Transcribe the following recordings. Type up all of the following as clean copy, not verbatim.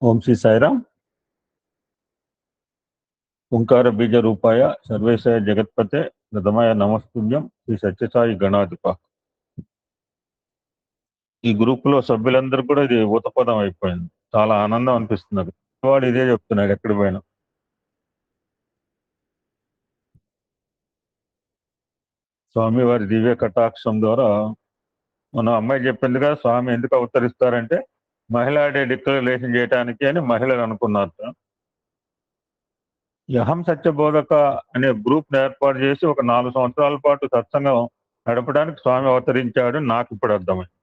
ఓం శ్రీ సాయిరామ్. ఓంకార బీజ రూపాయ సర్వేశాయ జగత్పతే ప్రథమాయ నమస్తుభ్యం శ్రీ సత్యసాయి గణాధిప. ఈ గ్రూప్ లో సభ్యులందరూ కూడా ఇది ఊతపదం అయిపోయింది. చాలా ఆనందం అనిపిస్తున్నది. వాడు ఇదే చెప్తున్నాడు ఎక్కడి పోయినా. స్వామి వారి దివ్య కటాక్షం ద్వారా మన అమ్మాయి చెప్పింది కదా, స్వామి ఎందుకు అవతరిస్తారంటే మహిళా డే డిక్లరేషన్ చేయడానికి అని మహిళలు అనుకున్నారు. ఈ అహం సత్యబోధక అనే గ్రూప్ ఏర్పాటు చేసి ఒక 4 సంవత్సరాల పాటు సత్సంగం నడపడానికి స్వామి అవతరించాడు. నాకు ఇప్పుడు అర్థమైంది.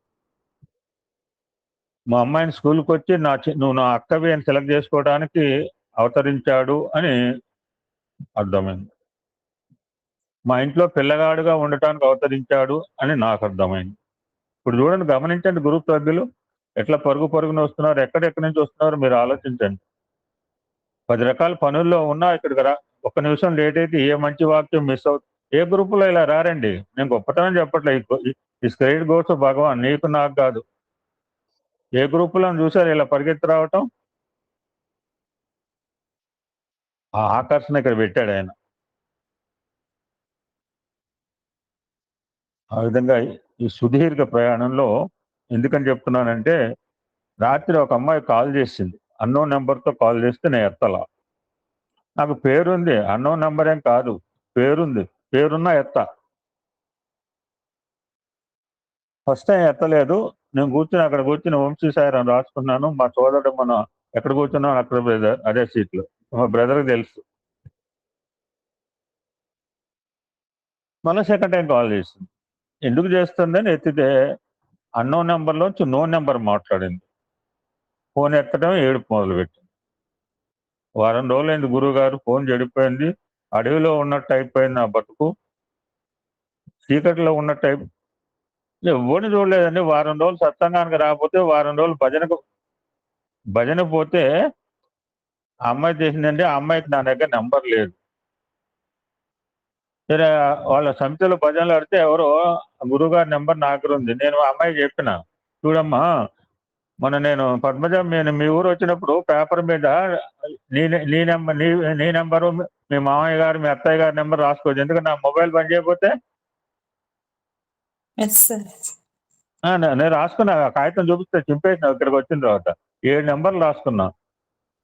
మా అమ్మాయిని స్కూల్కి వచ్చి నువ్వు నా అక్కవి అని సెలెక్ట్ చేసుకోవడానికి అవతరించాడు అని అర్థమైంది. మా ఇంట్లో పిల్లగాడుగా ఉండటానికి అవతరించాడు అని నాకు అర్థమైంది. ఇప్పుడు చూడండి, గమనించండి, గ్రూప్ సభ్యులు ఎట్లా పరుగు పరుగున వస్తున్నారు, ఎక్కడెక్కడి నుంచి వస్తున్నారు మీరు ఆలోచించండి. 10 రకాల పనుల్లో ఉన్నా ఇక్కడికి ఒక్క నిమిషం లేట్ అయితే ఏ మంచి వాక్యం మిస్ అవుతుంది. ఏ గ్రూపులో ఇలా రారండి. నేను గొప్పతనం చెప్పట్లేదు. ఈ స్క్రైడ్ గోడ్స్ భగవాన్ నీకు నాకు కాదు. ఏ గ్రూపులో చూసారు ఇలా పరిగెత్తి రావటం? ఆ ఆకర్షణ ఇక్కడ పెట్టాడు ఆయన. ఆ విధంగా ఈ సుదీర్ఘ ప్రయాణంలో ఎందుకని చెప్తున్నానంటే, రాత్రి ఒక అమ్మాయి కాల్ చేసింది. అన్నోన్ నెంబర్తో కాల్ చేస్తే నేను ఎత్తలా. నాకు పేరుంది, అన్నోన్ నెంబర్ ఏం కాదు, పేరుంది. పేరున్నా ఎత్త. ఫస్ట్ టైం ఎత్తలేదు. నేను అక్కడ కూర్చుని ఓం శ్రీ సాయిరాం రాసుకున్నాను. మా సోదరుడు మనం ఎక్కడ కూర్చున్నాం అక్కడ బ్రదర్ అదే సీట్లో. మా బ్రదర్కి తెలుసు. మళ్ళీ సెకండ్ టైం కాల్ చేసింది. ఎందుకు చేస్తుందని ఎత్తితే అన్నోన్ నెంబర్లోంచి నో నెంబర్ మాట్లాడింది. ఫోన్ ఎత్తడం ఏడుపు మొదలుపెట్టింది. వారం రోజులైంది గురువు గారు, ఫోన్ చెడిపోయింది, అడవిలో ఉన్నట్టు అయిపోయింది నా బతుకు, చీకటిలో ఉన్నట్టు ఎవరిని చూడలేదండి. వారం రోజులు సత్సంగానికి రాకపోతే, వారం రోజులు భజన పోతే ఆ అమ్మాయి చేసిందంటే, ఆ అమ్మాయికి నా దగ్గర నెంబర్ లేదు. సరే, వాళ్ళ సమితిలో భజనలు ఆడితే ఎవరో గురువుగారి నెంబర్ నా దగ్గర ఉంది. నేను ఆ అమ్మాయికి చెప్పిన, చూడమ్మా, నేను పద్మజ మీ ఊరు వచ్చినప్పుడు పేపర్ మీద నీ నెంబరు, మీ మామయ్య గారు, మీ అత్తయ్య గారి నెంబర్ రాసుకోవచ్చు. ఎందుకంటే నా మొబైల్ పని చేయకపోతే నేను రాసుకున్నా. కాగితం చూపిస్తే చింపేసిన. ఇక్కడికి వచ్చిన తర్వాత 7 నెంబర్లు రాసుకున్నా.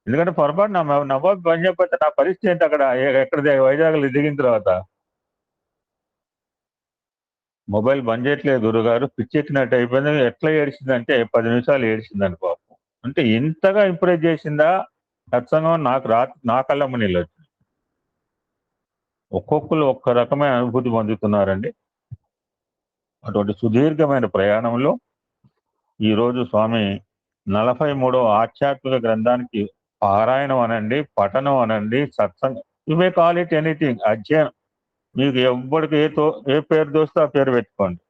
ఎందుకంటే పొరపాటు నా మొబైల్ పని చేయకపోతే నా పరిస్థితి ఏంటి అక్కడ, ఎక్కడ వైజాగ్లో దిగిన తర్వాత. మొబైల్ బంద్ చేయట్లేదు గురుగారు, పిచ్చెక్కినట్టు అయిపోయింది. ఎట్లా ఏడిచిందంటే 10 నిమిషాలు ఏడిచిందని పాపం. అంటే ఇంతగా ఇంప్రెస్ చేసిందా సత్సంగం? నా కళ్ళమ్మ నీళ్ళు వచ్చింది. ఒక్కొక్కరు ఒక్క రకమైన అనుభూతి పొందుతున్నారండి. అటువంటి సుదీర్ఘమైన ప్రయాణంలో ఈరోజు స్వామి 43వ ఆధ్యాత్మిక గ్రంథానికి పారాయణం అనండి, పఠనం అనండి, సత్సంగం, you may call it anything, అధ్యయనం, మీకు ఎవ్వడికి ఏ పేరు దోస్తే ఆ పేరు పెట్టుకోండి.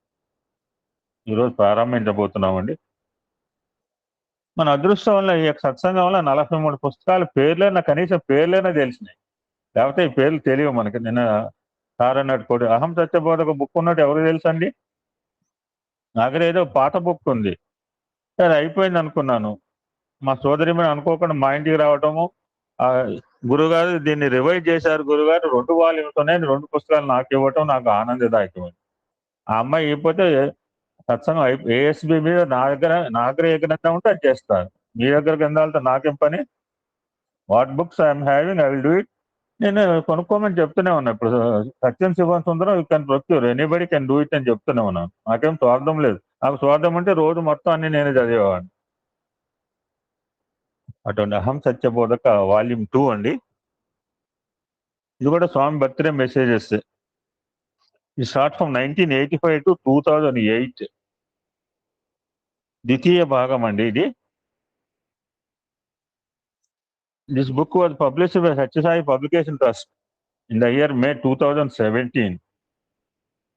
ఈరోజు ప్రారంభించబోతున్నామండి. మన అదృష్టం వల్ల ఈ సత్సంగం వల్ల 43 పుస్తకాల పేర్లైనా, కనీసం పేర్లైనా తెలిసినాయి. లేకపోతే ఈ పేర్లు తెలియవు మనకి. నిన్న సార్ అన్నట్టు కూడా అహం సత్యబోధక బుక్ ఉన్నట్టు ఎవరు తెలుసండి? నా దగ్గర ఏదో పాత బుక్ ఉంది. సరే, అయిపోయింది అనుకున్నాను. మా సోదరిమని అనుకోకుండా మా ఇంటికి రావటము, గురుగారు దీన్ని రివైజ్ చేశారు గురుగారు, 2 వాల్యూమ్స్ ఉన్నాయి, 2 పుస్తకాలు నాకు ఇవ్వటం నాకు ఆనందదాయకమైంది. ఆ అమ్మాయి అయిపోతే సత్సంగం ఏఎస్బి మీద నా దగ్గర ఏ గ్రంథం ఉంటే అది చేస్తాను. మీ దగ్గర గ్రంథాలతో నాకేం పని? What books I'm having, I will do it. నేను కొనుక్కోమని చెప్తూనే ఉన్నా. ఇప్పుడు Satyam Shivam Sundaram, you can procure, anybody can do it అని చెప్తూనే ఉన్నాను. నాకేం స్వార్థం లేదు. నాకు స్వార్థం అంటే రోజు మొత్తం అన్ని నేనే చదివేవాడిని. అటువంటి అహం సత్యబోధక వాల్యూమ్ 2 అండి. ఇది కూడా స్వామి బర్త్డే మెసేజెస్. ఇది స్టార్ట్ ఫ్రమ్ 1985 to 2008. ద్వితీయ భాగం అండి ఇది. This book was published by Sathya Sai publication trust in the year May 2017.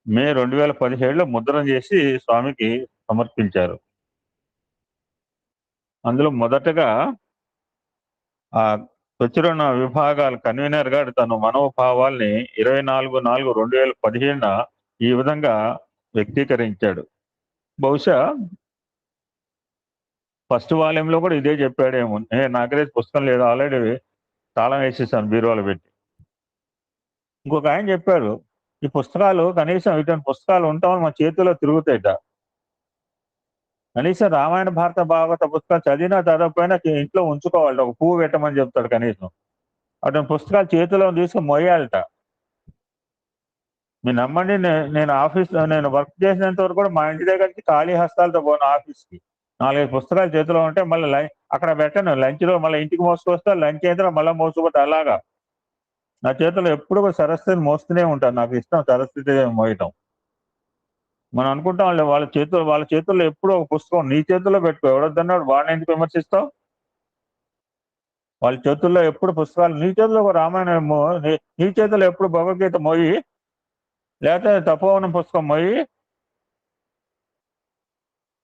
May 2017లో ముద్రణ చేసి స్వామికి సమర్పించారు. అందులో మొదటగా ఆ ప్రచురణ విభాగాల కన్వీనర్ గారు తన మనోభావాల్ని 24/4/2017 ఈ విధంగా వ్యక్తీకరించాడు. బహుశా ఫస్ట్ వాల్యూమ్లో కూడా ఇదే చెప్పాడేమో. నా దగ్గర పుస్తకం లేదు, ఆల్రెడీ తాళం వేసేసాను బీరువాలో పెట్టి. ఇంకొక ఆయన చెప్పాడు, ఈ పుస్తకాలు కనీసం ఇటువంటి పుస్తకాలు ఉంటామని మన చేతుల్లో తిరుగుతాయిట. కనీసం రామాయణ భారత భాగవత పుస్తకాలు చదివినా చదవకపోయినా ఇంట్లో ఉంచుకోవాలట. ఒక పువ్వు పెట్టమని చెప్తాడు కనీసం. అటువంటి పుస్తకాలు చేతిలో తీసుకొని మొయ్యాలట. మీరు నమ్మండి, నేను వర్క్ చేసినంత వరకు కూడా మా ఇంటి దగ్గరికి ఖాళీ హస్తాలతో పోను ఆఫీస్కి. 4, 5 పుస్తకాలు చేతిలో ఉంటే మళ్ళీ అక్కడ పెట్టను. లంచ్లో మళ్ళీ ఇంటికి మోసుకొస్తా, లంచ్ అయితే మళ్ళీ మోసుకుపోతా. అలాగా నా చేతిలో ఎప్పుడు కూడా సరస్వతిని మోస్తూనే ఉంటాను. నాకు ఇష్టం సరస్వతి మోయటం. మనం అనుకుంటాం వాళ్ళ చేతుల్లో ఎప్పుడూ ఒక పుస్తకం నీ చేతుల్లో పెట్టుకో. ఎవడొద్దన్నాడు? వాడిని ఎందుకు విమర్శిస్తావు? వాళ్ళ చేతుల్లో ఎప్పుడు పుస్తకాలు, నీ చేతిలో ఒక రామాయణం నీ చేతుల్లో ఎప్పుడు భగవద్గీత మోయి, లేకపోతే తపోవనం పుస్తకం మోయి.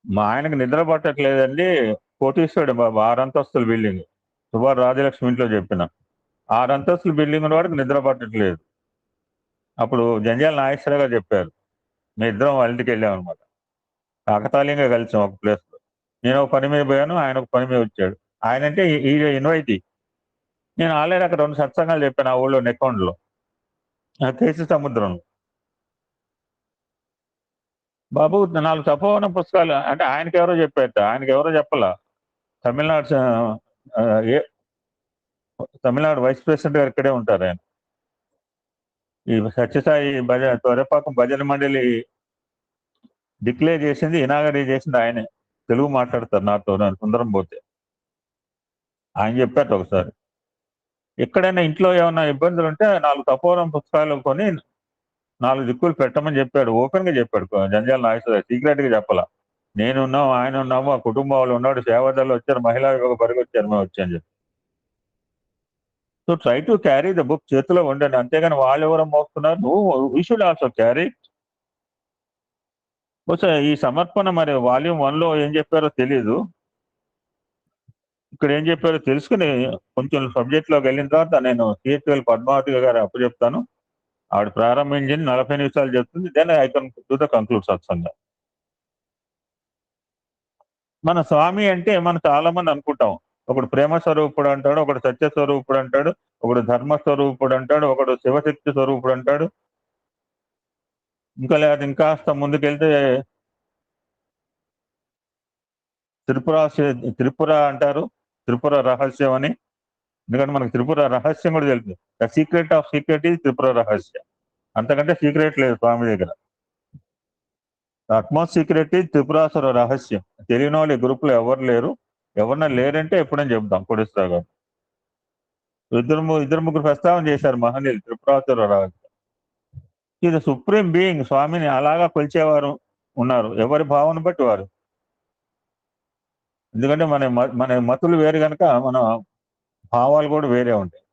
మా ఆయనకు నిద్ర పట్టట్లేదండి. కోటీశ్వరుడు బాబు, 6 అంతస్తుల బిల్డింగ్. సుమారు రాజలక్ష్మి ఇంట్లో చెప్పిన 6 అంతస్తుల బిల్డింగ్ వాడికి నిద్ర పట్టట్లేదు. అప్పుడు జంజాల నాగేశ్వరరావు గారు చెప్పారు. మేము ఇద్దరం వాళ్ళ ఇంటికి వెళ్ళామన్నమాట. కాకతాళీయంగా కలిసాం ఒక ప్లేస్లో. నేను ఒక పని మీద పోయాను, ఆయన ఒక పని మీద వచ్చాడు. ఆయన అంటే ఈ ఇన్వైటీ. నేను ఆల్రెడీ అక్కడ 2 సత్సంగాలు చెప్పాను ఆ ఊళ్ళో నెక్కొండలో, కేసీ సముద్రంలో. బాబు 4 తపోవనం పుస్తకాలు అంటే ఆయనకి ఎవరో చెప్పారట. ఆయనకి ఎవరో చెప్పలా. తమిళనాడు తమిళనాడు వైస్ ప్రెసిడెంట్ గారు ఇక్కడే ఉంటారు ఆయన. ఈ సత్యసాయి త్వరపాకం భజన మండలి డిక్లేర్ చేసింది, ఇనాగరేట్ చేసింది ఆయనే. తెలుగు మాట్లాడతారు నాతో, నేను సుందరం పోతే. ఆయన చెప్పారు ఒకసారి, ఎక్కడైనా ఇంట్లో ఏమైనా ఇబ్బందులు ఉంటే 4 తపోవనం పుస్తకాలు కొని 4 దిక్కులు పెట్టమని చెప్పాడు. ఓపెన్ గా చెప్పాడు జంజాల నాగేశ్వరరావు. సీక్రెట్ గా చెప్పాల. నేనున్నాం, ఆయన ఉన్నాము, ఆ కుటుంబం వాళ్ళు ఉన్నాడు, సేవదారులు వచ్చారు, మహిళా విభాగ పరిగి వచ్చారు, మేము వచ్చాను చెప్పి. So try to carry the book. చేతిలో ఉండండి, అంతేగాని వాళ్ళు ఎవరో మోస్తున్నారు. We should also carry. బహుశా ఈ సమర్పణ మరి వాల్యూమ్ 1లో ఏం చెప్పారో తెలీదు, ఇక్కడ ఏం చెప్పారో తెలుసుకుని కొంచెం సబ్జెక్ట్లోకి వెళ్ళిన తర్వాత నేను సిహెచ్ఎల్ పద్మావతి గారు అప్పచెప్తాను. ఆవిడ ప్రారంభించింది 40 నిమిషాలు చెప్తుంది. Then I can do the conclude సత్సంగం. మన స్వామి అంటే మనం చాలా మంది అనుకుంటాం, ఒకడు ప్రేమ స్వరూపుడు అంటాడు, ఒకడు సత్య స్వరూపుడు అంటాడు, ఒకడు ధర్మ స్వరూపుడు అంటాడు, ఒకడు శివశక్తి స్వరూపుడు అంటాడు. ఇంకా లేదా ఇంకాస్త ముందుకెళ్తే త్రిపుర అంటారు, త్రిపుర రహస్యం అని. ఎందుకంటే మనకు త్రిపుర రహస్యం కూడా తెలుసు. The secret of secret is Tripura రహస్యం. అంతకంటే సీక్రెట్ లేదు స్వామి దగ్గర. అట్మోస్ట్ సీక్రెట్ ఈజ్ త్రిపురాసుర రహస్యం. తెలియని వాళ్ళు ఈ గ్రూప్ లో ఎవరు లేరు. ఎవరన్నా లేరంటే ఎప్పుడని చెప్తాం కోటేశ్వరరావు గారు. ఇద్దరు ముగ్గురు ప్రస్తావన చేశారు మహనీయులు త్రిపురాసుర రహస్యం. ఇది సుప్రీం బీయింగ్. స్వామిని అలాగా కొలిచేవారు ఉన్నారు, ఎవరి భావన బట్టి వారు. ఎందుకంటే మన మతులు వేరు కనుక మన భావాలు కూడా వేరే ఉంటాయి.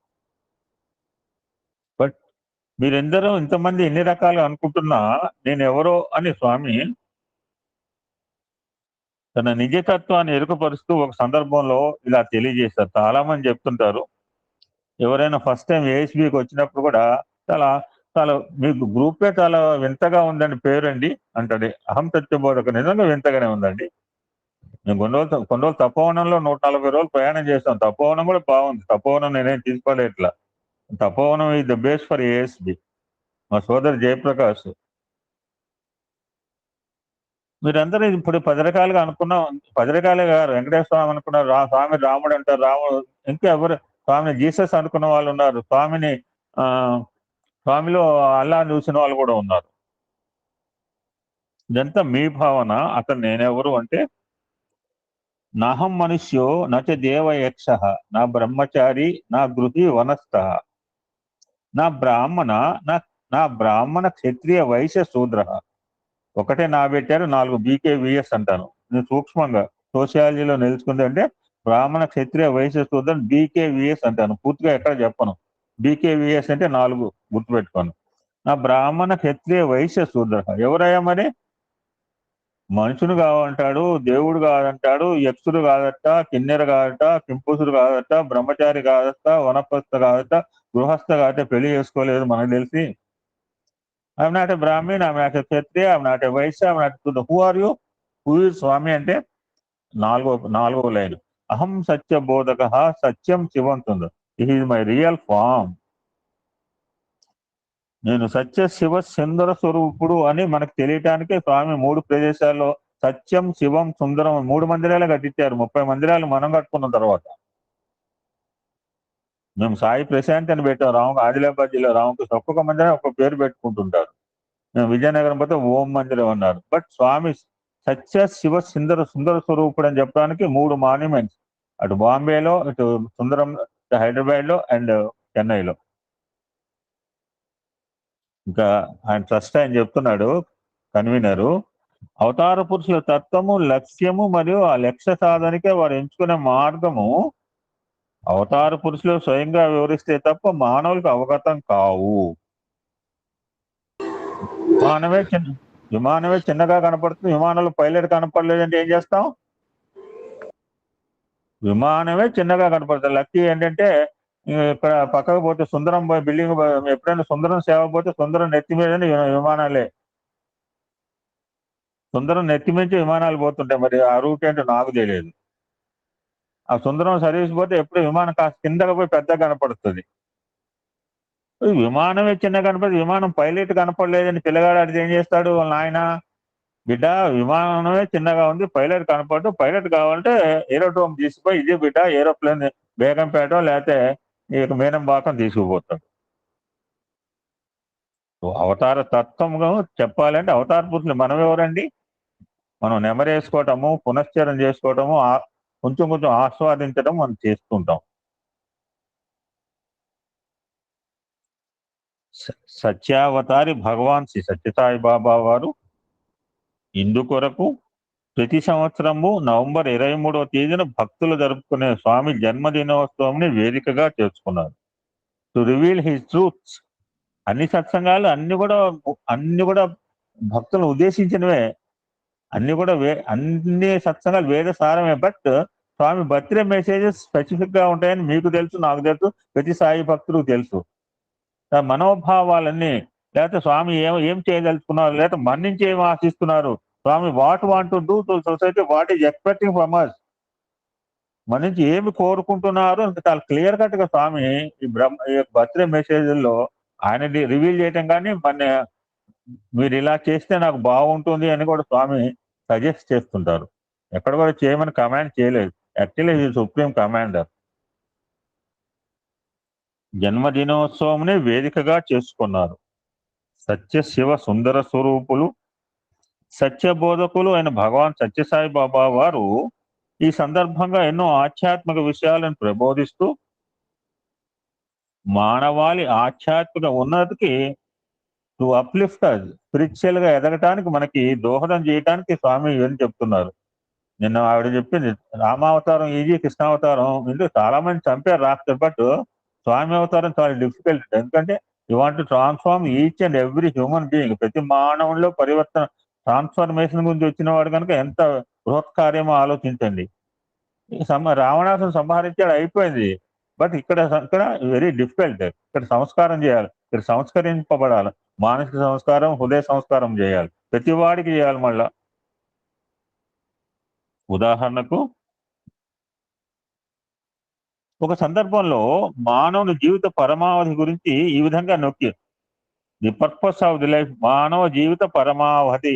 బట్ మీరెందరూ ఇంతమంది ఎన్ని రకాలుగా అనుకుంటున్నా నేను ఎవరో అని స్వామి తన నిజతత్వాన్ని ఎరుకపరుస్తూ ఒక సందర్భంలో ఇలా తెలియజేశారు. చాలా మంది చెప్తుంటారు, ఎవరైనా ఫస్ట్ టైం ఏఎస్బికి వచ్చినప్పుడు కూడా చాలా చాలా మీకు గ్రూపే చాలా వింతగా ఉందండి పేరండి అంటాడు. అహం సత్యబోధక నిజంగా వింతగానే ఉందండి. మేము కొన్ని రోజులు తపోవనంలో 140 రోజులు ప్రయాణం చేస్తాం. తపోవనం కూడా బాగుంది. తపోవనం నేనేం తీసుకోలేట్లా. Tapovanam is the base for ASB. మా సోదరు జయప్రకాష్. మీరందరూ ఇప్పుడు 10 రకాలుగా అనుకున్నాం. 10 రకాలుగా వెంకటేశ్వర స్వామి అనుకున్నారు, స్వామి రాముడు అంటారు, రాముడు. ఇంకా ఎవరు స్వామిని జీసస్ అనుకున్న వాళ్ళు ఉన్నారు, స్వామిని ఆ స్వామిలో అల్లా చూసిన వాళ్ళు కూడా ఉన్నారు. ఇదంతా మీ భావన. అతను నేనెవరు అంటే, నాహం మనుష్యో నచ దేవ యక్ష, నా బ్రహ్మచారి నా గృహి వనస్థ, నా బ్రాహ్మణ నా బ్రాహ్మణ క్షత్రియ వైశ్య శూద్ర. ఒకటే నా పెట్టారు, 4 బీకేవిఎస్ అంటాను. నేను సూక్ష్మంగా సోషియాలజీలో నిలుచుకుంది అంటే బ్రాహ్మణ క్షత్రియ వైశ్య శూద్ర బీకేవిఎస్ అంటాను. పూర్తిగా ఎక్కడ చెప్పను. బీకేవిఎస్ అంటే 4 గుర్తుపెట్టుకోను. నా బ్రాహ్మణ క్షత్రియ వైశ్య శూద్ర. ఎవరయ్యా మరి? మనుషుడు కాదంటాడు, దేవుడు కాదంటాడు, యక్షుడు కాదట, కిన్నెర కాదట, కింపుసుడు కాదట, బ్రహ్మచారి కాదట, వనప్రస్థ కాదట, గృహస్థ కాదట. పెళ్లి చేసుకోలేదు మనకు తెలిసి. I'm not a Brahmin, I'm not a Kshatriya, I'm not a Vaishya, I'm not. Who are you? Who is Swami అంటే నాలుగో లైన్. అహం సత్య బోధక సత్యం శివంతుంది. This is my real form. నేను సత్య శివ సుందర స్వరూపుడు అని మనకు తెలియటానికి స్వామి 3 ప్రదేశాల్లో సత్యం, శివం, సుందరం 3 మందిరాలు కట్టించారు. 30 మందిరాలు మనం కట్టుకున్న తర్వాత. మేము సాయి ప్రశాంతి అని పెట్టాం. ఆదిలాబాద్ జిల్లా రామకృష్ణ. ఒక్కొక్క మందిరం ఒక్కొక్క పేరు పెట్టుకుంటుంటారు. మేము విజయనగరం పోతే ఓం మందిరం అన్నారు. బట్ స్వామి సత్య శివ సుందర స్వరూపుడు అని చెప్పడానికి 3 మాన్యుమెంట్స్. అటు బాంబేలో, ఇటు సుందరం, హైదరాబాద్ లో అండ్ చెన్నైలో. ఇంకా ఆయన ట్రస్ట్ ఆయన చెప్తున్నాడు, కన్వీనరు, అవతార పురుషుల తత్వము, లక్ష్యము మరియు ఆ లక్ష్య సాధనకే వారు ఎంచుకునే మార్గము అవతార పురుషులు స్వయంగా వివరిస్తే తప్ప మానవులకు అవగతం కావు. విమానమే చిన్నగా కనపడుతుంది. విమానంలో పైలట్ కనపడలేదంటే ఏం చేస్తాం? విమానమే చిన్నగా కనపడుతుంది. లక్కీ ఏంటంటే ఇక్కడ పక్కకు పోతే సుందరం బిల్డింగ్, ఎప్పుడైనా సుందరం సేవ పోతే సుందరం నెత్తి మీద విమానాలే. సుందరం నెత్తి మించి విమానాలు పోతుంటాయి. మరి ఆ రూట్ ఏంటో నాకు తెలియదు. ఆ సుందరం సర్వీస్ పోతే ఎప్పుడు విమానం కాస్త కిందగా పోయి పెద్దగా కనపడుతుంది. విమానమే చిన్న కనపడి విమానం పైలట్ కనపడలేదని పిల్లగాడు అడిగితే ఏం చేస్తాడు? వాళ్ళ నాయన, బిడ్డ విమానమే చిన్నగా ఉంది, పైలట్ కనపడదు, పైలట్ కావాలంటే ఏరోడ్రోమ్ తీసుకుపోయి ఇదే బిడ్డ ఏరోప్లేన్ బేగంపేట లేకపోతే ఇక మీనంబాకం తీసుకుపోతాడు. అవతార తత్వంగా చెప్పాలంటే అవతార పురుషులు మనం ఎవరండి? మనం నెమరేసుకోవటము, పునశ్చరణ చేసుకోవటము, కొంచెం ఆస్వాదించడం మనం చేస్తుంటాం. సత్యావతారి భగవాన్ శ్రీ సత్యసాయి బాబా వారు ఇందుకొరకు ప్రతి సంవత్సరము నవంబర్ 23వ తేదీన భక్తులు జరుపుకునే స్వామి జన్మదినోత్సవంని వేదికగా చేసుకున్నారు. To reveal his truths. అన్ని సత్సంగాలు అన్ని కూడా భక్తులను ఉద్దేశించినవే. అన్ని సత్సంగాలు వేద సారమే. But Swami birthday messages specific గా ఉంటాయని మీకు తెలుసు, నాకు తెలుసు, ప్రతి సాయి భక్తులకు తెలుసు. మనోభావాలన్నీ, లేకపోతే స్వామి ఏం చేయదలుచుకున్నారు, లేకపోతే మన నుంచి ఏం ఆశిస్తున్నారు, Swami what want to do to society, what is expecting from us, మన నుంచి ఏమి కోరుకుంటున్నారు అని చాలా క్లియర్ కట్ గా స్వామి ఈ బర్త్డే మెసేజ్ల్లో ఆయన రివీల్ చేయటం. కానీ మీరు ఇలా చేస్తే నాకు బాగుంటుంది అని కూడా స్వామి సజెస్ట్ చేస్తుంటారు. ఎక్కడ కూడా చేయమని కమాండ్ చేయలేదు. Actually supreme commander. జన్మదినోత్సవంని వేదికగా చేసుకున్నారు. సత్య శివ సుందర స్వరూపులు, సత్యబోధకులు అయిన భగవాన్ సత్యసాయి బాబా వారు ఈ సందర్భంగా ఎన్నో ఆధ్యాత్మిక విషయాలను ప్రబోధిస్తూ మానవాళి ఆధ్యాత్మిక ఉన్నతికి టు అప్లిఫ్ట్ స్పిరిచువల్ గా ఎదగటానికి మనకి దోహదం చేయటానికి స్వామి ఇవన్నీ చెప్తున్నారు. నిన్న ఆవిడ చెప్పింది రామావతారం ఈజీ, కృష్ణావతారం ఇందులో చాలా మంది చంపారు రాస్తారు. బట్ స్వామి అవతారం చాలా డిఫికల్ట్. ఎందుకంటే you want to transform each and every human being. ప్రతి మానవుల్లో పరివర్తన, ట్రాన్స్ఫర్మేషన్ గురించి వచ్చిన వాడు కనుక ఎంత బృహత్ కార్యమో ఆలోచించండి. రావణాసుని సంహరించాడు, అయిపోయింది. బట్ ఇక్కడ వెరీ డిఫికల్ట్. ఇక్కడ సంస్కారం చేయాలి, ఇక్కడ సంస్కరింపబడాలి. మానసిక సంస్కారం, హృదయ సంస్కారం చేయాలి, ప్రతి వాడికి చేయాలి. మళ్ళా ఉదాహరణకు ఒక సందర్భంలో మానవుని జీవిత పరమావధి గురించి ఈ విధంగా నొక్కి, the purpose of the life, మానవ జీవిత పరమావధి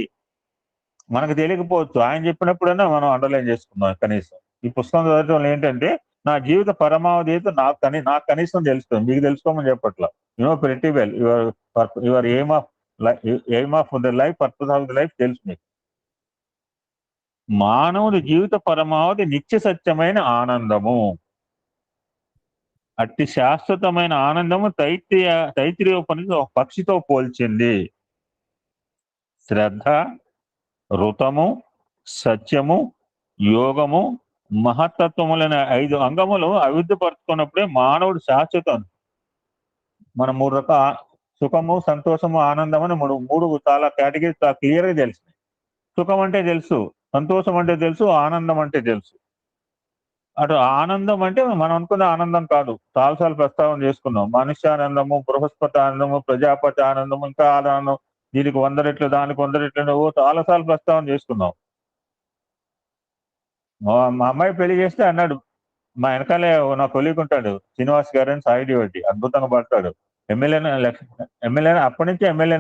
మనకు తెలియకపోవచ్చు. ఆయన చెప్పినప్పుడైనా మనం అండర్లైన్ చేసుకున్నాం. కనీసం ఈ పుస్తకం చదవటం ఏంటంటే నా జీవిత పరమావధి అయితే నాకు కనీసం తెలుస్తుంది, మీకు తెలుసుకోమని చెప్పట్లా. Pretty well your aim of the life, purpose of the life తెలుసు మీకు. మానవుని జీవిత పరమావధి నిత్య సత్యమైన ఆనందము. అట్టి శాశ్వతమైన ఆనందము తైత్రీయోపనిషత్తు ఒక పక్షితో పోల్చింది. శ్రద్ధ, ఋతము, సత్యము, యోగము, మహత్తత్వములైన 5 అంగములు అభివృద్ధిపరుచుకున్నప్పుడే మానవుడు శాశ్వతం. మన 3 రకాల సుఖము, సంతోషము, ఆనందం అని 3 చాలా కేటగిరీ చాలా క్లియర్ గా తెలుసు. సుఖం అంటే తెలుసు, సంతోషం అంటే తెలుసు, ఆనందం అంటే తెలుసు. అటు ఆనందం అంటే మనం అనుకున్న ఆనందం కాదు, చాలాసార్లు ప్రస్తావన చేసుకున్నాం. మనుష్యానందము, బృహస్పతి ఆనందము, ప్రజాపతి ఆనందము, ఇంకా ఆనందం, దీనికి 100 రెట్లు, దానికి 100 రెట్లు, చాలాసార్లు ప్రస్తావన చేసుకున్నాం. మా అమ్మాయి పెళ్లి చేస్తే అన్నాడు, మా వెనకాలే నా కొలీగ్ ఉంటాడు శ్రీనివాస్ గారు అని సాయి డివటి అద్భుతంగా పడతాడు. ఎమ్మెల్యే ఎమ్మెల్యే అప్పటి నుంచి ఎమ్మెల్యే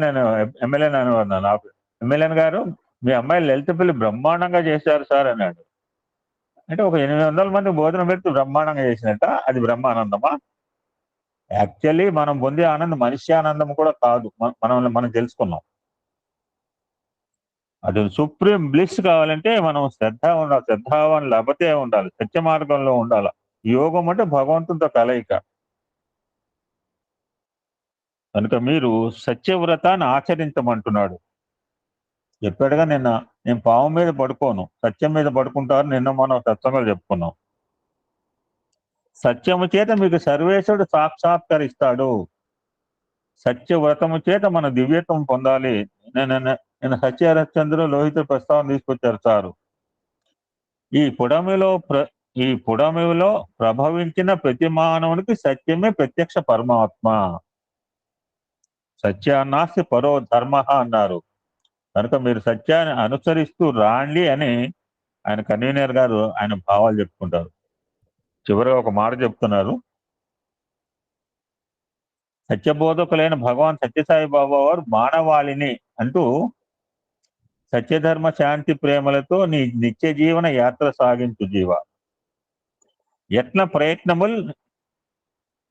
అనేవారు నాకు. ఎమ్మెల్యే గారు మీ అమ్మాయి లలిత పెళ్లి బ్రహ్మాండంగా చేశారు సార్ అన్నాడు. అంటే ఒక 800 మంది భోజనం పెడితే బ్రహ్మాండంగా చేసినట్ట అది బ్రహ్మానందమా? యాక్చువల్లీ మనం పొందే ఆనందం మనిషి ఆనందం కూడా కాదు. మనల్ని మనం తెలుసుకున్నాం. అది సుప్రీం బ్లిస్ కావాలంటే మనం శ్రద్ధ ఉండాలి. శ్రద్ధావాన్ లభతే ఉండాలి. సత్య మార్గంలో ఉండాల. యోగం అంటే భగవంతునితో కలయిక. కనుక మీరు సత్యవ్రతాన్ని ఆచరించమంటున్నాడు. చెప్పాడుగా నిన్న, నేను పాము మీద పడుకోను. సత్యం మీద పడుకుంటారు. నిన్న మనం సత్సంగాలు చెప్పుకున్నాం. సత్యము చేత మీకు సర్వేశ్వరుడు సాక్షాత్కరిస్తాడు. సత్యవ్రతము చేత మన దివ్యత్వం పొందాలి. నేను సత్యహరిశ్చంద్రుడు లోహిత ప్రస్తావన తీసుకొచ్చారు సారు. ఈ పుడమిలో ప్రభవించిన ప్రతి మానవునికి సత్యమే ప్రత్యక్ష పరమాత్మ. సత్యాన్నాస్తి పరో ధర్మ అన్నారు. కనుక మీరు సత్యాన్ని అనుసరిస్తూ రాండి అని ఆయన కన్వీనర్ గారు ఆయన భావాలు చెప్పుకుంటారు. చివరిగా ఒక మాట చెప్తున్నారు. సత్యబోధకులైన భగవాన్ సత్యసాయి బాబా వారు మానవాళిని అంటూ సత్యధర్మ శాంతి ప్రేమలతో నీ నిత్య జీవన యాత్ర సాగించు జీవ. యత్న ప్రయత్నములు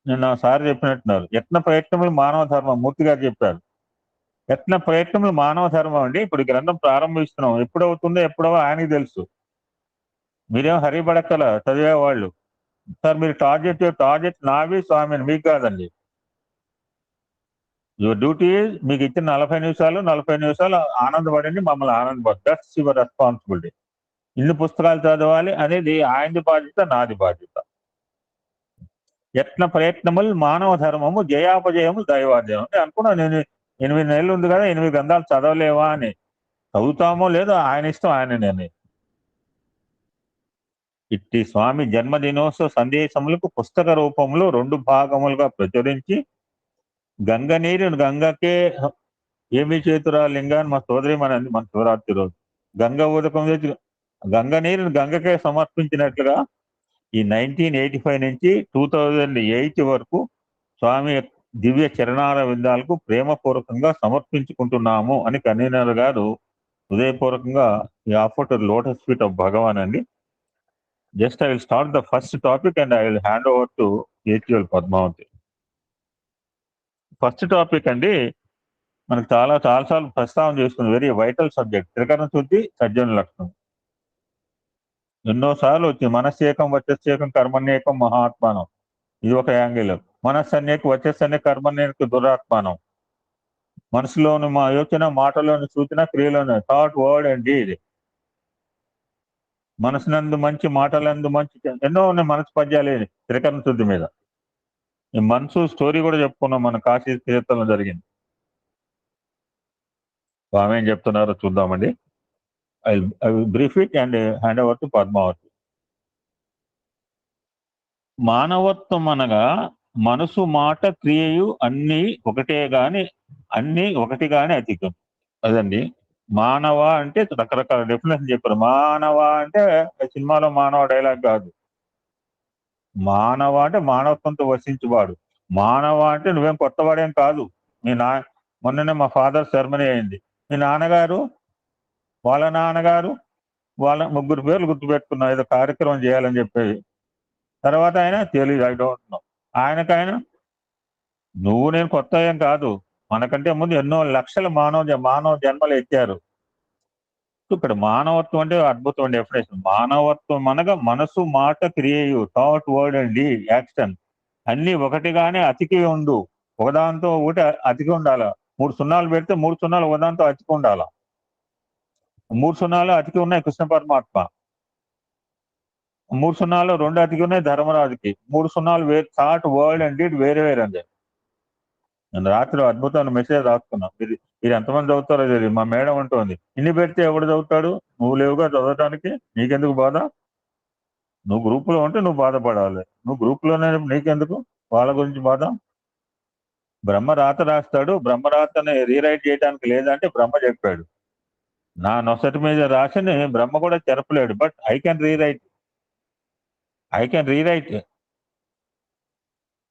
నిన్న సార్ చెప్పినట్టున్నారు. యత్న ప్రయత్నములు మానవ ధర్మం మూర్తి గారు చెప్పారు. యత్న ప్రయత్నములు మానవ ధర్మం అండి. ఇప్పుడు ఈ గ్రంథం ప్రారంభిస్తున్నాం. ఎప్పుడవుతుందో ఎప్పుడో ఆయనకి తెలుసు. మీరేం హరిబడక్కల చదివేవాళ్ళు. సార్ మీరు టార్గెట్ నావి స్వామిని మీకు కాదండి. యువర్ డ్యూటీ మీకు ఇచ్చిన 40 నిమిషాలు ఆనందపడండి, మమ్మల్ని ఆనందపడు. That's your responsibility. ఇన్ని పుస్తకాలు చదవాలి అనేది ఆయనది బాధ్యత, నాది బాధ్యత. యత్న ప్రయత్నములు మానవ ధర్మము, జయాపజయము దైవార్జనం. అంటే అనుకున్నా నేను 8 నెలలు ఉంది కదా, 8 గ్రంథాలు చదవలేవా అని. చదువుతామో లేదో ఆయన ఇష్టం, ఆయన నిర్ణయం. ఇట్టి స్వామి జన్మదినోత్సవ సందేశములకు పుస్తక రూపంలో 2 భాగములుగా ప్రచురించి గంగ నీరుని గంగకే ఏమి చేతురా లింగాన్ని మా సోదరి మన శివరాత్రి రోజు గంగ ఉదకం చేసి గంగ నీరుని గంగకే సమర్పించినట్లుగా ఈ 1985 నుంచి 2008 వరకు స్వామి దివ్య చరణాల విందాలకు ప్రేమపూర్వకంగా సమర్పించుకుంటున్నాము అని కన్వీనర్ గారు హృదయపూర్వకంగా ఈ offer lotus feet of Bhagawan అండి. Just I will start the first topic and I will hand over to ATL Padmavati. First topic అండి, మనకు చాలాసార్లు ప్రస్తావన చేసుకుంది. Very vital subject. త్రికరణ శుద్ధి, సజ్జన లక్షణం. ఎన్నోసార్లు వచ్చింది. మనస్సేకం వచ్చేసేకం కర్మణ్యేకం మహాత్మానం. ఇది ఒక యాంగిల్. మనస్సన్నేక వచ్చేసన్నే కర్మణ్యేక దురాత్మానం. మనసులోని మా యోచన, మాటలోని సూచన, క్రియలోని థాట్, వర్డ్ అండ్ డీడ్. మనసునందు మంచి, మాటలందు మంచి, ఎన్నో ఉన్నాయి మనసు పద్యాలు త్రికరణ శుద్ధి మీద. ఈ మనసు స్టోరీ కూడా చెప్పుకున్నాం, మన కాశీ తీర్థంలో జరిగింది. స్వామి ఏం చెప్తున్నారో చూద్దామండి. I will brief it and hand over to Padmavati. మానవత్వం అనగా మనసు, మాట, క్రియయు అన్ని ఒకటిగానే అతీతం. అదండి. మానవ అంటే రకరకాల డెఫినేషన్ చెప్పారు. మానవ అంటే సినిమాలో మానవ డైలాగ్ కాదు. మానవ అంటే మానవత్వంతో వర్షించువాడు. మానవ అంటే నువ్వేం కొత్తవాడేం కాదు. మొన్ననే మా ఫాదర్ సెర్మనీ అయింది. మీ నాన్నగారు, వాళ్ళ నాన్నగారు, వాళ్ళ 3 పేర్లు గుర్తుపెట్టుకున్నా ఏదో కార్యక్రమం చేయాలని చెప్పేది. తర్వాత ఆయన తెలియదు, ఐ డోంట్ నో. ఆయన నువ్వు నేను కొత్త ఏం కాదు. మనకంటే ముందు ఎన్నో లక్షల మానవ జన్మలు ఎత్తారు. ఇక్కడ మానవత్వం అంటే అద్భుతం డెఫినేషన్. మానవత్వం అనగా మనసు, మాట, క్రియయు, thought, word and deed, action అన్ని ఒకటిగానే అతికి ఉండు. ఒకదాంతో ఒకటి అతికి ఉండాల. 3 సున్నాలు పెడితే 3 సున్నాలు ఒకదాంతో అతికి ఉండాల. 3 సున్నాలు అతికి ఉన్నాయి కృష్ణ పరమాత్మ. 3 సున్నాలు 2 అతికి ఉన్నాయి ధర్మరాజుకి. 3 సున్నాలు థాట్, వర్డ్ అండ్ డీడ్ వేరే అండి. నేను రాత్రి అద్భుతమైన మెసేజ్ రాసుకున్నా. మీరు ఎంతమంది చదువుతారో తెలియదు. మా మేడం ఉంటుంది, ఇన్ని పెడితే ఎవడు చదువుతాడు? నువ్వు లేవుగా చదవటానికి, నీకెందుకు బాధ? నువ్వు గ్రూపులో ఉంటే నువ్వు బాధపడాలి. నువ్వు గ్రూపులోనే నీకెందుకు వాళ్ళ గురించి బాధ? బ్రహ్మ రాత రాస్తాడు. బ్రహ్మ రాతని రీరైట్ చేయడానికి లేదంటే బ్రహ్మ చెప్పాడు. నా నొసటి మీద రాసిని బ్రహ్మ కూడా చెరపలేడు. But I can rewrite. I can rewrite.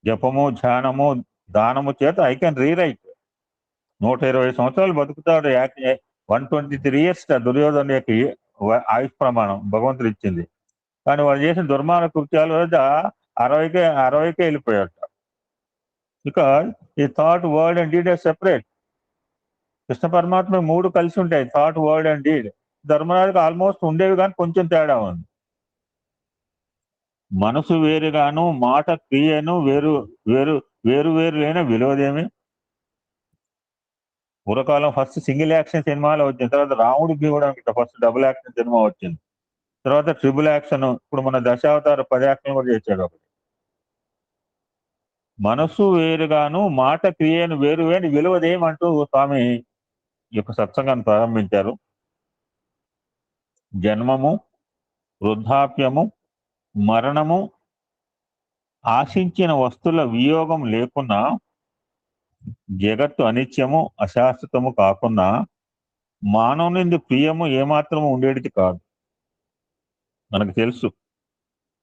జపము, ధ్యానము, దానము చేత ఐ కెన్ రీరైట్. 120 సంవత్సరాలు బతుకుతాడు. 123 ఇయర్స్ దుర్యోధను యొక్క ఆయుష్ ప్రమాణం భగవంతుడు ఇచ్చింది. కానీ వాళ్ళు చేసిన దుర్మార్గ కృత్యాల వల్ల 60కే వెళ్ళిపోయాడు. బికాజ్ ఈ thought, word and deed are separate. Krishna పరమాత్మ 3 కలిసి ఉంటాయి, థాట్, వర్డ్ అండ్ డీడ్. ధర్మరాజుకి ఆల్మోస్ట్ ఉండేవి కానీ కొంచెం తేడా ఉంది. మనసు వేరుగాను, మాట క్రియను వేరు వేరు వేరు వేరు లేని విలువదేమి. పూర్వకాలం ఫస్ట్ సింగిల్ యాక్షన్ సినిమాలో వచ్చింది, తర్వాత రాముడు భీముడు ఫస్ట్ డబుల్ యాక్షన్ సినిమా వచ్చింది, తర్వాత ట్రిపుల్ యాక్షన్, ఇప్పుడు మన దశావతార 10 యాక్షన్ కూడా చేశాడు ఒకటి. మనసు వేరుగాను, మాట క్రియను వేరు వేరు విలువదేమంటూ స్వామి ఈ యొక్క సత్సంగాన్ని ప్రారంభించారు. జన్మము, వృద్ధాప్యము, మరణము, ఆశించిన వస్తువుల వియోగం లేకున్నా, జగత్తు అనిత్యము అశాశ్వతము కాకున్నా, మానవునింది ప్రియము ఏమాత్రము ఉండేది కాదు. మనకు తెలుసు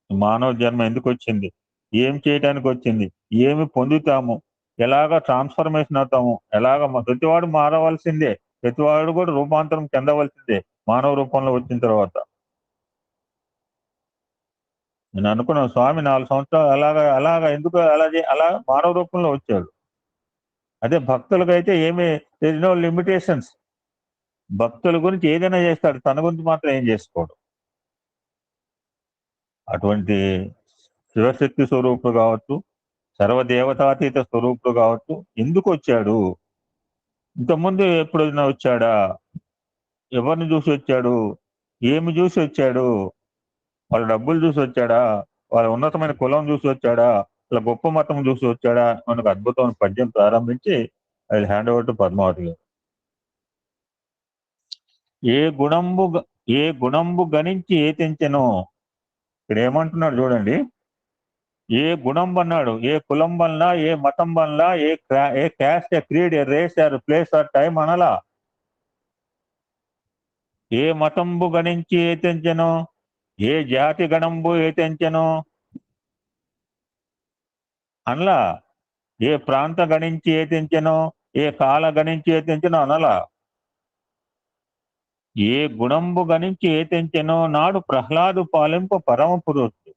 మానవ జన్మ ఎందుకు వచ్చింది, ఏం చేయడానికి వచ్చింది, ఏమి పొందుతాము, ఎలాగ ట్రాన్స్ఫర్మేషన్ అవుతాము, ప్రతివాడు మారవలసిందే, ప్రతివాడు కూడా రూపాంతరం చెందవలసిందే మానవ రూపంలో వచ్చిన తర్వాత. నేను అనుకున్నాను స్వామి 4 సంవత్సరాలు అలాగా ఎందుకు అలా మానవ రూపంలో వచ్చాడు. అదే భక్తులకైతే ఏమి నో లిమిటేషన్స్. భక్తుల గురించి ఏదైనా చేస్తాడు, తన గురించి మాత్రం ఏం చేసుకోడు. అటువంటి శివశక్తి స్వరూపుడు కావచ్చు, సర్వదేవతాతీత స్వరూపుడు కావచ్చు. ఎందుకు వచ్చాడు, ఇంతకుముందు ఎప్పుడైనా వచ్చాడా, ఎవరిని చూసి వచ్చాడు, ఏమి చూసి వచ్చాడు, వాళ్ళ డబ్బులు చూసి వచ్చాడా, వాళ్ళ ఉన్నతమైన కులం చూసి వచ్చాడా, వాళ్ళ గొప్ప మతం చూసి వచ్చాడా, మనకు అద్భుతమైన పద్యం ప్రారంభించి I hand over to Padmavati గారు. ఏ గుణంబు గణించి ఏ తెంచెను. ఇక్కడ ఏమంటున్నాడు చూడండి, ఏ గుణం అన్నాడు, ఏ కులం వల్ల, ఏ మతం వల్ల, ఏ క్యాస్ట్, ఏ క్రీడ్, ఏ race, or place or time అనలా. ఏ మతంబు గణించి ఏ తెంచెను, ఏ జాతి గణంబు ఏ తెంచెను అనలా. ఏ ప్రాంత గణించి ఏ తెంచెను, ఏ కాల గణించి ఏ తెంచెను అనలా. ఏ గుణంబు గణించి ఏ తెంచెనో నాడు ప్రహ్లాదు పాలింపు పరమ పురుషుడు.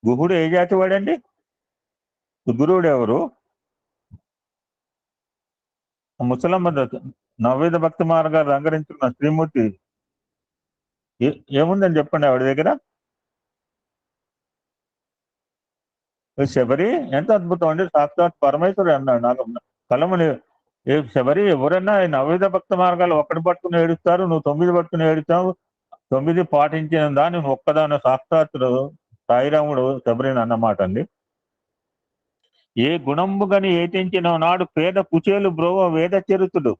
గుహుడు ఏ జాతి వాడండి, గురువుడు ఎవరు, ముసలమ్మ నవవిధ భక్తి మార్గాలు రంగరించుకున్న శ్రీమూర్తి ఏముందని చెప్పండి ఆవిడ దగ్గర. శబరి ఎంత అద్భుతం అండి, సాక్షాత్ పరమేశ్వరుడు అన్నాడు. నాకు కలముని శబరి ఎవరన్నా నవవిధ భక్త మార్గాలు ఒక్కటి పట్టుకుని ఏడుస్తారు, నువ్వు 9 పట్టుకుని ఏడుస్తావు, 9 పాటించిన దాన్ని నువ్వు ఒక్కదాని సాక్షాత్తు సాయిరాముడు శబరిని అన్నమాట అండి. ఏ గుణంబు గని ఏ తెంచిన నాడు పేద కుచేలు బ్రోవ వేద చరితుడు.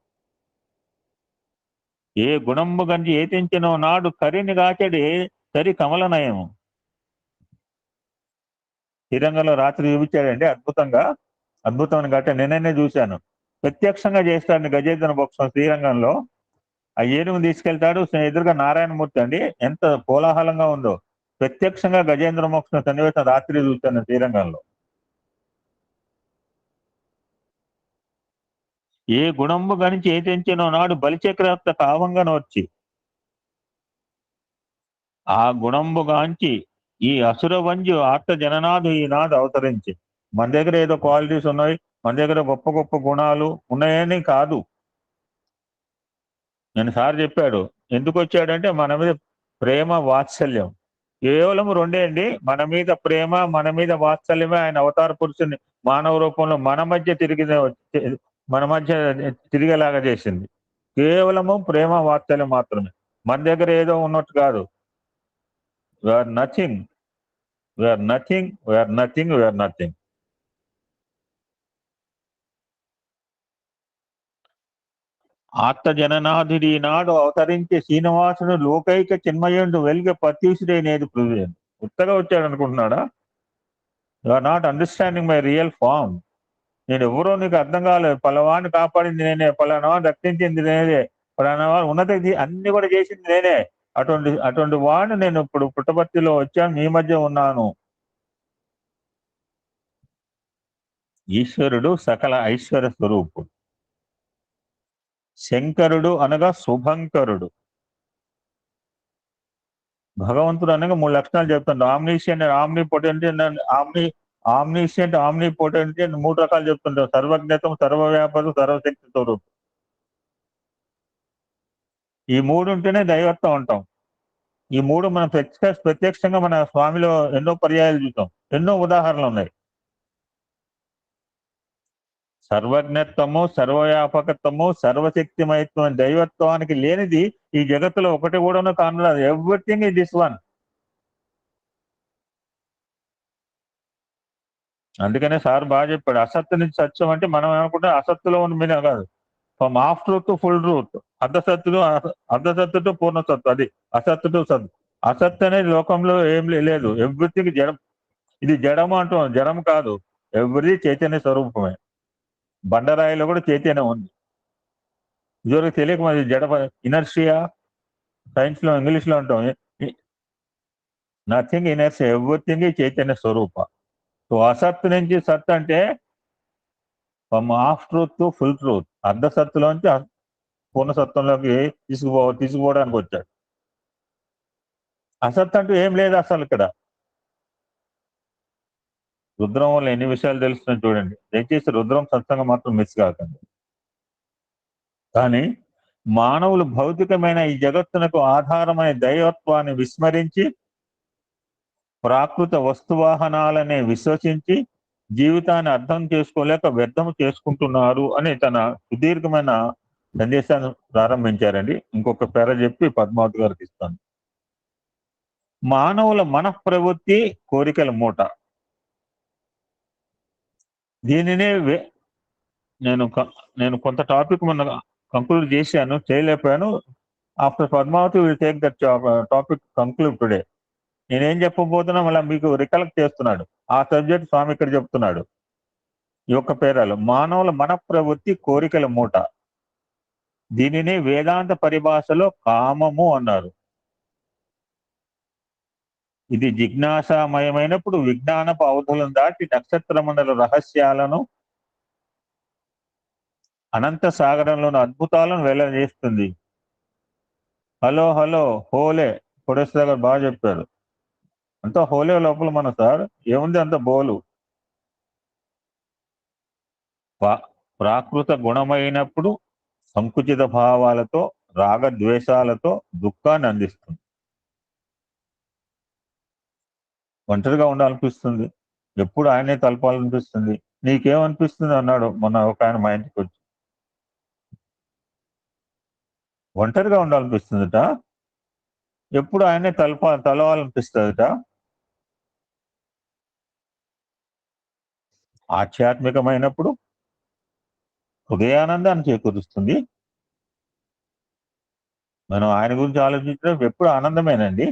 ఏ గుణంబు గంజి ఏ తెంచినో నాడు కరిని గాచడి సరి కమలనయము. శ్రీరంగంలో రాత్రి చూపించాడండి అద్భుతమైన ఘటన నేననే చూశాను. ప్రత్యక్షంగా చేస్తాడు గజేంద్ర మోక్షం శ్రీరంగంలో. ఆ ఏనుగు తీసుకెళ్తాడు, ఎదురుగా నారాయణమూర్తి అండి, ఎంత కోలాహలంగా ఉందో. ప్రత్యక్షంగా గజేంద్ర మోక్షం సన్నివేశం రాత్రి చూశాను శ్రీరంగంలో. ఏ గుణంబు గణించి ఏ తెంచినో నాడు బలిచక్రవర్త కావంగా నోర్చి. ఆ గుణంబు గాంచి ఈ అసుర వంజు ఆర్త జననాథు ఈనాడు అవతరించి. మన దగ్గర ఏదో క్వాలిటీస్ ఉన్నాయి, మన దగ్గర గొప్ప గొప్ప గుణాలు ఉన్నాయని కాదు. నేను సార్ చెప్పాడు ఎందుకు వచ్చాడంటే మన మీద ప్రేమ వాత్సల్యం కేవలం 2 అండి. మన మీద ప్రేమ, మన మీద వాత్సల్యమే ఆయన అవతార పురుషుని మానవ రూపంలో మన మధ్య తిరిగేలాగా చేసింది. కేవలము ప్రేమ వాత్సల్యం మాత్రమే. మన దగ్గర ఏదో ఉన్నట్టు కాదు. We are nothing. ఆత్త జననాథుడి నాడు అవతరించి శ్రీనివాసుడు లోకైక చిన్మయుడు వెలిగే పతీసుడైనది పృథ్వీ. ఉత్తగా వచ్చాడు అనుకుంటున్నాడా? You are not understanding my real form. నేను ఎవరో నీకు అర్థం కాలేదు. పలావాడిని కాపాడింది నేనే, పలానా వాడిని రక్షించింది నేనే, పలానా వాడు ఉన్నత అన్ని కూడా చేసింది నేనే. అటువంటి వాడిని నేను ఇప్పుడు పుట్టపర్తిలో వచ్చాను, మీ మధ్య ఉన్నాను. ఈశ్వరుడు సకల ఐశ్వర్య స్వరూపుడు. శంకరుడు అనగా శుభంకరుడు. భగవంతుడు అనగా 3 లక్షణాలు చెప్తాడు. ఆమ్నిషియంట్, ఆమ్నిపోటెంట్, ఆమ్నిషియంట్, ఆమ్నిపోటెంట్ అని 3 రకాలు చెప్తుంటారు. సర్వజ్ఞతం, సర్వవ్యాపకం, సర్వశక్తి స్వరూపం. ఈ 3 ఉంటేనే దైవత్వం అంటాం. ఈ 3 మనం ప్రత్యక్షంగా మన స్వామిలో ఎన్నో పర్యాయాలు చూసాం. ఎన్నో ఉదాహరణలు ఉన్నాయి. సర్వజ్ఞత్వము, సర్వవ్యాపకత్వము, సర్వశక్తిమయత్వం, దైవత్వానికి లేనిది ఈ జగత్తులో ఒకటి కూడా కానరాదు. Everything is this one. అందుకనే సార్ బాగా చెప్పాడు. అసత్తు నుంచి సత్యం అంటే మనం ఏమనుకుంటే అసత్తులో ఉన్న మీనే కాదు. From half truth to full truth. అర్ధసత్తు టు పూర్ణ సత్తు. అది అసత్తు టు సత్తు. అసత్తు అనేది లోకంలో ఏం లేదు. ఎవ్రీథింగ్ జడం. ఇది జడము అంటాం, జడం కాదు. ఎవ్రీ చైతన్య స్వరూపమే. బండరాయిలో కూడా చైతన్యం ఉంది. ఇదివరకు తెలియక మరి జడ ఇనర్షియా, సైన్స్ లో ఇంగ్లీష్ లో అంటాం. నథింగ్ ఇనర్షియా, ఎవ్రీథింగ్ చైతన్య స్వరూప. సో అసత్తు నుంచి సత్ అంటే from half truth to full truth. అర్ధసత్తులోంచి పూర్ణ సత్వంలోకి తీసుకుపోవడానికి వచ్చాడు. అసత్ అంటూ ఏం లేదు అసలు ఇక్కడ. రుద్రం వల్ల ఎన్ని విషయాలు తెలుస్తున్నాయి చూడండి. దయచేసి రుద్రం సత్సంగం మాత్రం మిస్ కాకండి. కానీ మానవులు భౌతికమైన ఈ జగత్తునకు ఆధారమైన దైవత్వాన్ని విస్మరించి ప్రాకృత వస్తువాహనాలనే విశ్వసించి జీవితాన్ని అర్థం చేసుకోలేక వ్యర్థం చేసుకుంటున్నారు అని తన సుదీర్ఘమైన సందేశాన్ని ప్రారంభించారండి. ఇంకొక పేర చెప్పి పద్మావతి గారికి ఇస్తాను. మానవుల మనఃప్రవృత్తి కోరికల మూట. దీనినే నేను కొంత టాపిక్ మొన్న కంక్లూడ్ చేశాను, చేయలేకపోయాను. After Padmavati will take that topic conclude today. నేనేం చెప్పబోతున్నా మళ్ళీ మీకు రికలెక్ట్ చేస్తున్నాడు. ఆ సబ్జెక్ట్ స్వామి ఇక్కడ చెప్తున్నాడు. ఈ యొక్క పేరాలు మానవుల మనఃప్రవృత్తి కోరికల మూట. దీనిని వేదాంత పరిభాషలో కామము అన్నారు. ఇది జిజ్ఞాసామయమైనప్పుడు విజ్ఞానపు అవధులను దాటి నక్షత్రమండల రహస్యాలను, అనంత సాగరంలోని అద్భుతాలను వెల్లజేస్తుంది. హలో హోలే కొడేశ్వర గారు బాగా చెప్పారు. అంతా హోలే లోపల మన సార్ ఏముంది, అంత బోలు. ప్రాకృత గుణమైనప్పుడు సంకుచిత భావాలతో, రాగద్వేషాలతో దుఃఖాన్ని అందిస్తుంది. ఒంటరిగా ఉండాలనిపిస్తుంది, ఎప్పుడు ఆయనే తలపాలనిపిస్తుంది. నీకేమనిపిస్తుంది అన్నాడు మొన్న ఒక ఆయన మా ఇంటికి వచ్చి. ఒంటరిగా ఉండాలనిపిస్తుందట, ఎప్పుడు ఆయనే తలవాలనిపిస్తుందట. ఆధ్యాత్మికమైనప్పుడు హృదయానందాన్ని చేకూరుస్తుంది. మనం ఆయన గురించి ఆలోచించడం ఎప్పుడు ఆనందమేనండి.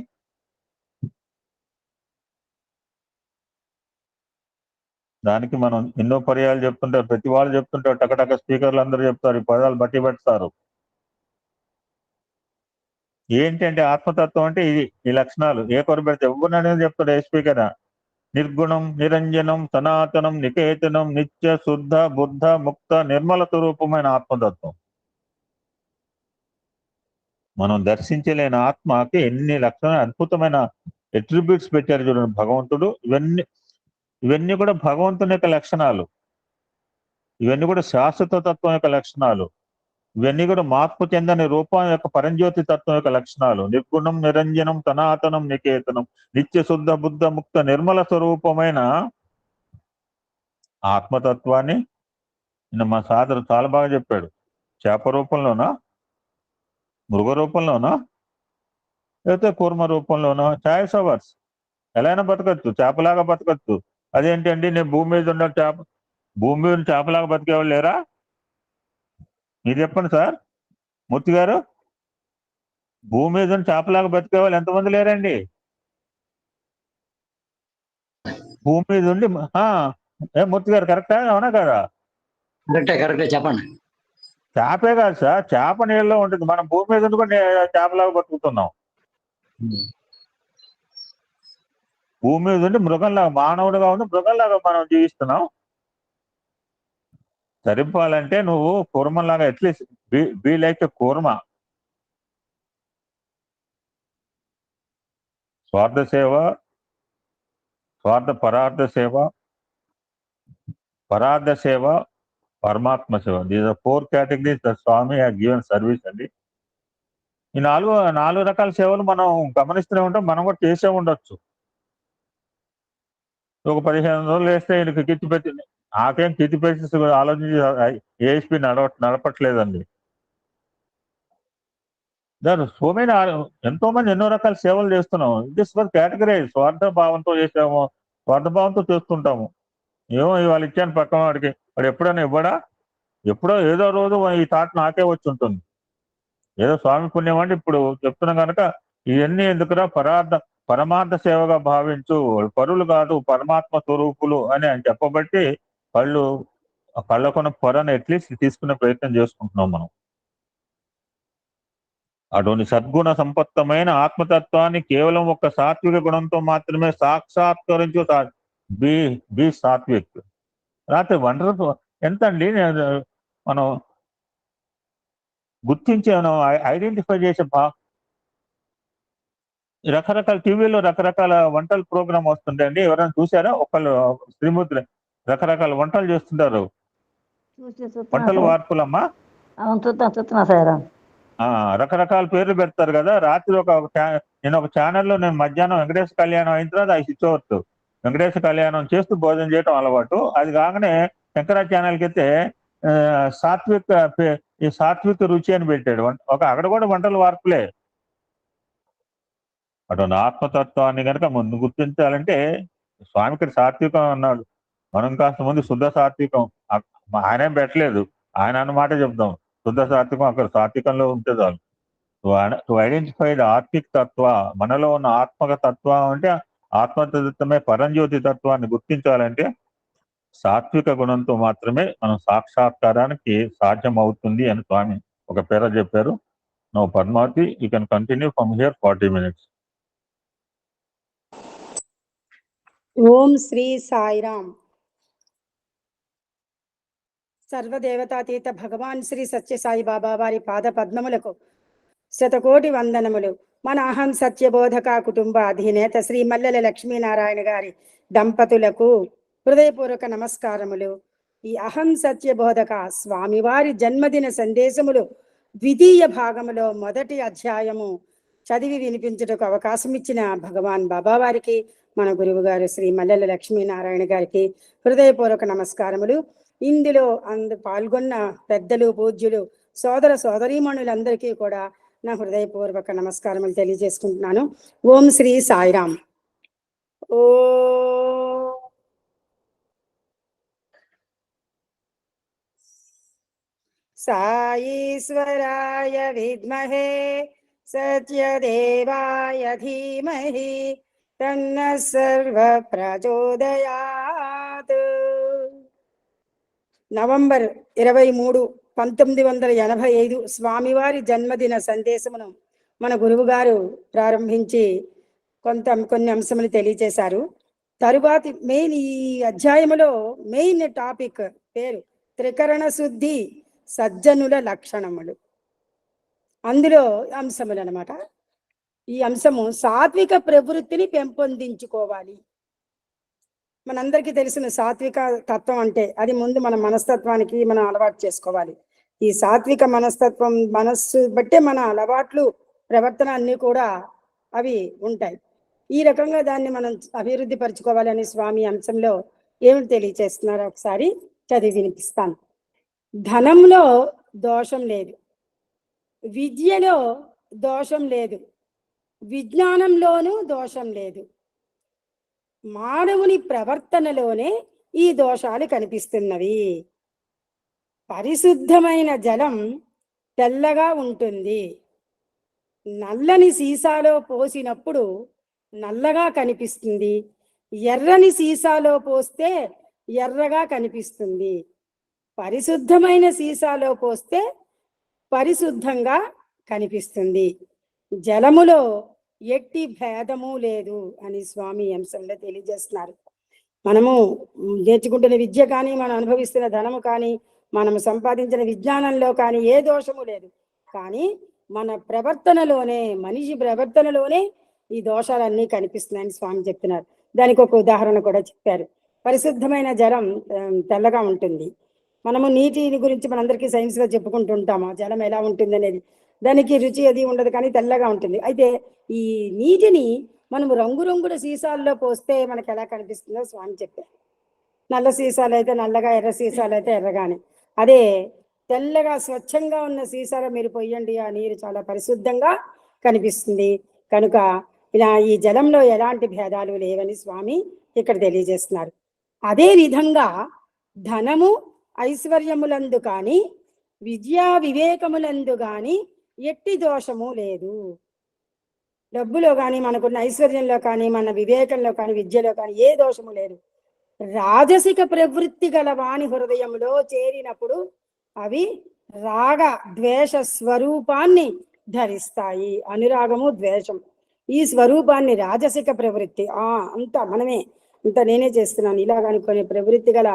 దానికి మనం ఎన్నో పర్యాలు చెప్తుంటారు, ప్రతి వాళ్ళు చెప్తుంటారు, టకటక స్పీకర్లు అందరూ చెప్తారు, ఈ పదాలు బట్టి పెడతారు. ఏంటంటే ఆత్మతత్వం అంటే ఇది, ఈ లక్షణాలు. ఏ కొర పెడితే ఎవరిననేది చెప్తాడు ఏ స్పీకర్. నిర్గుణం, నిరంజనం, సనాతనం, నికేతనం, నిత్య, శుద్ధ, బుద్ధ, ముక్త, నిర్మల స్వరూపమైన ఆత్మతత్వం. మనం దర్శించలేని ఆత్మకి ఎన్ని లక్షణాలు, అద్భుతమైన అట్రిబ్యూట్స్ పెట్టారు చూడండి భగవంతుడు. ఇవన్నీ కూడా భగవంతుని యొక్క లక్షణాలు. ఇవన్నీ కూడా శాశ్వత తత్వం యొక్క లక్షణాలు. ఇవన్నీ కూడా మార్పు చెందని రూపం యొక్క పరంజ్యోతి తత్వం యొక్క లక్షణాలు. నిర్గుణం, నిరంజనం, సనాతనం, నికేతనం, నిత్య, శుద్ధ, బుద్ధ, ముక్త, నిర్మల స్వరూపమైన ఆత్మతత్వాన్ని మా సాదరు చాలా బాగా చెప్పాడు. చేప రూపంలోనా, మృగ రూపంలోనా, లేకపోతే కూర్మ రూపంలోనా, చాయిస్ అవర్స్. ఎలా అయినా బతకచ్చు, చేపలాగా బతకచ్చు. అదేంటండి నేను భూమి మీద ఉన్న భూమి మీద చేపలాగా బతికేవాళ్ళు లేరా? మీరు చెప్పండి సార్ మూర్తి గారు. భూమి మీద చేపలాగా బతికే వాళ్ళు ఎంతమంది లేరండి? భూమి మీద ఉండి మూర్తి గారు కరెక్టా, అవునా కదా? కరెక్టే చెప్పండి. చేపే కాదు సార్, చేప నీళ్ళలో ఉంటుంది. మనం భూమి మీద ఉండి కూడా చేపలాగా బతుకుతున్నాం. భూమి మీద ఉండి మృగంలాగా, మానవుడిగా ఉంది మృగంలాగా మనం జీవిస్తున్నాం. సరిపోవాలంటే నువ్వు కూర్మలాగా అట్లీస్ట్ బీ లైక్ కూర్మ. స్వార్థ సేవ, పరార్థ సేవ, పరార్థ సేవ, పరమాత్మ సేవ. These are 4 categories the Swami has given service అండి. ఈ నాలుగు రకాల సేవలు మనం గమనిస్తూనే ఉంటాం, మనం కూడా చేసే ఉండొచ్చు. ఒక 15 రోజులు వేస్తే ఈయనకి కితి పెట్టింది, నాకేం కితి పెట్టి ఆలోచించి ఏఎస్పీ నడపట్లేదండి. దాని సో మెనీ, ఎంతో మంది ఎన్నో రకాల సేవలు చేస్తున్నాం. This was category. స్వార్థ భావంతో చేసాము, స్వార్థ భావంతో చేస్తుంటాము. ఏమో ఇవాళ ఇచ్చాను పక్కన వాడికి, వాడు ఎప్పుడైనా ఇవ్వడా? ఎప్పుడో ఏదో రోజు ఈ థాట్ నాకే వచ్చి ఉంటుంది. ఏదో స్వామి పుణ్యం అంటే ఇప్పుడు చెప్తున్నాం కనుక ఇవన్నీ ఎందుకురా, పరమార్థ సేవగా భావించు, పరులు కాదు పరమాత్మ స్వరూపులు అని ఆయన చెప్పబట్టి కళ్ళకున్న పొరను అట్లీస్ట్ తీసుకునే ప్రయత్నం చేసుకుంటున్నాం మనం. అటువంటి సద్గుణ సంపత్తమైన ఆత్మతత్వాన్ని కేవలం ఒక సాత్విక గుణంతో మాత్రమే సాక్షాత్కరించు. బి సాత్విక్. రాత్రి వండర్ ఎంత అండి మనం గుర్తించే, మనం ఐడెంటిఫై చేసే రకరకాల టీవీలో రకరకాల వంటల ప్రోగ్రామ్ వస్తుండే అండి. ఎవరైనా చూసారా? ఒకళ్ళు శ్రీమూర్తి రకరకాల వంటలు చేస్తుంటారు. వంటలు వార్పులమ్మా, రకరకాల పేర్లు పెడతారు కదా. రాత్రి నేను ఒక ఛానల్లో నేను మధ్యాహ్నం వెంకటేశ్వర కళ్యాణం అయిన తర్వాత ఐ స్విచ్ ఓవర్ వెంకటేశ్వర కళ్యాణం చేస్తూ భోజనం చేయడం అలవాటు. అది కాగానే శంకరా ఛానల్కి అయితే సాత్విక రుచి అని పెట్టాడు. అక్కడ కూడా వంటలు వార్పులే. అటువంటి ఆత్మతత్వాన్ని కనుక ముందు గుర్తించాలంటే స్వామి ఇక్కడ సాత్వికం అన్నాడు, మనం కాస్త ముందు శుద్ధ సాత్వికం. ఆయనేం పెట్టలేదు, ఆయన అన్నమాట చెప్తాం. శుద్ధ సాత్వికం అక్కడ సాత్వికంలో ఉంటే చాలు. టు ఐడెంటిఫై ద ఆత్మిక తత్వ, మనలో ఉన్న ఆత్మక తత్వం అంటే ఆత్మతత్వమే పరంజ్యోతి తత్వాన్ని గుర్తించాలంటే సాత్విక గుణంతో మాత్రమే మనం సాక్షాత్కారానికి సాధ్యం అవుతుంది అని స్వామి ఒక పేర చెప్పారు. No Padmavati, you can continue from here 40 minutes. Om Sri Sairam. సర్వదేవతాతీత భగవాన్ శ్రీ సత్యసాయి బాబా వారి పాద పద్మములకు శతకోటి వందనములు. మన అహం సత్యబోధక కుటుంబ అధినేత శ్రీ మల్లెల లక్ష్మీనారాయణ గారి దంపతులకు హృదయపూర్వక నమస్కారములు. ఈ అహం సత్యబోధక స్వామివారి జన్మదిన సందేశములు ద్వితీయ భాగములో మొదటి అధ్యాయము చదివి వినిపించుటకు అవకాశం ఇచ్చిన భగవాన్ బాబా వారికి, మన గురువు గారు శ్రీ మల్లెల లక్ష్మీనారాయణ గారికి హృదయపూర్వక నమస్కారములు. ఇందులో పాల్గొన్న పెద్దలు, పూజ్యులు, సోదర సోదరీమణులందరికీ కూడా నా హృదయపూర్వక నమస్కారములు తెలియజేసుకుంటున్నాను. ఓం శ్రీ సాయిరామ్. ఓ సాయీశ్వరాయ విద్మహే సత్యదేవాయ ధీమహి తన్న సర్వ ప్రచోదయాత్. November 23, 1985 స్వామివారి జన్మదిన సందేశమును మన గురువు గారు ప్రారంభించి కొన్ని అంశములు తెలియజేశారు. తరువాతి మెయిన్ ఈ అధ్యాయములో మెయిన్ టాపిక్ పేరు త్రికరణ శుద్ధి సజ్జనుల లక్షణములు. అందులో అంశములు అన్నమాట. ఈ అంశము సాత్విక ప్రవృత్తిని పెంపొందించుకోవాలి. మనందరికీ తెలిసిన సాత్విక తత్వం అంటే అది ముందు మన మనస్తత్వానికి మనం అలవాటు చేసుకోవాలి. ఈ సాత్విక మనస్తత్వం, మనస్సు బట్టే మన అలవాట్లు, ప్రవర్తన అన్నీ కూడా అవి ఉంటాయి. ఈ రకంగా దాన్ని మనం అభివృద్ధి పరచుకోవాలని స్వామి అంశంలో ఏమిటి తెలియచేస్తున్నారో ఒకసారి చదివి వినిపిస్తాను. ధనంలో దోషం లేదు, విద్యలో దోషం లేదు, విజ్ఞానంలోనూ దోషం లేదు. మానవుని ప్రవర్తనలోనే ఈ దోషాలు కనిపిస్తున్నవి. పరిశుద్ధమైన జలం తెల్లగా ఉంటుంది. నల్లని సీసాలో పోసినప్పుడు నల్లగా కనిపిస్తుంది, ఎర్రని సీసాలో పోస్తే ఎర్రగా కనిపిస్తుంది. పరిశుద్ధమైన సీసాలో పోస్తే పరిశుద్ధంగా కనిపిస్తుంది. జలములో ఎట్టి భేదము లేదు అని స్వామి అంశంలో తెలియజేస్తున్నారు. మనము నేర్చుకుంటున్న విద్య కానీ, మనం అనుభవిస్తున్న ధనము కానీ, మనం సంపాదించిన విజ్ఞానంలో కానీ ఏ దోషము లేదు. కానీ మన ప్రవర్తనలోనే, మనిషి ప్రవర్తనలోనే ఈ దోషాలన్నీ కనిపిస్తున్నాయని స్వామి చెప్తున్నారు. దానికి ఒక ఉదాహరణ కూడా చెప్పారు. పరిశుద్ధమైన జలం తెల్లగా ఉంటుంది. మనము నీటిని గురించి మనందరికీ సైన్స్గా చెప్పుకుంటుంటాము. జలం ఎలా ఉంటుంది అనేది. దానికి రుచి అది ఉండదు, కానీ తెల్లగా ఉంటుంది. అయితే ఈ నీటిని మనము రంగురంగుల సీసాల్లో పోస్తే మనకు ఎలా కనిపిస్తుందో స్వామి చెప్పారు. నల్ల సీసాలు అయితే నల్లగా, ఎర్ర సీసాలు అయితే ఎర్రగానే. అదే తెల్లగా స్వచ్ఛంగా ఉన్న సీసాలో మీరు పోయండి, ఆ నీరు చాలా పరిశుద్ధంగా కనిపిస్తుంది. కనుక ఇలా ఈ జలంలో ఎలాంటి భేదాలు లేవని స్వామి ఇక్కడ తెలియజేస్తున్నారు. అదే విధంగా ధనము ఐశ్వర్యములందు కానీ, విద్యా వివేకములందు కానీ ఎట్టి దోషము లేదు. డబ్బులో కానీ, మనకున్న ఐశ్వర్యంలో కానీ, మన వివేకంలో కానీ, విద్యలో కానీ ఏ దోషము లేదు. రాజసిక ప్రవృత్తి గల వాణి హృదయంలో చేరినప్పుడు అవి రాగ ద్వేష స్వరూపాన్ని ధరిస్తాయి. అనురాగము, ద్వేషం ఈ స్వరూపాన్ని, రాజసిక ప్రవృత్తి అంత మనమే, అంత నేనే చేస్తున్నాను ఇలాగ అనుకునే ప్రవృత్తి గల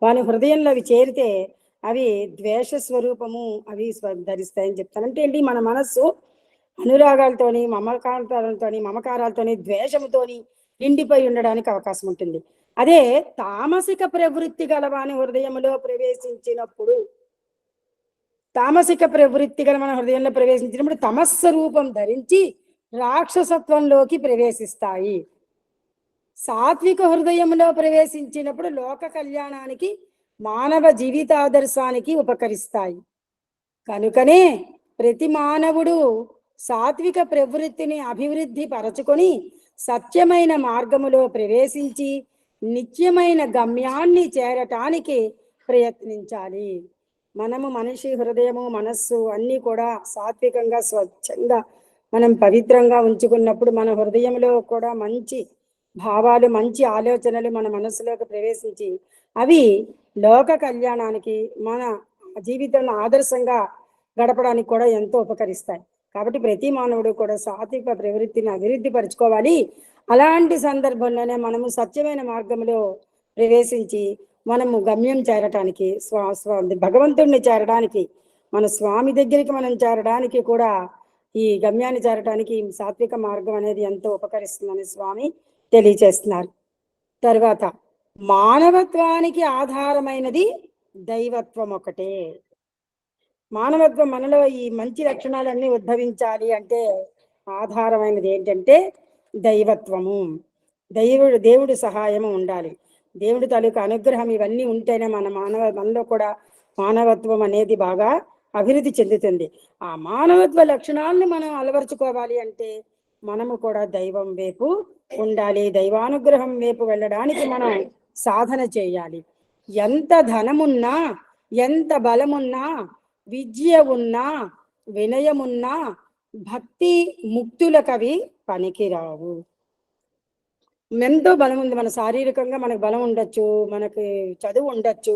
వాని హృదయంలో అవి చేరితే అవి ద్వేష స్వరూపము అవి ధరిస్తాయని చెప్తాను. అంటే ఏంటి, మన మనస్సు అనురాగాలతోని, మమకారాలతోని, ద్వేషముతోని నిండిపోయి ఉండడానికి అవకాశం ఉంటుంది. అదే తామసిక ప్రవృత్తి గలవాని హృదయంలో ప్రవేశించినప్పుడు, తామసిక ప్రవృత్తి గల మన హృదయంలో ప్రవేశించినప్పుడు తమస్వరూపం ధరించి రాక్షసత్వంలోకి ప్రవేశిస్తాయి. సాత్విక హృదయంలో ప్రవేశించినప్పుడు లోక కళ్యాణానికి, మానవ జీవితాదర్శానికి ఉపకరిస్తాయి. కనుకనే ప్రతి మానవుడు సాత్విక ప్రవృత్తిని అభివృద్ధి పరచుకొని సత్యమైన మార్గములో ప్రవేశించి నిత్యమైన గమ్యాన్ని చేరటానికి ప్రయత్నించాలి. మనము మనిషి హృదయము, మనస్సు అన్నీ కూడా సాత్వికంగా, స్వచ్ఛంగా మనం పవిత్రంగా ఉంచుకున్నప్పుడు మన హృదయంలో కూడా మంచి భావాలు, మంచి ఆలోచనలు మన మనస్సులోకి ప్రవేశించి అవి లోక కళ్యాణానికి, మన జీవితంలో ఆదర్శంగా గడపడానికి కూడా ఎంతో ఉపకరిస్తాయి. కాబట్టి ప్రతి మానవుడు కూడా సాత్విక ప్రవృత్తిని అభివృద్ధి పరచుకోవాలి. అలాంటి సందర్భంలోనే మనము సత్యమైన మార్గంలో ప్రవేశించి మనము గమ్యం చేరటానికి, భగవంతుడిని చేరడానికి, మన స్వామి దగ్గరికి మనం చేరడానికి కూడా ఈ గమ్యాన్ని చేరడానికి సాత్విక మార్గం అనేది ఎంతో ఉపకరిస్తుందని స్వామి తెలియచేస్తున్నారు. తర్వాత మానవత్వానికి ఆధారమైనది దైవత్వం ఒకటే. మానవత్వం మనలో ఈ మంచి లక్షణాలన్నీ ఉద్భవించాలి అంటే ఆధారమైనది ఏంటంటే దైవత్వము. దేవుడు సహాయము ఉండాలి. దేవుడి తాలూకు అనుగ్రహం ఇవన్నీ ఉంటేనే మనలో కూడా మానవత్వం అనేది బాగా అభివృద్ధి చెందుతుంది. ఆ మానవత్వ లక్షణాలను మనం అలవరుచుకోవాలి అంటే మనము కూడా దైవం వైపు ఉండాలి. దైవానుగ్రహం వైపు వెళ్ళడానికి మనం సాధన చేయాలి. ఎంత ధనమున్నా, ఎంత బలమున్నా, విద్య ఉన్నా, వినయమున్నా భక్తి ముక్తులకవి పనికిరావు. ఎంతో బలం ఉంది, మన శారీరకంగా మనకు బలం ఉండొచ్చు, మనకి చదువు ఉండొచ్చు,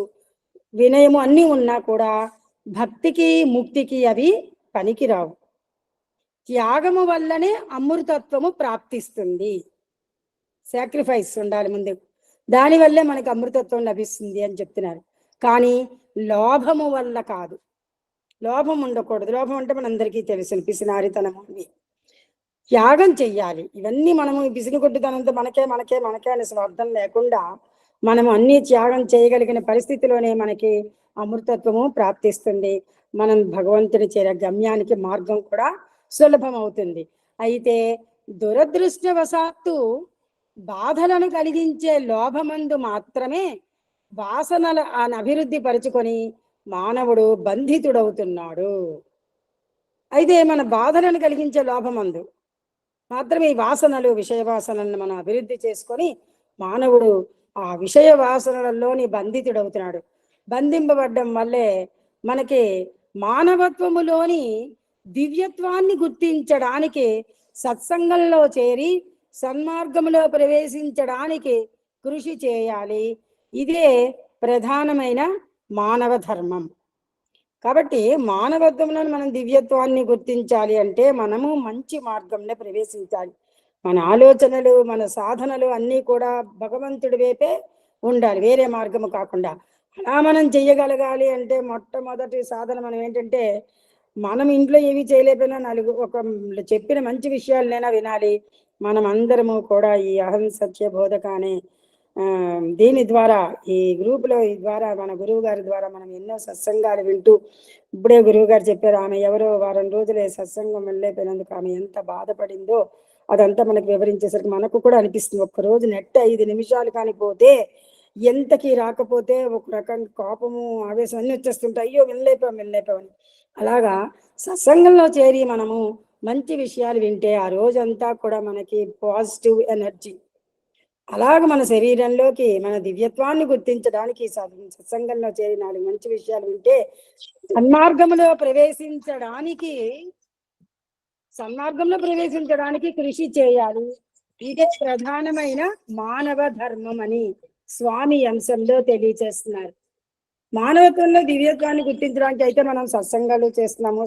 వినయము అన్నీ ఉన్నా కూడా భక్తికి ముక్తికి అవి పనికిరావు. త్యాగము వల్లనే అమృతత్వము ప్రాప్తిస్తుంది. సాక్రిఫైస్ ఉండాలి ముందు, దానివల్లే మనకు అమృతత్వం లభిస్తుంది అని చెప్తున్నారు. కానీ లోభము వల్ల కాదు. లోభం ఉండకూడదు. లోభం అంటే మనందరికీ తెలుసు, పిసినారితనం అని. త్యాగం చెయ్యాలి. ఇవన్నీ మనము పిసినిగొడ్డుతనంతో మనకే అనే స్వార్థం లేకుండా మనము అన్ని త్యాగం చేయగలిగిన పరిస్థితిలోనే మనకి అమృతత్వము ప్రాప్తిస్తుంది. మనం భగవంతుని చేరే గమ్యానికి మార్గం కూడా సులభం అవుతుంది. అయితే దురదృష్టవశాత్తు బాధలను కలిగించే లోభమందు మాత్రమే వాసనల అభివృద్ధి పరుచుకొని మానవుడు బంధితుడవుతున్నాడు. అయితే మన బాధలను కలిగించే లోభమందు మాత్రమే ఈ వాసనలు, విషయ వాసనలను మనం అభివృద్ధి చేసుకొని మానవుడు ఆ విషయ వాసనలలోని బంధితుడవుతున్నాడు. బంధింపబడ్డం వల్లే మనకి మానవత్వములోని దివ్యత్వాన్ని గుర్తించడానికి సత్సంగంలో చేరి సన్మార్గంలో ప్రవేశించడానికి కృషి చేయాలి. ఇదే ప్రధానమైన మానవ ధర్మం. కాబట్టి మానవత్వంలో మనం దివ్యత్వాన్ని గుర్తించాలి అంటే మనము మంచి మార్గంలో ప్రవేశించాలి. మన ఆలోచనలు, మన సాధనలు అన్నీ కూడా భగవంతుడి వైపే ఉండాలి, వేరే మార్గము కాకుండా. అలా మనం చెయ్యగలగాలి అంటే మొట్టమొదటి సాధన మనం ఏంటంటే, మనం ఇంట్లో ఏవి చేయలేకపోయినా ఒక చెప్పిన మంచి విషయాలనైనా వినాలి. మనం అందరము కూడా ఈ అహం సత్య బోధక అనే దీని ద్వారా, ఈ గ్రూపులో ఈ ద్వారా మన గురువు గారి ద్వారా మనం ఎన్నో సత్సంగాలు వింటూ, ఇప్పుడే గురువు గారు చెప్పారు, ఆమె ఎవరో వారం రోజులే సత్సంగం వెళ్ళలేకపోయినందుకు ఆమె ఎంత బాధపడిందో అదంతా మనకు వివరించేసరికి మనకు కూడా అనిపిస్తుంది. ఒక్కరోజు నెట్ 5 నిమిషాలు కానీ పోతే, ఎంతకి రాకపోతే ఒక రకంగా కోపము, ఆవేశం అన్నీ వచ్చేస్తుంటాయి. అయ్యో వెళ్ళలేకపోయామని. అలాగా సత్సంగంలో చేరి మనము మంచి విషయాలు వింటే ఆ రోజంతా కూడా మనకి పాజిటివ్ ఎనర్జీ. అలాగ మన శరీరంలోకి మన దివ్యత్వాన్ని గుర్తించడానికి సత్సంగంలో చేరి 4 మంచి విషయాలు వింటే సన్మార్గంలో ప్రవేశించడానికి కృషి చేయాలి. ఇదే ప్రధానమైన మానవ ధర్మం అని స్వామి అంశంలో తెలియచేస్తున్నారు. మానవత్వంలో దివ్యత్వాన్ని గుర్తించడానికి అయితే మనం సత్సంగాలు చేస్తున్నాము,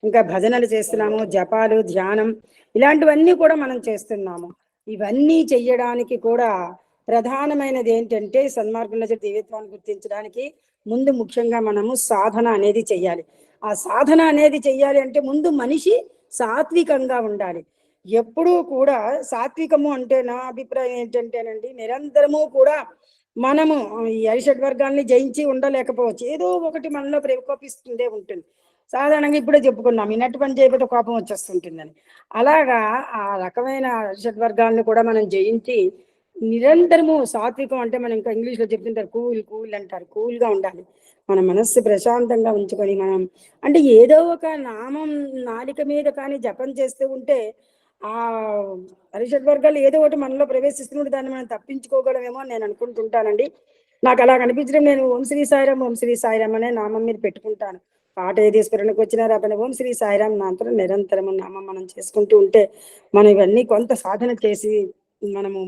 ఇంకా భజనలు చేస్తున్నాము, జపాలు, ధ్యానం ఇలాంటివన్నీ కూడా మనం చేస్తున్నాము. ఇవన్నీ చెయ్యడానికి కూడా ప్రధానమైనది ఏంటంటే, సన్మార్గంలో దివ్యత్వాన్ని గుర్తించడానికి ముందు ముఖ్యంగా మనము సాధన అనేది చెయ్యాలి. ఆ సాధన అనేది చెయ్యాలి అంటే ముందు మనిషి సాత్వికంగా ఉండాలి. ఎప్పుడూ కూడా సాత్వికము అంటే నా అభిప్రాయం ఏంటంటేనండి, నిరంతరము కూడా మనము ఈ అరిషడ్ వర్గాల్ని జయించి ఉండలేకపోవచ్చు. ఏదో ఒకటి మనలో ప్రకోపిస్తుందే ఉంటుంది. సాధారణంగా ఇప్పుడే చెప్పుకున్నాం, ఇన్నట్టు పని చేయకపోతే కోపం వచ్చేస్తుంటుందని. అలాగా ఆ రకమైన అరిషడ్ వర్గాలను కూడా మనం జయించి నిరంతరము సాత్వికం అంటే, మనం ఇంకా ఇంగ్లీష్లో చెప్తుంటారు కూల్ అంటారు, కూల్గా ఉండాలి. మన మనస్సు ప్రశాంతంగా ఉంచుకొని మనం అంటే ఏదో ఒక నామం నాలిక మీద కానీ జపం చేస్తూ ఉంటే ఆ అరిషడ్ వర్గాలు ఏదో ఒకటి మనలో ప్రవేశిస్తున్నట్టు దాన్ని మనం తప్పించుకోగలమేమో అని నేను అనుకుంటుంటానండి. నాకు అలా కనిపించడం, నేను ఓం శ్రీ సాయిరామ్ అనే నామం మీద పెట్టుకుంటాను. పాట ఏది స్మరణకు వచ్చినా రాబోయే ఓం శ్రీ సాయిరామ్ నాంతరం నిరంతరము నామం మనం చేసుకుంటూ ఉంటే మనం ఇవన్నీ కొంత సాధన చేసి మనము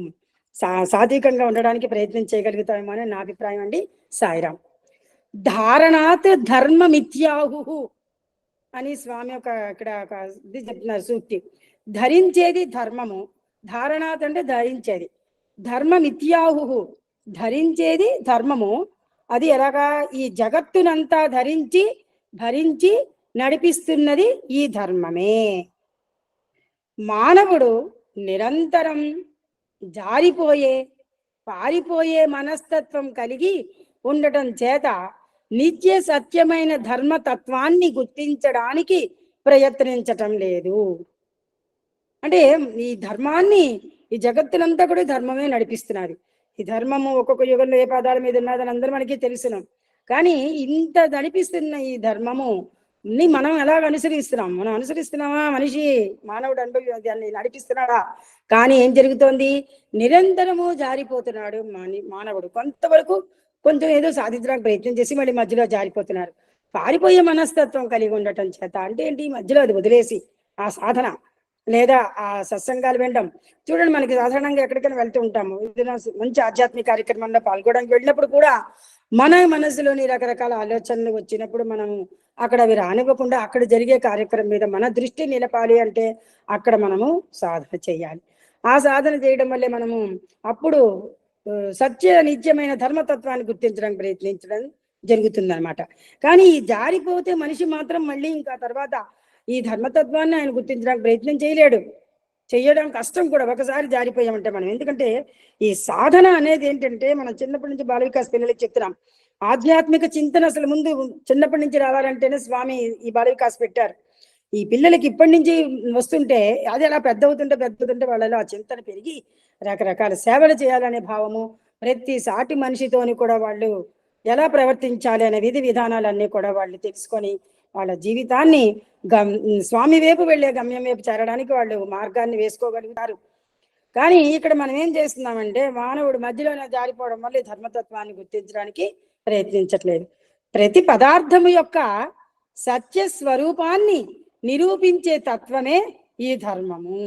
సాత్వికంగా ఉండడానికి ప్రయత్నం చేయగలుగుతామేమో అని నా అభిప్రాయం అండి. సాయిరామ్. ధారణాత్ ధర్మమిత్యాహు అని స్వామి ఇక్కడ ఇది చెప్తున్నారు సూక్తి. ధరించేది ధర్మము, ధారణాత్ అంటే ధరించేది, ధర్మమిత్యాహు ధరించేది ధర్మము. అది ఎలాగా, ఈ జగత్తునంతా భరించి నడిపిస్తున్నది ఈ ధర్మమే. మానవుడు నిరంతరం పారిపోయే మనస్తత్వం కలిగి ఉండటం చేత నిత్య సత్యమైన ధర్మతత్వాన్ని గుర్తించడానికి ప్రయత్నించటం లేదు. అంటే ఈ ధర్మాన్ని, ఈ జగత్తునంతా కూడా ధర్మమే నడిపిస్తున్నారు. ఈ ధర్మము ఒక్కొక్క యుగంలో ఏ పాదాల మీద ఉన్నదని అందరూ మనకి తెలుసును. కానీ ఇంత నడిపిస్తున్న ఈ ధర్మము మనం ఎలాగ అనుసరిస్తున్నాం? మనం అనుసరిస్తున్నామా? మానవుడు దాన్ని నడిపిస్తున్నాడా? కానీ ఏం జరుగుతోంది? నిరంతరము జారిపోతున్నాడు మానవుడు. కొంతవరకు కొంచెం ఏదో సాధించడానికి ప్రయత్నం చేసి మళ్ళీ మధ్యలో జారిపోతున్నారు. పారిపోయే మనస్తత్వం కలిగి ఉండటం చేత అంటే ఏంటి, మధ్యలో అది వదిలేసి ఆ సాధన లేదా ఆ సత్సంగాలు వినడం. చూడండి, మనకి సాధారణంగా ఎక్కడికైనా వెళ్తూ ఉంటాము, ఏదైనా మంచి ఆధ్యాత్మిక కార్యక్రమంలో పాల్గొనడానికి వెళ్ళినప్పుడు కూడా మన మనసులోని రకరకాల ఆలోచనలు వచ్చినప్పుడు మనం అక్కడ అవి రానివ్వకుండా అక్కడ జరిగే కార్యక్రమం మీద మన దృష్టి నిలపాలి అంటే అక్కడ మనము సాధన చేయాలి. ఆ సాధన చేయడం వల్లే మనము అప్పుడు సత్య నిత్యమైన ధర్మతత్వాన్ని గుర్తించడానికి ప్రయత్నించడం జరుగుతుందన్నమాట. కానీ ఈ జారిపోతే మనిషి మాత్రం మళ్ళీ ఇంకా తర్వాత ఈ ధర్మతత్వాన్ని ఆయన గుర్తించడానికి ప్రయత్నం చేయడం కష్టం కూడా, ఒకసారి జారిపోయామంటే మనం. ఎందుకంటే ఈ సాధన అనేది ఏంటంటే, మనం చిన్నప్పటి నుంచి బాల వికాస్ పిల్లలకి చెప్తున్నాం, ఆధ్యాత్మిక చింతన అసలు ముందు చిన్నప్పటి నుంచి రావాలంటేనే స్వామి ఈ బాల వికాస్ పెట్టారు. ఈ పిల్లలకి ఇప్పటి నుంచి వస్తుంటే అది అలా పెద్దవుతుంటే వాళ్ళలో ఆ చింతన పెరిగి రకరకాల సేవలు చేయాలనే భావము, ప్రతి సాటి మనిషితోని కూడా వాళ్ళు ఎలా ప్రవర్తించాలి అనే విధి విధానాలన్నీ కూడా వాళ్ళు తెలుసుకొని వాళ్ళ జీవితాన్ని స్వామి వైపు వెళ్ళే గమ్యం వైపు చేరడానికి వాళ్ళు మార్గాన్ని వేసుకోగలుగుతారు. కానీ ఇక్కడ మనం ఏం చేస్తున్నామంటే, మానవుడు మధ్యలోనే జారిపోవడం వల్ల ధర్మతత్వాన్ని గుర్తించడానికి ప్రయత్నించట్లేదు. ప్రతి పదార్థము యొక్క సత్య స్వరూపాన్ని నిరూపించే తత్వమే ఈ ధర్మము.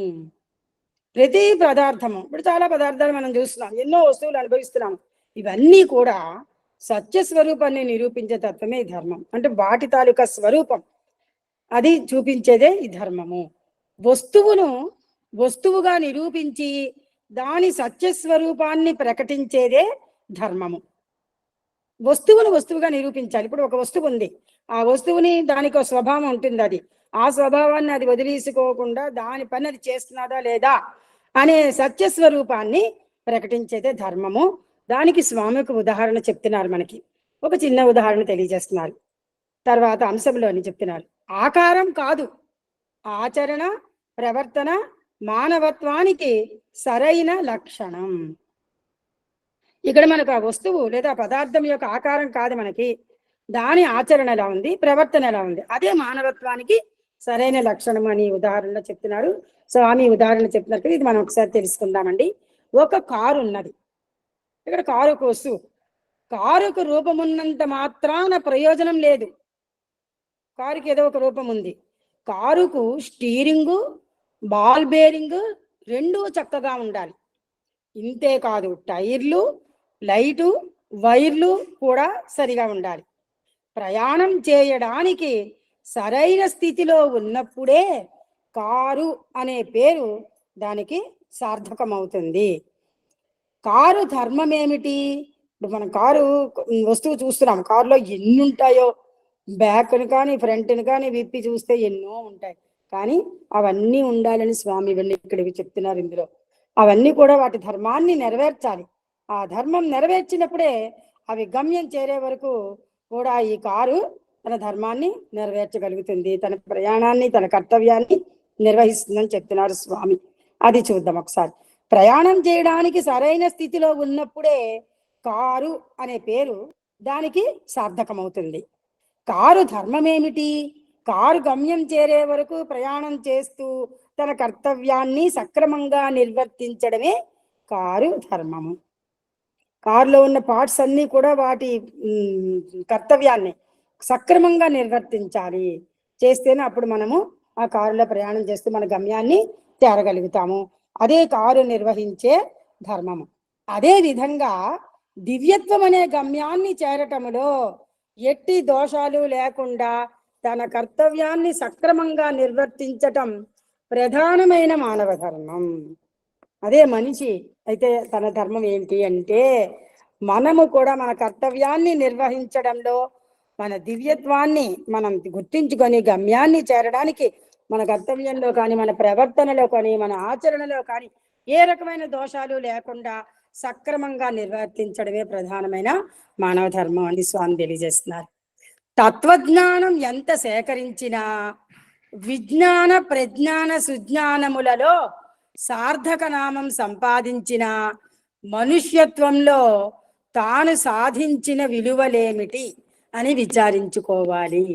ప్రతి పదార్థము, ఇప్పుడు చాలా పదార్థాలు మనం చూస్తున్నాం, ఎన్నో వస్తువులు అనుభవిస్తున్నాం. ఇవన్నీ కూడా సత్యస్వరూపాన్ని నిరూపించే తత్వమే ఈ ధర్మం. అంటే వాటి తాలూకా స్వరూపం అది చూపించేదే ఈ ధర్మము. వస్తువును వస్తువుగా నిరూపించి దాని సత్యస్వరూపాన్ని ప్రకటించేదే ధర్మము. వస్తువును వస్తువుగా నిరూపించాలి. ఇప్పుడు ఒక వస్తువు ఉంది, ఆ వస్తువుని దానికి ఒక స్వభావం ఉంటుంది, అది ఆ స్వభావాన్ని అది వదిలేసుకోకుండా దాని పని అది చేస్తున్నదా లేదా అనే సత్యస్వరూపాన్ని ప్రకటించేదే ధర్మము. దానికి స్వామి ఒక ఉదాహరణ చెప్తున్నారు, మనకి ఒక చిన్న ఉదాహరణ తెలియజేస్తున్నారు. తర్వాత అంశంలోని చెప్తున్నారు, ఆకారం కాదు ఆచరణ ప్రవర్తన మానవత్వానికి సరైన లక్షణం. ఇక్కడ మనకు ఆ వస్తువు లేదా పదార్థం యొక్క ఆకారం కాదు మనకి, దాని ఆచరణ ఎలా ఉంది, ప్రవర్తన ఎలా ఉంది, అదే మానవత్వానికి సరైన లక్షణం అని ఉదాహరణలో చెప్తున్నారు స్వామి. ఉదాహరణ చెప్తున్నారు కదా, ఇది మనం ఒకసారి తెలుసుకుందామండి. ఒక కారు ఉన్నది, ఇక్కడ కారు ఒక వస్తువు. కారుకు రూపం ఉన్నంత మాత్రాన ప్రయోజనం లేదు. కారుకి ఏదో ఒక రూపం ఉంది. కారుకు స్టీరింగు, బాల్ బేరింగ్ రెండూ చక్కగా ఉండాలి. ఇంతే కాదు, టైర్లు, లైటు, వైర్లు కూడా సరిగా ఉండాలి. ప్రయాణం చేయడానికి సరైన స్థితిలో ఉన్నప్పుడే కారు అనే పేరు దానికి సార్థకమవుతుంది. కారు ధర్మం ఏమిటి? ఇప్పుడు మనం కారు వస్తువు చూస్తున్నాం, కారులో ఎన్ని ఉంటాయో, బ్యాక్ని కానీ ఫ్రంట్ని కానీ విప్పి చూస్తే ఎన్నో ఉంటాయి. కానీ అవన్నీ ఉండాలని స్వామి ఇవన్నీ ఇక్కడ చెప్తున్నారు ఇందులో. అవన్నీ కూడా వాటి ధర్మాన్ని నెరవేర్చాలి. ఆ ధర్మం నెరవేర్చినప్పుడే అవి గమ్యం చేరే వరకు కూడా ఈ కారు తన ధర్మాన్ని నెరవేర్చగలుగుతుంది, తన ప్రయాణాన్ని తన కర్తవ్యాన్ని నిర్వహిస్తుందని చెప్తున్నారు స్వామి. అది చూద్దాం ఒకసారి. ప్రయాణం చేయడానికి సరైన స్థితిలో ఉన్నప్పుడే కారు అనే పేరు దానికి సార్థకమవుతుంది. కారు ధర్మం ఏమిటి? కారు గమ్యం చేరే వరకు ప్రయాణం చేస్తూ తన కర్తవ్యాన్ని సక్రమంగా నిర్వర్తించడమే కారు ధర్మము. కారులో ఉన్న పార్ట్స్ అన్నీ కూడా వాటి కర్తవ్యాన్ని సక్రమంగా నిర్వర్తించాలి. చేస్తేనే అప్పుడు మనము ఆ కారులో ప్రయాణం చేస్తూ మన గమ్యాన్ని చేరగలుగుతాము. అదే కారు నిర్వహించే ధర్మము. అదే విధంగా దివ్యత్వం అనే గమ్యాన్ని చేరటములో ఎట్టి దోషాలు లేకుండా తన కర్తవ్యాన్ని సక్రమంగా నిర్వర్తించటం ప్రధానమైన మానవ ధర్మం. అదే మనిషి అయితే తన ధర్మం ఏంటి అంటే, మనము కూడా మన కర్తవ్యాన్ని నిర్వహించడంలో మన దివ్యత్వాన్ని మనం గుర్తించుకొని గమ్యాన్ని చేరడానికి మన కర్తవ్యంలో కానీ మన ప్రవర్తనలో కానీ మన ఆచరణలో కానీ ఏ రకమైన దోషాలు లేకుండా సక్రమంగా నిర్వర్తించడమే ప్రధానమైన మానవ ధర్మం అని స్వామి తెలియజేస్తున్నారు. తత్వజ్ఞానం ఎంత సేకరించినా విజ్ఞాన ప్రజ్ఞాన సుజ్ఞానములలో సార్థక నామం సంపాదించిన మనుష్యత్వంలో తాను సాధించిన విలువలేమిటి అని విచారించుకోవాలి.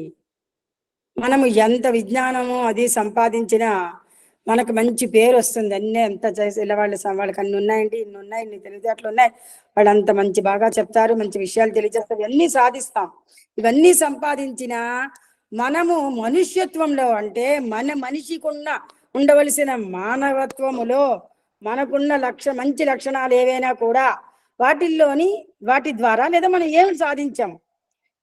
మనము ఎంత విజ్ఞానము అది సంపాదించినా మనకు మంచి పేరు వస్తుంది. అన్నీ ఎంత చేసి ఇలా వాళ్ళకి అన్ని ఉన్నాయండి, ఇన్ని ఉన్నాయి, ఇన్ని తెలివితేటలు ఉన్నాయి, వాళ్ళు అంత మంచి బాగా చెప్తారు, మంచి విషయాలు తెలియజేస్తారు, ఇవన్నీ సాధిస్తాం. ఇవన్నీ సంపాదించిన మనము మనుష్యత్వంలో అంటే మన మనిషికి ఉండవలసిన మానవత్వములో మనకున్న మంచి లక్షణాలు ఏవైనా కూడా వాటి ద్వారా లేదా మనం ఏమి సాధించాము,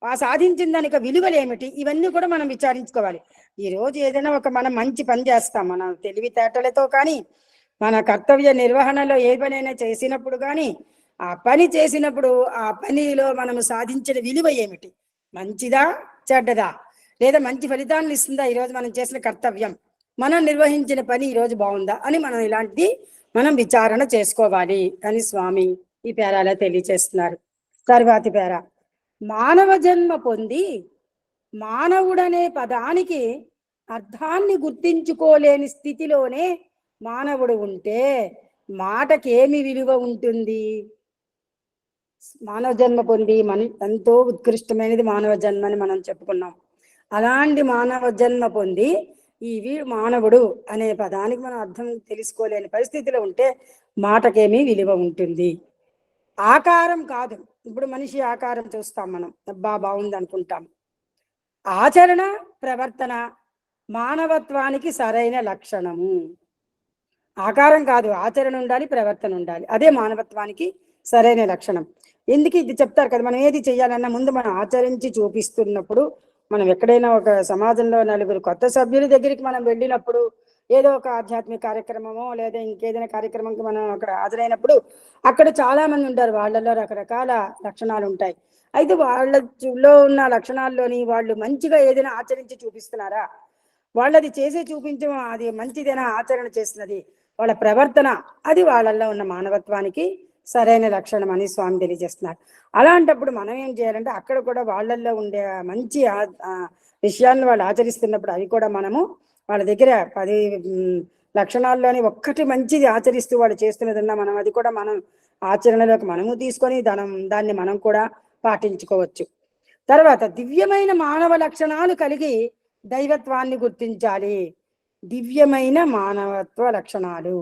ఆ సాధించిన దానికి విలువలు ఏమిటి, ఇవన్నీ కూడా మనం విచారించుకోవాలి. ఈరోజు ఏదైనా మనం మంచి పని చేస్తాం, మన తెలివితేటలతో కానీ మన కర్తవ్య నిర్వహణలో ఏ పనైనా చేసినప్పుడు కానీ ఆ పని చేసినప్పుడు ఆ పనిలో మనము సాధించిన విలువ ఏమిటి, మంచిదా చెడ్డదా, లేదా మంచి ఫలితాలను ఇస్తుందా ఈరోజు మనం చేసిన కర్తవ్యం, మనం నిర్వహించిన పని ఈరోజు బాగుందా అని మనం విచారణ చేసుకోవాలి అని స్వామి ఈ పేరాలో తెలియచేస్తున్నారు. తర్వాతి పేర, మానవ జన్మ పొంది మానవుడనే పదానికి అర్థాన్ని గుర్తించుకోలేని స్థితిలోనే మానవుడు ఉంటే మాటకేమి విలువ ఉంటుంది? మానవ జన్మ పొంది ఎంతో ఉత్కృష్టమైనది మానవ జన్మ అని మనం చెప్పుకున్నాం. అలాంటి మానవ జన్మ పొంది మానవుడు అనే పదానికి మనం అర్థం తెలుసుకోలేని పరిస్థితిలో ఉంటే మాటకేమి విలువ ఉంటుంది? ఆకారం కాదు, ఇప్పుడు మనిషి ఆకారం చూస్తాం మనం, అబ్బా బాగుంది అనుకుంటాం. ఆచరణ ప్రవర్తన మానవత్వానికి సరైన లక్షణము. ఆకారం కాదు, ఆచరణ ఉండాలి, ప్రవర్తన ఉండాలి, అదే మానవత్వానికి సరైన లక్షణం. ఎందుకు ఇది చెప్తారు కదా, మనం ఏది చెయ్యాలన్నా ముందు మనం ఆచరించి చూపిస్తున్నప్పుడు, మనం ఎక్కడైనా ఒక సమాజంలో నలుగురు కొత్త సభ్యుల దగ్గరికి మనం వెళ్ళినప్పుడు, ఏదో ఒక ఆధ్యాత్మిక కార్యక్రమమో లేదా ఇంకేదైనా కార్యక్రమంకి మనం అక్కడ హాజరైనప్పుడు, అక్కడ చాలా మంది ఉంటారు, వాళ్ళలో రకరకాల లక్షణాలు ఉంటాయి. అయితే వాళ్ళలో ఉన్న లక్షణాల్లోని వాళ్ళు మంచిగా ఏదైనా ఆచరించి చూపిస్తున్నారా, వాళ్ళది చేసి చూపించడం అది మంచిదేనా, ఆచరణ చేస్తున్నది, వాళ్ళ ప్రవర్తన, అది వాళ్ళల్లో ఉన్న మానవత్వానికి సరైన లక్షణం అని స్వామి తెలియజేస్తున్నారు. అలాంటప్పుడు మనం ఏం చేయాలంటే అక్కడ కూడా వాళ్ళల్లో ఉండే మంచి విషయాలను వాళ్ళు ఆచరిస్తున్నప్పుడు అవి కూడా మనము వాళ్ళ దగ్గర 10 లక్షణాల్లోని ఒక్కటి మంచిది ఆచరిస్తూ వాళ్ళు చేస్తున్నదన్నా మనం అది కూడా మనం ఆచరణలోకి మనము తీసుకొని దాన్ని మనం కూడా పాటించుకోవచ్చు. తర్వాత దివ్యమైన మానవ లక్షణాలు కలిగి దైవత్వాన్ని గుర్తించాలి. దివ్యమైన మానవ లక్షణాలు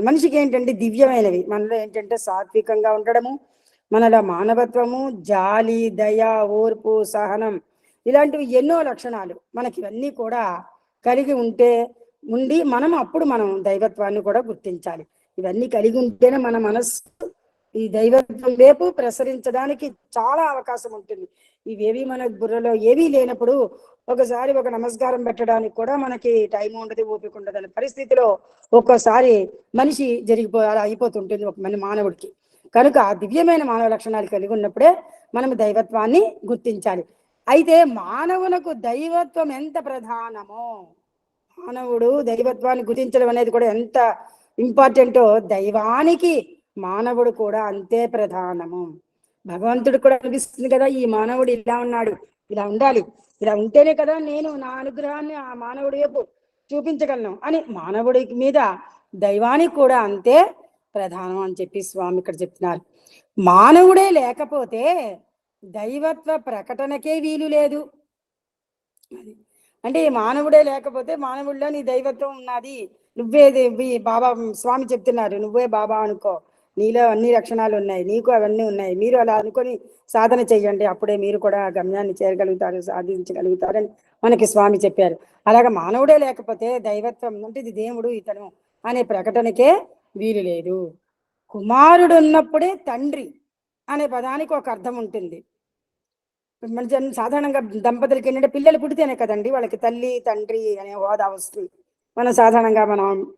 మనిషికి ఏంటంటే దివ్యమైనవి. మనలో ఏంటంటే సాత్వికంగా ఉండడము, మనలో మానవత్వము, జాలి, దయ, ఓర్పు, సహనం, ఇలాంటివి ఎన్నో లక్షణాలు మనకి ఇవన్నీ కూడా కలిగి ఉండి మనం దైవత్వాన్ని కూడా గుర్తించాలి. ఇవన్నీ కలిగి ఉంటేనే మన మనస్సు ఈ దైవత్వం వైపు ప్రసరించడానికి చాలా అవకాశం ఉంటుంది. ఇవేవి మన బుర్రలో ఏవీ లేనప్పుడు ఒకసారి ఒక నమస్కారం పెట్టడానికి కూడా మనకి టైం ఉండదు, ఓపిక ఉండదు అనే పరిస్థితిలో ఒక్కోసారి మనిషి అలా అయిపోతుంటుంది ఒక మానవుడికి. కనుక ఆ దివ్యమైన మానవ లక్షణాలు కలిగి ఉన్నప్పుడే మనం దైవత్వాన్ని గుర్తించాలి. అయితే మానవులకు దైవత్వం ఎంత ప్రధానమో, మానవుడు దైవత్వాన్ని గుర్తించడం అనేది కూడా ఎంత ఇంపార్టెంటో, దైవానికి మానవుడు కూడా అంతే ప్రధానము. భగవంతుడు కూడా అనిపిస్తుంది కదా, ఈ మానవుడు ఇలా ఉన్నాడు, ఇలా ఉండాలి, ఇలా ఉంటేనే కదా నేను నా అనుగ్రహాన్ని ఆ మానవుడి వైపు చూపించగలను అని మానవుడి మీద దైవానికి కూడా అంతే ప్రధానం అని చెప్పి స్వామి ఇక్కడ చెప్తున్నారు. మానవుడే లేకపోతే దైవత్వ ప్రకటనకే వీలు లేదు. అంటే మానవుడే లేకపోతే మానవుడిలో నీ దైవత్వం ఉన్నది, బాబా స్వామి చెప్తున్నారు, నువ్వే బాబా అనుకో, నీలో అన్ని లక్షణాలు ఉన్నాయి, నీకు అవన్నీ ఉన్నాయి, మీరు అలా అనుకొని సాధన చెయ్యండి, అప్పుడే మీరు కూడా గమ్యాన్ని చేరగలుగుతారు, సాధించగలుగుతారని మనకి స్వామి చెప్పారు. అలాగే మానవుడే లేకపోతే దైవత్వం అంటే ఇది దేవుడు ఇతను అనే ప్రకటనకే వీలు లేదు. కుమారుడు ఉన్నప్పుడే తండ్రి అనే పదానికి ఒక అర్థం ఉంటుంది. మన సాధారణంగా దంపతులకి ఏంటంటే పిల్లలు పుడితేనే కదండి వాళ్ళకి తల్లి తండ్రి అనే హోదా వస్తుంది. మనం సాధారణంగా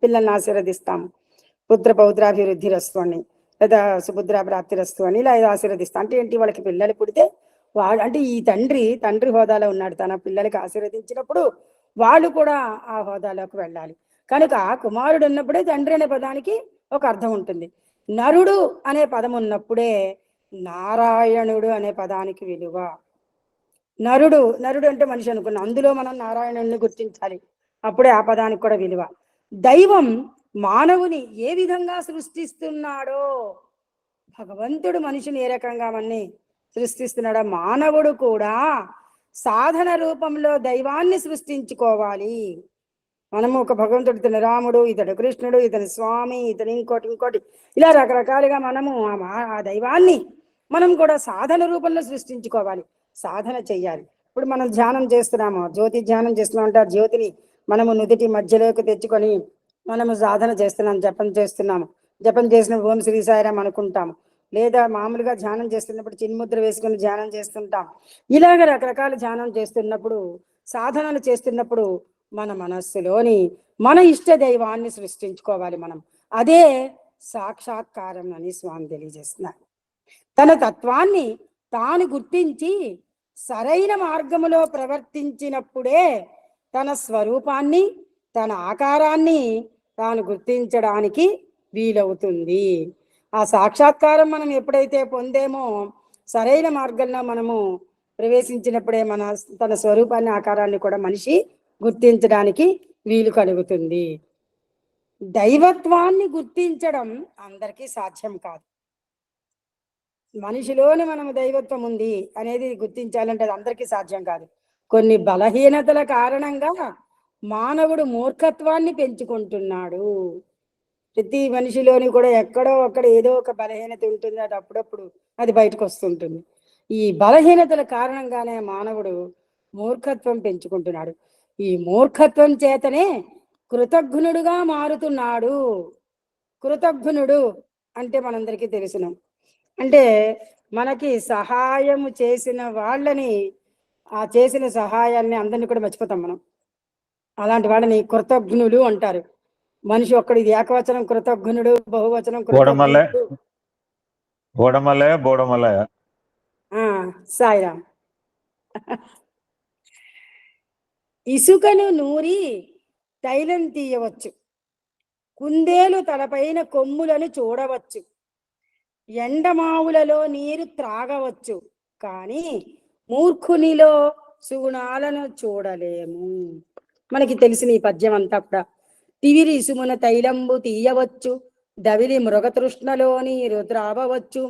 పిల్లల్ని ఆశీర్వదిస్తాము, పుత్ర పౌత్రాభివృద్ధి రస్తు అని, లేదా సుపుత్ర ప్రాప్తి రస్తు అని ఇలా ఆశీర్వదిస్తాం. అంటే ఏంటి, వాళ్ళకి పిల్లలు పుడితే అంటే ఈ తండ్రి హోదాలో ఉన్నాడు, తన పిల్లలకి ఆశీర్వదించినప్పుడు వాళ్ళు కూడా ఆ హోదాలోకి వెళ్ళాలి. కనుక కుమారుడు ఉన్నప్పుడే తండ్రి అనే పదానికి ఒక అర్థం ఉంటుంది. నరుడు అనే పదం ఉన్నప్పుడే నారాయణుడు అనే పదానికి విలువ. నరుడు అంటే మనిషి అనుకున్నాం, అందులో మనం నారాయణుడిని గుర్తించాలి, అప్పుడే ఆ పదానికి కూడా విలువ. దైవం మానవుని ఏ విధంగా సృష్టిస్తున్నాడో, భగవంతుడు మనిషిని ఏ రకంగా మన్ని సృష్టిస్తున్నాడో, మానవుడు కూడా సాధన రూపంలో దైవాన్ని సృష్టించుకోవాలి. మనము ఒక భగవంతుడు, ఇతని రాముడు, ఇతడు కృష్ణుడు, ఇతని స్వామి, ఇతని ఇంకోటి ఇలా రకరకాలుగా మనము ఆ దైవాన్ని మనం కూడా సాధన రూపంలో సృష్టించుకోవాలి, సాధన చెయ్యాలి. ఇప్పుడు మనం ధ్యానం చేస్తున్నాము, జ్యోతి ధ్యానం చేస్తున్నాం అంటే జ్యోతిని మనము నుదిటి మధ్యలోకి తెచ్చుకొని మనము సాధన చేస్తున్నాం, జపం చేసిన ఓం శ్రీ సాయిరాం అనుకుంటాము, లేదా మామూలుగా ధ్యానం చేస్తున్నప్పుడు చిన్ముద్ర వేసుకొని ధ్యానం చేస్తుంటాం. ఇలాగ రకరకాల ధ్యానం చేస్తున్నప్పుడు, సాధనలు చేస్తున్నప్పుడు మన మనస్సులోని మన ఇష్ట దైవాన్ని సృష్టించుకోవాలి మనం. అదే సాక్షాత్కారం అని స్వామి తెలియజేస్తున్నారు. తన తత్వాన్ని తాను గుర్తించి సరైన మార్గములో ప్రవర్తించినప్పుడే తన స్వరూపాన్ని, తన ఆకారాన్ని తాను గుర్తించడానికి వీలవుతుంది. ఆ సాక్షాత్కారం మనం ఎప్పుడైతే పొందేమో, సరైన మార్గంలో మనము ప్రవేశించినప్పుడే తన స్వరూపాన్ని, ఆకారాన్ని కూడా మనిషి గుర్తించడానికి వీలు కలుగుతుంది. దైవత్వాన్ని గుర్తించడం అందరికీ సాధ్యం కాదు. మనిషిలోని మనము దైవత్వం ఉంది అనేది గుర్తించాలంటే అది అందరికీ సాధ్యం కాదు. కొన్ని బలహీనతల కారణంగా మానవుడు మూర్ఖత్వాన్ని పెంచుకుంటున్నాడు. ప్రతి మనిషిలోని కూడా ఎక్కడో అక్కడ ఏదో ఒక బలహీనత ఉంటుంది, అది అప్పుడప్పుడు అది బయటకు వస్తుంటుంది. ఈ బలహీనతల కారణంగానే మానవుడు మూర్ఖత్వం పెంచుకుంటున్నాడు. ఈ మూర్ఖత్వం చేతనే కృతజ్ఞుడుగా మారుతున్నాడు. కృతజ్ఞుడు అంటే మనందరికీ తెలుసును, అంటే మనకి సహాయము చేసిన వాళ్ళని, ఆ చేసిన సహాయాన్ని అందరిని కూడా మర్చిపోతాం మనం. అలాంటి వాళ్ళని కృతజ్ఞులు అంటారు. మనిషి ఒక్కడు, ఇది ఏకవచనం కృతజ్ఞుడు, బహువచనం బోడమల్లె కృతజ్ఞుడు. బోడమల్లె బోడమల్లె. ఆ, సాయిరామ్. ఇసుకను నూరి తైలం తీయవచ్చు, కుందేలు తలపైన కొమ్ములను చూడవచ్చు, ఎండమావులలో నీరు త్రాగవచ్చు, కానీ మూర్ఖునిలో సుగుణాలను చూడలేము. మనకి తెలిసిన ఈ పద్యం అంతా కూడా. తివిరి ఇసుమున తైలంబు తీయవచ్చు, దవిలి మృగతృష్ణలో నీరు త్రాగవచ్చు,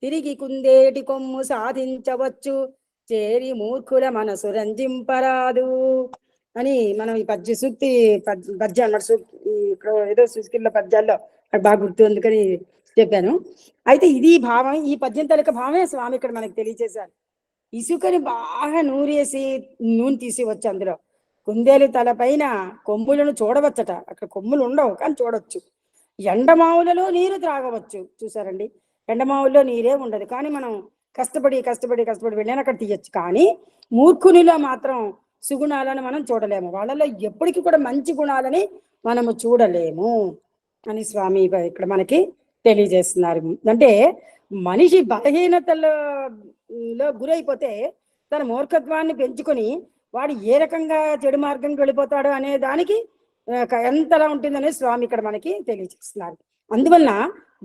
తిరిగి కుందేటి కొమ్ము సాధించవచ్చు, చేరి మూర్ఖుల మనసు రంజింపరాదు అని మనం ఈ సూక్తి పద్యం అన్నమాట. ఇక్కడ ఏదో సుస్కిల్ల పద్యాల్లో నాకు బాగా గుర్తు, అందుకని చెప్పాను. అయితే ఇది భావం, ఈ పద్యం తలక భావమే స్వామి ఇక్కడ మనకి తెలియచేశారు. ఇసుకని బాగా నూరేసి నూనె తీసివచ్చు, అందులో కుందేలు తల పైన కొమ్ములను చూడవచ్చట. అక్కడ కొమ్ములు ఉండవు కానీ చూడవచ్చు. ఎండమావులలో నీరు త్రాగవచ్చు. చూసారండి, ఎండమావుల్లో నీరే ఉండదు, కానీ మనం కష్టపడి కష్టపడి కష్టపడి వెళ్ళాను అక్కడ తీయచ్చు. కానీ మూర్ఖునిలో మాత్రం సుగుణాలను మనం చూడలేము, వాళ్ళలో ఎప్పటికీ కూడా మంచి గుణాలని మనము చూడలేము అని స్వామి ఇక్కడ మనకి తెలియజేస్తున్నారు. అంటే మనిషి బలహీనతలో గురైపోతే తన మూర్ఖత్వాన్ని పెంచుకొని వాడు ఏ రకంగా చెడు మార్గంకి వెళ్ళిపోతాడు అనే దానికి ఎంతలా ఉంటుందనే స్వామి ఇక్కడ మనకి తెలియజేస్తున్నారు. అందువలన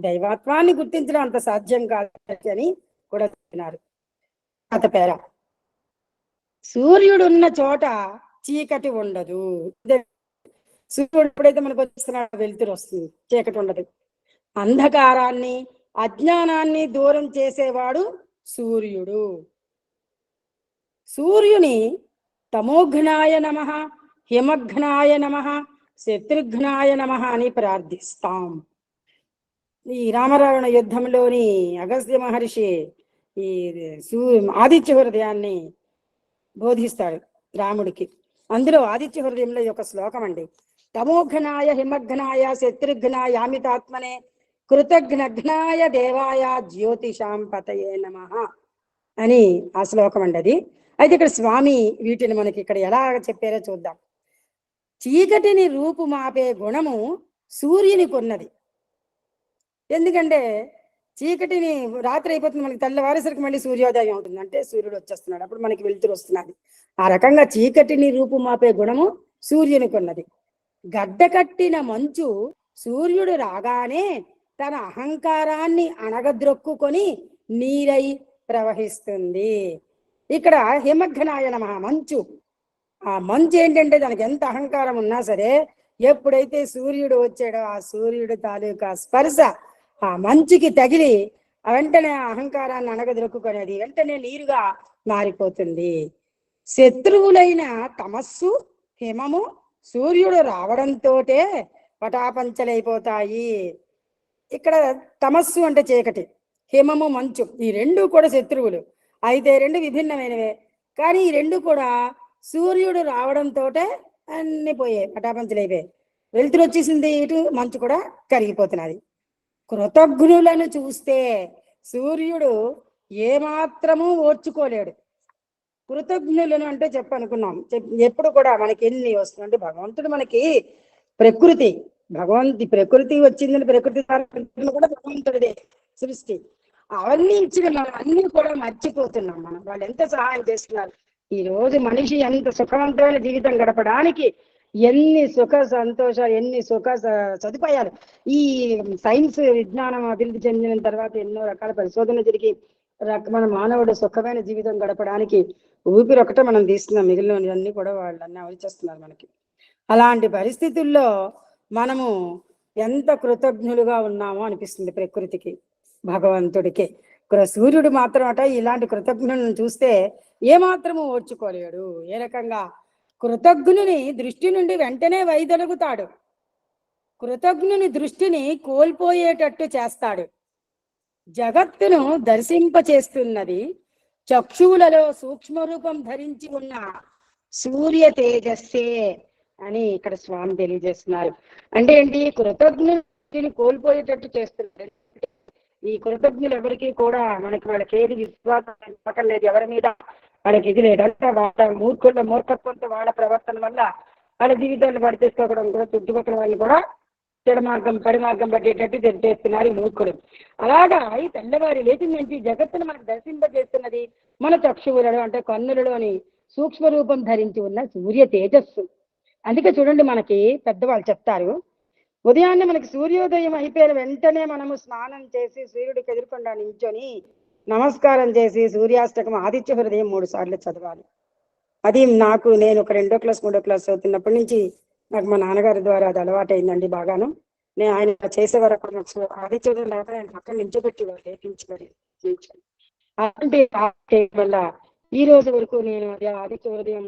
దైవత్వాన్ని గుర్తించడం అంత సాధ్యం కాదు అని కూడా చెప్తున్నారు. పేర సూర్యుడు ఉన్న చోట చీకటి ఉండదు. సూర్యుడు ఎప్పుడైతే మనకు వస్తున్నాడు వెలుతురు వస్తుంది, చీకటి ఉండదు. అంధకారాన్ని అజ్ఞానాన్ని దూరం చేసేవాడు సూర్యుడు. సూర్యుని తమోఘ్నాయ నమః, హిమఘ్నాయ నమః, శత్రుఘ్నాయ నమః అని ప్రార్థిస్తాం. ఈ రామరావణ యుద్ధంలోని అగస్త్య మహర్షి ఈ ఆదిత్య హృదయాన్ని బోధిస్తాడు రాముడికి. అందులో ఆదిత్య హృదయంలో ఒక శ్లోకం అండి. తమోఘ్నాయ హిమఘ్నాయ శత్రుఘ్నాయ అమితాత్మనే కృతఘ్నఘ్నాయ దేవాయ జ్యోతిషాం పతయే నమః అని ఆ శ్లోకం అండి అది. అయితే ఇక్కడ స్వామి వీటిని మనకి ఇక్కడ ఎలా చెప్పారో చూద్దాం. చీకటిని రూపుమాపే గుణము సూర్యునికి ఉన్నది. ఎందుకంటే చీకటిని రాత్రి అయిపోతుంది, మనకి తెల్లవారేసరికి మళ్ళీ సూర్యోదయం అవుతుంది, అంటే సూర్యుడు వచ్చేస్తున్నాడు, అప్పుడు మనకి వెలుతురు వస్తున్నది. ఆ రకంగా చీకటిని రూపుమాపే గుణము సూర్యునికి ఉన్నది. గడ్డ కట్టిన మంచు సూర్యుడు రాగానే తన అహంకారాన్ని అణగద్రొక్కుకొని నీరై ప్రవహిస్తుంది. ఇక్కడ హిమఘ్నాయ నమః మంచు. ఆ మంచు ఏంటంటే దానికి ఎంత అహంకారం ఉన్నా సరే ఎప్పుడైతే సూర్యుడు వచ్చాడో ఆ సూర్యుడు తాలూకా స్పర్శ ఆ మంచుకి తగిలి వెంటనే అహంకారాన్ని అణగదొక్కునేది వెంటనే నీరుగా మారిపోతుంది. శత్రువులైన తమస్సు హిమము సూర్యుడు రావడంతో పటాపంచలైపోతాయి. ఇక్కడ తమస్సు అంటే చీకటి, హిమము మంచు, ఈ రెండు కూడా శత్రువులు. అయితే రెండు విభిన్నమైనవే, కానీ ఈ రెండు కూడా సూర్యుడు రావడంతో అన్ని పోయాయి, పటాపంచలైపోయాయి. వెలుతురు వచ్చేసింది, ఇటు మంచు కూడా కరిగిపోతున్నది. కృతజ్ఞులను చూస్తే సూర్యుడు ఏమాత్రము ఓర్చుకోలేడు. కృతజ్ఞులను అంటే చెప్పనుకున్నాం, ఎప్పుడు కూడా మనకి ఎన్ని వస్తుంది, భగవంతుడు మనకి ప్రకృతి ప్రకృతి వచ్చిందని ప్రకృతి కూడా భగవంతుడిదే సృష్టి. అవన్నీ ఇచ్చిన మనం అన్ని కూడా మర్చిపోతున్నాం. వాళ్ళు ఎంత సహాయం చేస్తున్నారు. ఈ రోజు మనిషి ఎంత సుఖవంతమైన జీవితం గడపడానికి ఎన్ని సుఖ సంతోషాలు, ఎన్ని సుఖ సదుపాయాలు. ఈ సైన్స్ విజ్ఞానం అభివృద్ధి చెందిన తర్వాత ఎన్నో రకాల పరిశోధనలు జరిగి మన మానవుడు సుఖమైన జీవితం గడపడానికి ఊపిరి ఒకటే మనం తీస్తున్నాం, మిగిలినవన్నీ కూడా వాళ్ళన్నీ అవచేస్తున్నారు మనకి. అలాంటి పరిస్థితుల్లో మనము ఎంత కృతజ్ఞులుగా ఉన్నామో అనిపిస్తుంది ప్రకృతికి, భగవంతుడికి. సూర్యుడు మాత్రం అట ఇలాంటి కృతజ్ఞులను చూస్తే ఏమాత్రము ఓర్చుకోలేడు. ఏ రకంగా కృతజ్ఞుని దృష్టి నుండి వెంటనే వైదొలుగుతాడు, కృతజ్ఞుని దృష్టిని కోల్పోయేటట్టు చేస్తాడు. జగత్తును దర్శింపచేస్తున్నది చక్షువులలో సూక్ష్మ రూపం ధరించి ఉన్న సూర్య తేజస్సే అని ఇక్కడ స్వామి తెలియజేస్తున్నారు. అంటే ఏంటి, కృతజ్ఞుని కోల్పోయేటట్టు చేస్తున్నాడు. ఈ కృతజ్ఞులు ఎవరికి కూడా వాళ్ళకి ఏది విశ్వాసం నమ్మకం లేదు, ఎవరి మీద వాళ్ళకి ఇది లేదు. అంటే వాళ్ళ మూర్ఖత్వంతో వాళ్ళ ప్రవర్తన వల్ల వాళ్ళ జీవితాన్ని పడిచేసుకోవడం కూడా చుట్టుపక్కల వాళ్ళు కూడా పడి మార్గం పట్టేటట్టు చేస్తున్నారు ఈ మూర్ఖులు. అలాగా ఈ తెల్లవారి లేచి నుంచి జగత్తును మనకు దర్శింపజేస్తున్నది మన చక్షువులలో అంటే కన్నులలోని సూక్ష్మ రూపం ధరించి ఉన్న సూర్య తేజస్సు. అందుకే చూడండి, మనకి పెద్దవాళ్ళు చెప్తారు, ఉదయాన్నే మనకి సూర్యోదయం అయిపోయిన వెంటనే మనము స్నానం చేసి సూర్యుడికి ఎదురుకుండా నించొని నమస్కారం చేసి సూర్యాష్టకం ఆదిత్య హృదయం 3 సార్లు చదవాలి. అది నేను ఒక 2వ క్లాస్ 3వ క్లాస్ చదువుతున్నప్పటి నుంచి నాకు మా నాన్నగారి ద్వారా అది అలవాటు అయిందండి బాగాను. నేను ఆయన చేసేవారు అక్కడ ఆదిత్య హృదయం లేకపోతే ఆయన పక్కన నించోబెట్టేవారు, లేపించుకొని అలాంటి వల్ల ఈ రోజు వరకు నేను ఆదిత్య హృదయం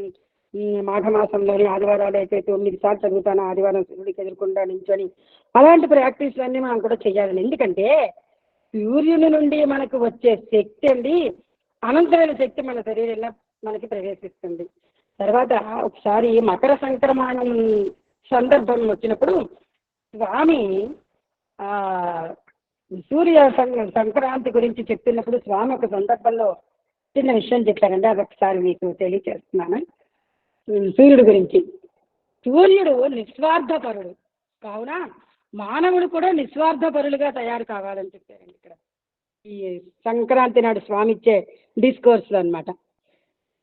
మాఘమాసంలోని ఆదివారాలు అయితే 9 సార్లు చదువుతాను. ఆదివారం సూర్యుడికి ఎదుర్కొండా నించొని అలాంటి ప్రాక్టీస్లన్నీ మనం కూడా చెయ్యాలని. ఎందుకంటే సూర్యుని నుండి మనకు వచ్చే శక్తి అండి, అనంతమైన శక్తి మన శరీరంలో మనకి ప్రవేశిస్తుంది. తర్వాత ఒకసారి మకర సంక్రమణం సందర్భం వచ్చినప్పుడు స్వామి సూర్య సంక్రాంతి గురించి చెప్తున్నప్పుడు స్వామి ఒక సందర్భంలో చిన్న విషయం చెప్పారండి, అది ఒకసారి మీకు తెలియచేస్తున్నాను. సూర్యుడు గురించి. సూర్యుడు నిస్వార్థపరుడు కావున మానవుడు కూడా నిస్వార్థపరులుగా తయారు కావాలని చెప్పారండి ఇక్కడ ఈ సంక్రాంతి నాడు స్వామి ఇచ్చే డిస్కోర్స్లో అన్నమాట.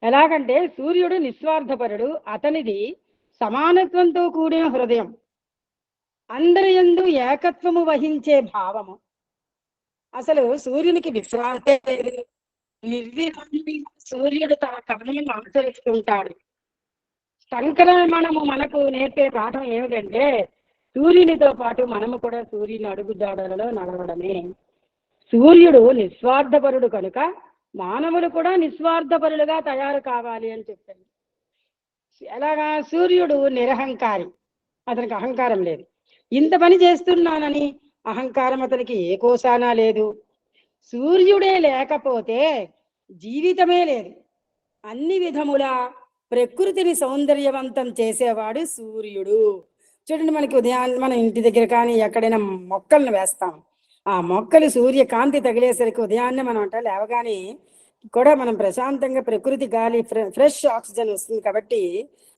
ఎలాగంటే సూర్యుడు నిస్వార్థపరుడు, అతనిది సమానత్వంతో కూడిన హృదయం, అందరి యందు ఏకత్వము వహించే భావము. అసలు సూర్యునికి విశ్రాంతి లేదు, నిర్విరామి సూర్యుడు తన కర్మను ఆచరిస్తుంటాడు. సంక్రమణము మనకు నేర్పే పాఠం ఏమిటంటే సూర్యునితో పాటు మనము కూడా సూర్యుని అడుగుజాడలలో నడవడమే. సూర్యుడు నిస్వార్థపరుడు కనుక మానవులు కూడా నిస్వార్థపరులుగా తయారు కావాలి అని చెప్పారు. ఎలాగా? సూర్యుడు నిరహంకారి, అతనికి అహంకారం లేదు. ఇంత పని చేస్తున్నానని అహంకారం అతనికి ఏ కోసానా లేదు. సూర్యుడే లేకపోతే జీవితమే లేదు. అన్ని విధముల ప్రకృతిని సౌందర్యవంతం చేసేవాడు సూర్యుడు. చూడండి, మనకి ఉదయాన్నే మన ఇంటి దగ్గర కానీ ఎక్కడైనా మొక్కలను వేస్తాం, ఆ మొక్కలు సూర్యకాంతి తగిలేసరికి ఉదయాన్నే మనం లేవగానే కూడా మనం ప్రశాంతంగా ప్రకృతి గాలి ఫ్రెష్ ఆక్సిజన్ వస్తుంది. కాబట్టి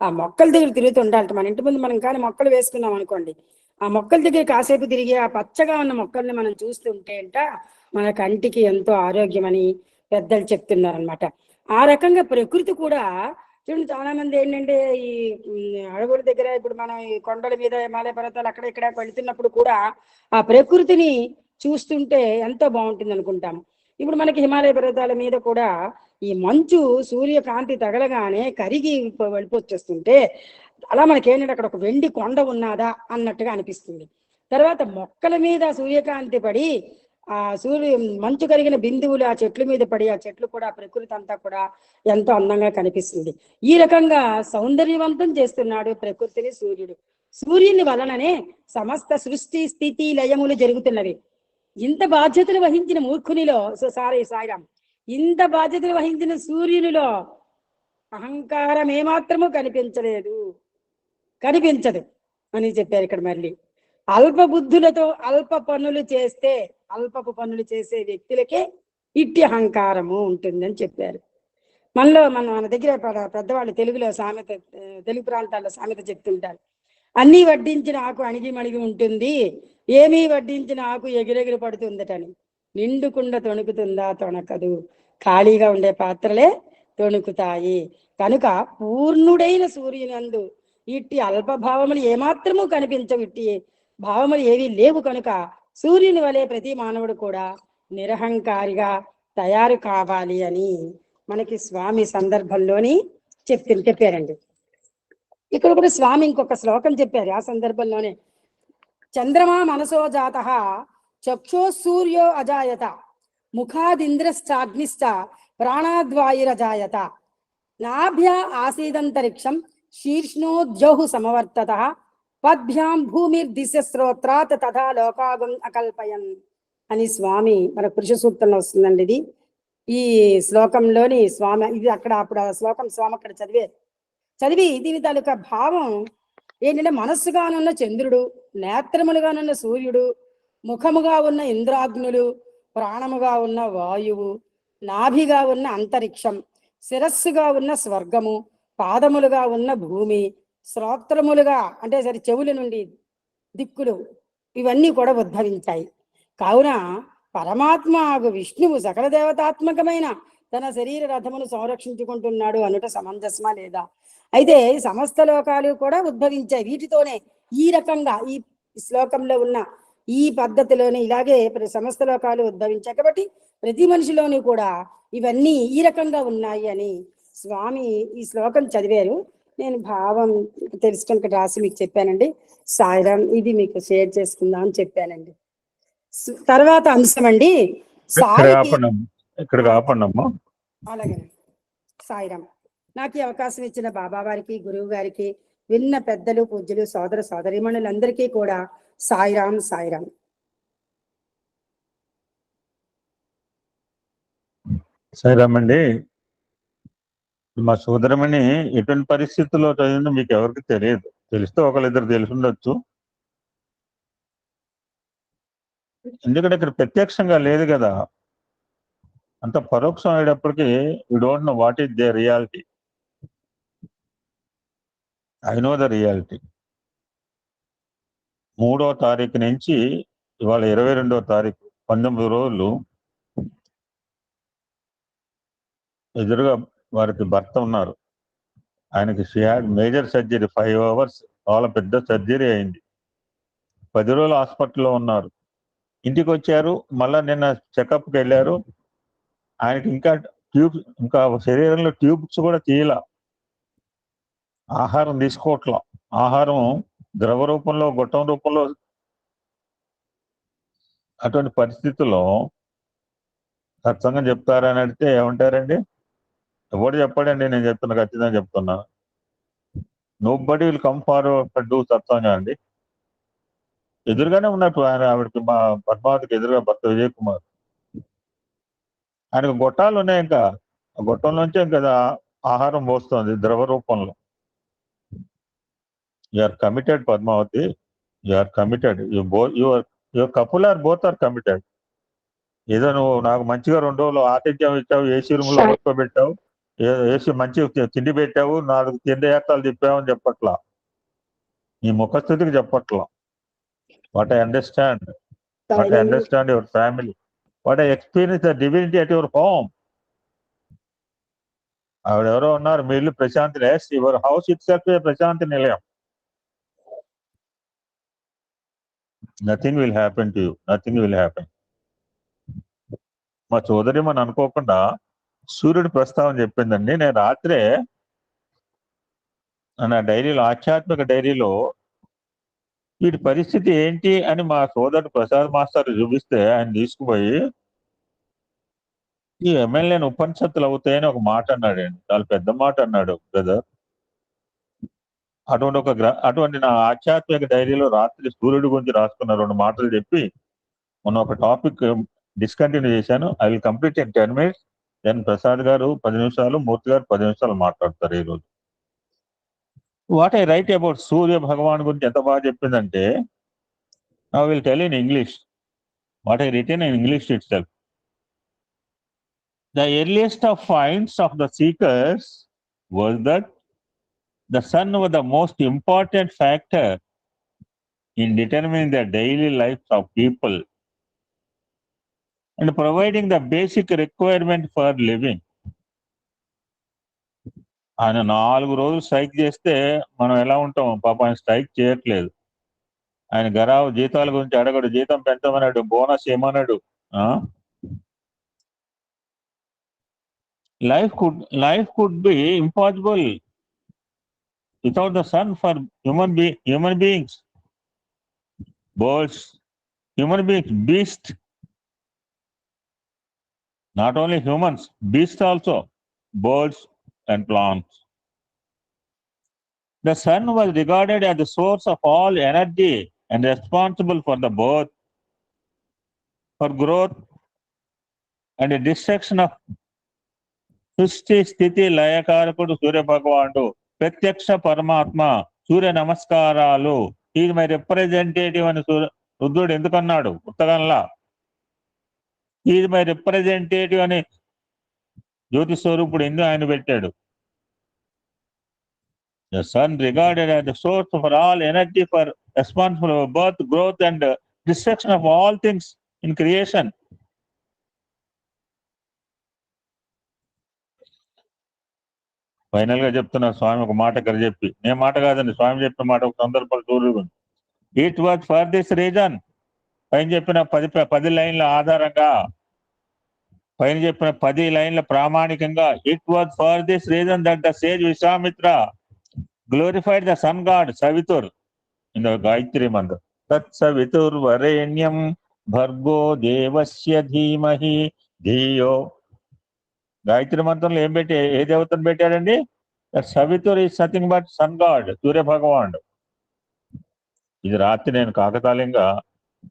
ఆ మొక్కల దగ్గర తిరుగుతూ ఉండాలి. మన ఇంటి ముందు మనం కానీ మొక్కలు వేసుకున్నాం అనుకోండి, ఆ మొక్కల దగ్గర కాసేపు తిరిగి ఆ పచ్చగా ఉన్న మొక్కల్ని మనం చూస్తుంటే మన కంటికి ఎంతో ఆరోగ్యమని పెద్దలు చెప్తున్నారు అనమాట. ఆ రకంగా ప్రకృతి కూడా చూడండి, చాలా మంది ఏంటంటే ఈ అడవుల దగ్గర ఇప్పుడు మనం ఈ కొండల మీద హిమాలయ పర్వతాలు అక్కడ ఇక్కడ వెళుతున్నప్పుడు కూడా ఆ ప్రకృతిని చూస్తుంటే ఎంతో బాగుంటుంది అనుకుంటాం. ఇప్పుడు మనకి హిమాలయ పర్వతాల మీద కూడా ఈ మంచు సూర్యకాంతి తగలగానే కరిగి వెళ్ళిపోచ్చేస్తుంటే అలా మనకేంటంటే అక్కడ ఒక వెండి కొండ ఉన్నదా అన్నట్టుగా అనిపిస్తుంది. తర్వాత మొక్కల మీద సూర్యకాంతి పడి ఆ మంచు కరిగిన బిందువులు ఆ చెట్ల మీద పడి ఆ చెట్లు కూడా ప్రకృతి అంతా కూడా ఎంతో అందంగా కనిపిస్తుంది. ఈ రకంగా సౌందర్యవంతం చేస్తున్నాడు ప్రకృతిని సూర్యుడు. సూర్యుని వలననే సమస్త సృష్టి స్థితి లయములు జరుగుతున్నవి. ఇంత బాధ్యతలు వహించిన మూర్ఖునిలో సాయిరామ్, ఇంత బాధ్యతలు వహించిన సూర్యునిలో అహంకారం ఏమాత్రము కనిపించదు అని చెప్పారు ఇక్కడ. మళ్ళీ అల్ప బుద్ధులతో అల్పపు పనులు చేసే వ్యక్తులకే ఇట్టి అహంకారము ఉంటుందని చెప్పారు. మన దగ్గర పెద్దవాళ్ళు తెలుగులో సామెత, తెలుగు ప్రాంతాల్లో సామెత చెప్తుంటారు, అన్నీ వడ్డించిన ఆకు అణిగి మణిగి ఉంటుంది, ఏమీ వడ్డించిన ఆకు ఎగిరెగిరి పడుతుందటని. నిండుకుండా తొణుకుతుందా? తొణకదు. ఖాళీగా ఉండే పాత్రలే తొణుకుతాయి. కనుక పూర్ణుడైన సూర్యునందు ఇట్టి అల్పభావములు ఏమాత్రము కనిపించవు, ఇట్టి భావములు ఏవి లేవు. కనుక సూర్యుని వలె ప్రతి మానవుడు కూడా నిరహంకారిగా తయారు కావాలి అని మనకి స్వామి సందర్భంలోని చెప్పారండి. ఇక్కడ కూడా స్వామి ఇంకొక శ్లోకం చెప్పారు ఆ సందర్భంలోనే. చంద్రమా మనసో జాత చక్షో సూర్యో అజాయత ముఖాదింద్రశ్చాగ్నిశ్చ ప్రాణాద్వాయురజాయత నాభ్య ఆసీదంతరిక్షం శీర్ష్ణోద్యౌః సమవర్తత పద్భ్యాం భూమిర్దిశ శ్రోత్రాత్ తథా లోకాగం అకల్పయన్ అని స్వామి మన పురుష సూక్తంలో వస్తుందండి. ఇది ఈ శ్లోకంలోని స్వామి ఇది అప్పుడు ఆ శ్లోకం స్వామి అక్కడ చదివి దీని తాలూకా భావం ఏంటంటే మనస్సుగానున్న చంద్రుడు, నేత్రములుగానున్న సూర్యుడు, ముఖముగా ఉన్న ఇంద్రాగ్నులు, ప్రాణముగా ఉన్న వాయువు, నాభిగా ఉన్న అంతరిక్షం, శిరస్సుగా ఉన్న స్వర్గము, పాదములుగా ఉన్న భూమి, శ్రోత్రములుగా అంటే సరి చెవుల నుండి దిక్కులు, ఇవన్నీ కూడా ఉద్భవించాయి. కావున పరమాత్మ విష్ణువు సకల దేవతాత్మకమైన తన శరీర రథమును సంరక్షించుకుంటున్నాడు అనుట సమంజసమా లేదా? అయితే సమస్త లోకాలు కూడా ఉద్భవించాయి వీటితోనే. ఈ రకంగా ఈ శ్లోకంలో ఉన్న ఈ పద్ధతిలోనే ఇలాగే సమస్త లోకాలు ఉద్భవించాయి కాబట్టి ప్రతి మనిషిలోని కూడా ఇవన్నీ ఈ రకంగా ఉన్నాయి అని స్వామి ఈ శ్లోకం చదివారు. నేను భావం తెలుసుకొని రాసి మీకు చెప్పానండి. సాయిరాం, ఇది మీకు షేర్ చేసుకుందాం అని చెప్పానండి. తర్వాత అంశం అండి సాయికి. ఇక్కడ కాపండమ్మా. అలాగే సాయిరాం. నాకు ఈ అవకాశం ఇచ్చిన బాబా వారికి, గురువు గారికి, విన్న పెద్దలు, పూజ్యులు, సోదర సోదరీమణులందరికీ కూడా సాయిరాం సాయిరాం. సాయిరాం అండి. మా సోదరమణి ఎటువంటి పరిస్థితుల్లో చదివిందో మీకు ఎవరికి తెలియదు. తెలిస్తే ఒకళ్ళిద్దరు తెలిసి ఉండొచ్చు. ఎందుకంటే ఇక్కడ ప్రత్యక్షంగా లేదు కదా, అంత పరోక్షం అయ్యేటప్పటికి you don't know what is the reality. I know the reality. 3వ తారీఖు నుంచి ఇవాళ 22వ తారీఖు, 19 రోజులు ఎదురుగా వారికి భర్త ఉన్నారు. ఆయనకి she had major surgery, 5 hours చాలా పెద్ద సర్జరీ అయింది. 10 రోజులు హాస్పిటల్లో ఉన్నారు. ఇంటికి వచ్చారు, మళ్ళా నిన్న చెకప్కి వెళ్ళారు. ఆయనకి ఇంకా శరీరంలో ట్యూబ్స్ కూడా తీయాల. ఆహారం తీసుకోవట్లా. ఆహారం ద్రవ రూపంలో, గొట్టం రూపంలో. అటువంటి పరిస్థితుల్లో సత్సంగం చెప్తారని అడిగితే ఏమంటారండి? ఎవరు చెప్పాడండి, నేను చెప్తున్నా, ఖచ్చితంగా చెప్తున్నా. Nobody will come forward do సత్సంగం అండి. ఎదురుగానే ఉన్నట్టు ఆవిడకి, మా పద్మావతికి ఎదురుగా భర్త విజయ్ కుమార్. ఆయనకు గొట్టాలు ఉన్నాయి, ఇంకా ఆ గొట్టంలోంచే ఇంకా ఆహారం పోస్తుంది ద్రవ రూపంలో. You are committed Padmavati, you are committed. Your couple are both are committed. ఏదో నువ్వు నాకు మంచిగా 2 రోజులు ఆతిథ్యం ఇచ్చావు, ఏసీ రూమ్ లో కూర్చోబెట్టావు, ఏసీ మంచి తిండి పెట్టావు, 4 తీర్థయాత్రలు తిప్పావు అని చెప్పట్లా. నీ ముఖస్థితికి చెప్పట్లా. What I understand your family, what I experience the divinity at your home. ఆవిడెవరో ఉన్నారు, మీ ఇల్లు Prashanti. Your house itself Prashanti Nilayam. Nothing will happen to you, nothing will happen. మా సోదరి మనం అనుకోకుండా సూర్యుడి ప్రస్తావన చెప్పిందండి. నేను రాత్రే నా డైరీలో, ఆధ్యాత్మిక డైరీలో, వీటి పరిస్థితి ఏంటి అని మా సోదరుడు ప్రసాద్ మాస్టర్ చూపిస్తే ఆయన తీసుకుపోయి, ఈ ఎమ్మెల్యేని ఉపనిషత్తులు అవుతాయని ఒక మాట అన్నాడండి. చాలా పెద్ద మాట అన్నాడు బ్రదర్. అటువంటి నా ఆధ్యాత్మిక డైరీలో రాత్రి సూర్యుడి గురించి రాసుకున్న 2 మాటలు చెప్పి మొన్న ఒక టాపిక్ డిస్కంటిన్యూ చేశాను. I will complete in 10 minutes. Then Prasad గారు 10 నిమిషాలు, మూర్తి గారు 10 నిమిషాలు మాట్లాడతారు ఈరోజు. What I write about Surya Bhagawan గురించి ఎంత బాగా చెప్పిందంటే, I will tell in English what I written in English itself. The earliest of finds of the seekers was that the sun was the most important factor in determining the daily lives of people and providing the basic requirement for living. ఆయన 4 రోజులు strike చేస్తే మనం ఎలా ఉంటాం? పాప ఆయన strike చేయట్లేదు. ఆయన గరావు జీతాల గురించి అడగడు, జీతం పెంచమన్నాడు, బోనస్ ఏమన్నాడు. Life could be impossible without the sun for human beings, birds, human beings, beasts, not only humans, beasts also, birds and plants. The sun was regarded as the source of all energy and responsible for the birth, for growth and the destruction of సృష్టి స్థితి లయకారకుడు సూర్య భగవానుడు, ప్రత్యక్ష పరమాత్మ. సూర్య నమస్కారాలు, is my representative అని రుద్రుడు ఎందుకన్నాడు ఉత్తగంలా? Is my representative అని జ్యోతి స్వరూపుడు ఎందుకు ఆయన పెట్టాడు. The sun regarded as the source for all energy for responsible for birth, growth and destruction of all things in creation. Final గా చెప్తున్నా స్వామి ఒక మాట ఇక్కడ చెప్పి, నేను మాట కాదండి స్వామి చెప్పిన మాట ఒక సందర్భంలో చూడు. It was for this reason, పైన చెప్పిన 10 లైన్ల ఆధారంగా, పైన చెప్పిన 10 లైన్ల ప్రామాణికంగా, it was for this reason that the sage Vishwamitra glorified the sun god Savitur in the Gayatri mantra. Tat Savitur Varenyam Bhargo Devasya Dhimahi Dhiyo. Gayatri మంత్రంలో ఏం పెట్టి ఏ దేవతను పెట్టాడండి? సవితుర్ is nothing but sun god, Surya భగవానుడు. ఇది రాత్రి నేను కాకతాళీయంగా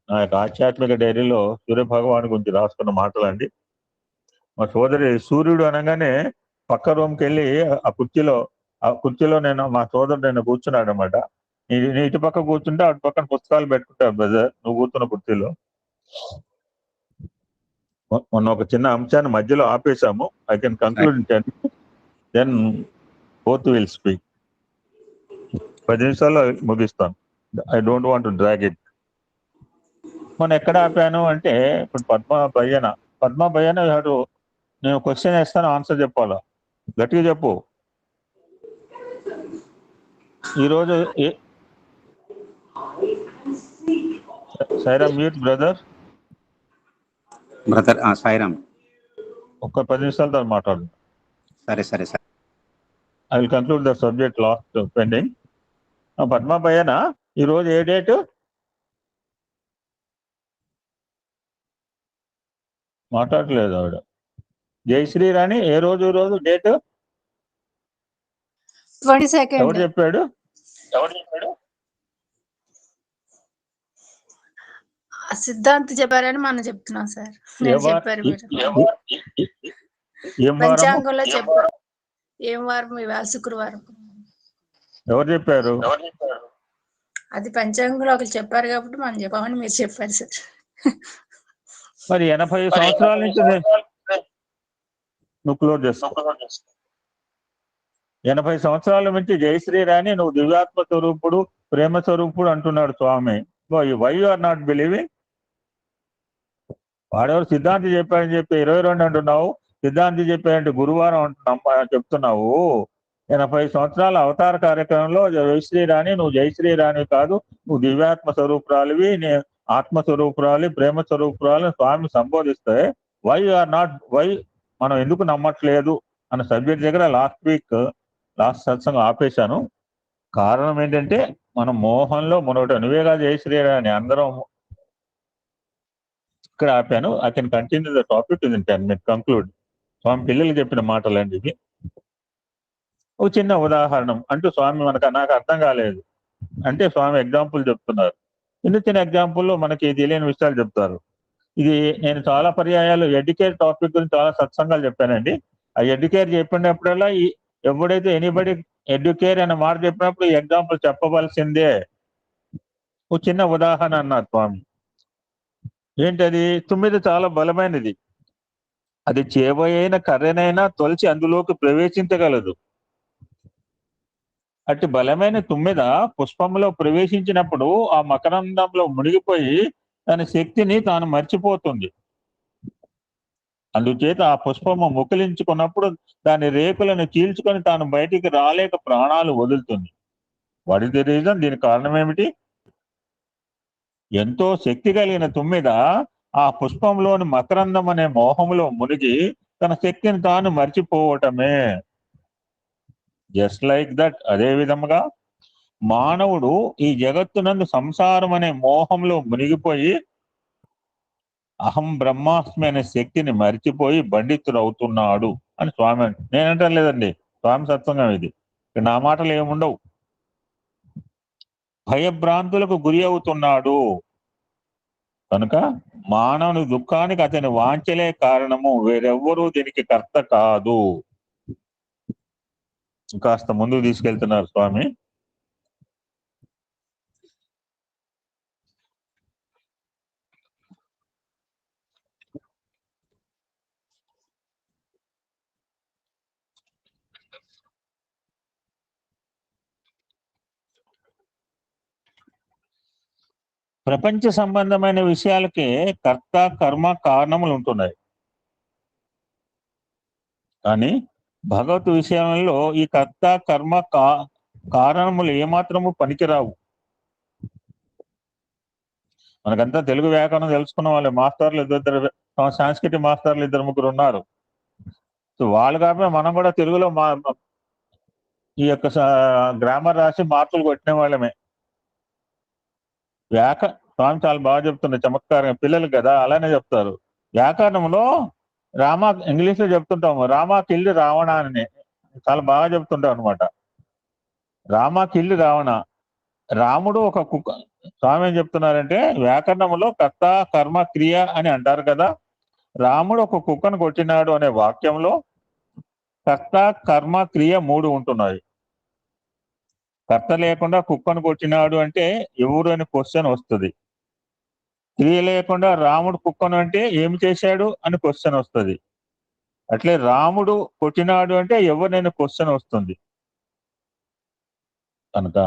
నా యొక్క ఆధ్యాత్మిక డైరీలో సూర్య భగవాను గురించి రాసుకున్న మాటలండి. మా సోదరి సూర్యుడు అనగానే పక్క రూమ్కి వెళ్ళి ఆ కుర్చీలో మా సోదరుడు నేను కూర్చున్నాడు అనమాట. నీ ఇటు పక్క కూర్చుంటే అటు పక్కన పుస్తకాలు పెట్టుకుంటావు బ్రదర్, నువ్వు కూర్చున్న కుర్చీలో. మొన్న ఒక చిన్న అంశాన్ని మధ్యలో ఆపేశాము. I can conclude in 10, then both will speak. 10 నిమిషాల్లో ముగిస్తాను. I don't want to drag it. మొన్న ఎక్కడ ఆపాను అంటే, ఇప్పుడు పద్మా భయ్యన నేను క్వశ్చన్ వేస్తాను, ఆన్సర్ చెప్పాలా? గట్టిగా చెప్పు. ఈరోజు సాయిరామ్ మ్యూట్ బ్రదర్. సాయిరామ్ ఒక్క 10 నిమిషాల తర్వాత మాట్లాడు. సరే. I will conclude the subject last pending. Padma భయ్యనా ఈరోజు ఏ డేట్? మాట్లాడలేదు ఆవిడ. జయశ్రీ రాణి ఏ రోజు డేట్ 22nd. ఎవరు చెప్పాడు? సిద్ధాంత్ చెప్పారని మనం చెప్తున్నాం సార్. నేను చెప్పారు మీరు పంచాంగంలో చెప్పారు. ఏం వారం? ఇవాళ శుక్రవారం. ఎవరు చెప్పారు? అది పంచాంగంలో ఒకరు చెప్పారు కాబట్టి మనం చెప్పామని మీరు చెప్పారు సార్. మరి 80 సంవత్సరాల నుంచి నువ్వు క్లోజ్ చేస్తావు. 80 సంవత్సరాల నుంచి జయశ్రీ రాణి నువ్వు దివ్యాత్మ స్వరూపుడు, ప్రేమ స్వరూపుడు అంటున్నాడు Swami. Why you are not believing? వాడెవరు సిద్ధాంతి చెప్పాడని చెప్పి 22 అంటున్నావు, సిద్ధాంతి చెప్పాడంటే గురువారం అంటున్నాం చెప్తున్నావు. 80 సంవత్సరాల అవతార కార్యక్రమంలో జయశ్రీ రాణి నువ్వు జయశ్రీ రాణి కాదు, నువ్వు దివ్యాత్మ స్వరూపురాలివి, ఆత్మస్వరూపురాలి, ప్రేమ స్వరూపురాలు స్వామి సంబోధిస్తే వై మనం ఎందుకు నమ్మట్లేదు అన్న సబ్జెక్ట్ దగ్గర లాస్ట్ సత్సంగం ఆపేశాను. కారణం ఏంటంటే మనం మోహంలో మనోటి అనువేగా జయశ్రీ రాణి అందరం ఇక్కడ ఆపాను. I can continue the topic in 10 minutes conclude. Swami పిల్లలు చెప్పిన మాటలండి ఇవి. ఒక చిన్న ఉదాహరణ అంటూ స్వామి నాకు అర్థం కాలేదు అంటే స్వామి ఎగ్జాంపుల్ చెప్తున్నారు. చిన్న ఎగ్జాంపుల్లో మనకి తెలియని విషయాలు చెప్తారు. ఇది నేను చాలా పర్యాయాలు ఎడ్యుకేట్ టాపిక్ గురించి చాలా సత్సంగాలు చెప్పానండి. ఆ ఎడ్యుకేట్ చెప్పినప్పుడల్లా ఎవడైతే ఎనీబడి ఎడ్యుకేట్ అనే మాట చెప్పినప్పుడు ఎగ్జాంపుల్ చెప్పవలసిందే. ఒక చిన్న ఉదాహరణ అన్నారు స్వామి. ఏంటది? 9 చాలా బలమైనది. అది చేవైన కర్రెనైనా తొలిచి అందులోకి ప్రవేశించగలదు. అట్టి బలమైన 9 పుష్పంలో ప్రవేశించినప్పుడు ఆ మకరందంలో మునిగిపోయి తన శక్తిని తాను మర్చిపోతుంది. అందుచేత ఆ పుష్పము ముకిలించుకున్నప్పుడు దాని రేకులను చీల్చుకొని తాను బయటికి రాలేక ప్రాణాలు వదులుతుంది. What is the reason? దీని కారణం ఏమిటి? ఎంతో శక్తి కలిగిన 9 ఆ పుష్పంలోని మకరందం అనే మోహంలో మునిగి తన శక్తిని తాను మర్చిపోవటమే. జస్ట్ లైక్ దట్, అదే విధముగా మానవుడు ఈ జగత్తునందు సంసారం అనే మోహంలో మునిగిపోయి అహం బ్రహ్మాస్మి అనే శక్తిని మర్చిపోయి పండితుడు అవుతున్నాడు అని స్వామి నేనంటాను లేదండి, స్వామి సత్సంగం ఇది. నా మాటలు ఏముండవు. భయభ్రాంతులకు గురి అవుతున్నాడు కనుక మానవుని దుఃఖానికి అతని వాంఛలే కారణము, వేరెవ్వరూ దీనికి కర్త కాదు. కాస్త ముందుకు తీసుకెళ్తున్నారు స్వామి. ప్రపంచ సంబంధమైన విషయాలకే కర్త కర్మ కారణములు ఉంటున్నాయి. కానీ భగవత్ విషయంలో ఈ కర్త కర్మ కారణములు ఏమాత్రము పనికిరావు. మనకంతా తెలుగు వ్యాకరణం తెలుసుకున్న వాళ్ళే మాస్టర్లు ఇద్దరు, సంస్కృతి మాస్టర్లు 2-3 ఉన్నారు. సో వాళ్ళు కాకపోతే మనం కూడా తెలుగులో ఈ యొక్క గ్రామర్ రాసి మార్కులు కొట్టిన వాళ్ళమే. స్వామి చాలా బాగా చెప్తున్నారు, చమత్కారంగా. పిల్లలు కదా అలానే చెప్తారు. వ్యాకరణంలో ఇంగ్లీష్ లో చెప్తుంటాము, రామా కిల్లి రావణ అని చాలా బాగా చెప్తుంటాం అనమాట. రామా కిల్లి రావణ, రాముడు ఒక కుక్క. స్వామి ఏం చెప్తున్నారంటే వ్యాకరణంలో కర్త కర్మ క్రియ అని అంటారు కదా, రాముడు ఒక కుక్కను కొట్టినాడు అనే వాక్యంలో కర్త కర్మ క్రియ 3 ఉంటున్నాయి. కర్త లేకుండా కుక్కను కొట్టినాడు అంటే ఎవరు అని క్వశ్చన్ వస్తుంది. క్రియ లేకుండా రాముడు కుక్కను అంటే ఏమి చేశాడు అని క్వశ్చన్ వస్తుంది. అట్లే రాముడు కొట్టినాడు అంటే ఎవరినైనా క్వశ్చన్ వస్తుంది. కనుక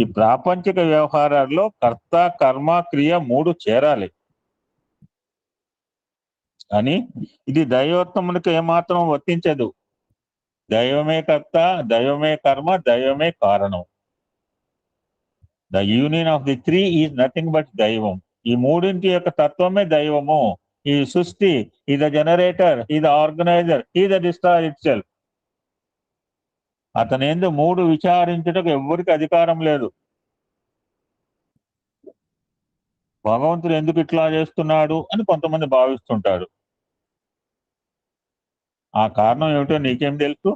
ఈ ప్రాపంచిక వ్యవహారాల్లో కర్త కర్మ క్రియ 3 చేరాలి. అని ఇది దైవోత్తమునికి ఏమాత్రం వర్తించదు. దైవమే కర్త, దైవమే కర్మ, దైవమే కారణం. The union of the 3 is nothing but దైవం. ఈ 3 యొక్క తత్వమే దైవము. ఈ సృష్టి, ఈ ద జనరేటర్, ఈ ద ఆర్గనైజర్, ఈ ద డిస్ట్రాయర్ ఇట్ సెల్ఫ్. అతనేందు 3 విచారించుటకు ఎవరికి అధికారం లేదు. భగవంతుడు ఎందుకు ఇట్లా చేస్తున్నాడు అని కొంతమంది భావిస్తుంటాడు. ఆ కారణం ఏమిటో నీకేం తెలుసు?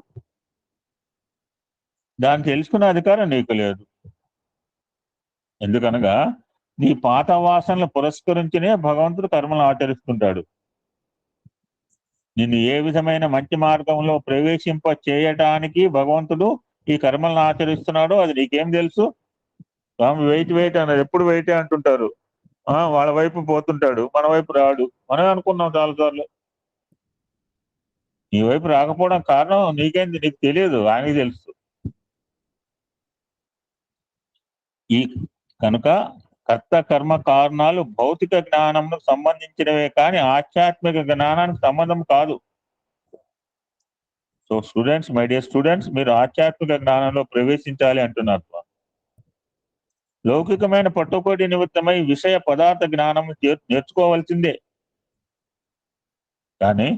దాన్ని తెలుసుకునే అధికారం నీకు లేదు. ఎందుకనగా నీ పాత వాసనలు పురస్కరించినే భగవంతుడు కర్మలు ఆచరిస్తుంటాడు. నిన్ను ఏ విధమైన మంచి మార్గంలో ప్రవేశింప చేయటానికి భగవంతుడు ఈ కర్మలను ఆచరిస్తున్నాడో అది నీకేం తెలుసు? స్వామి వెయిట్ అన్నారు. ఎప్పుడు వెయిటే అంటుంటారు. వాళ్ళ వైపు పోతుంటాడు, మన వైపు రాడు. మనమే అనుకున్నాం చాలాసార్లు. నీ వైపు రాకపోవడం కారణం నీకేంది, నీకు తెలియదు, ఆయనకి తెలుసు. ఈ కనుక కర్త కర్మ కారణాలు భౌతిక జ్ఞానంకు సంబంధించినవే కానీ ఆధ్యాత్మిక జ్ఞానానికి సంబంధం కాదు. So students, my dear students, మీరు ఆధ్యాత్మిక జ్ఞానంలో ప్రవేశించాలి అంటున్నారు. లౌకికమైన పట్టుకోటి నిమిత్తమై విషయ పదార్థ జ్ఞానం నేర్చుకోవాల్సిందే. కానీ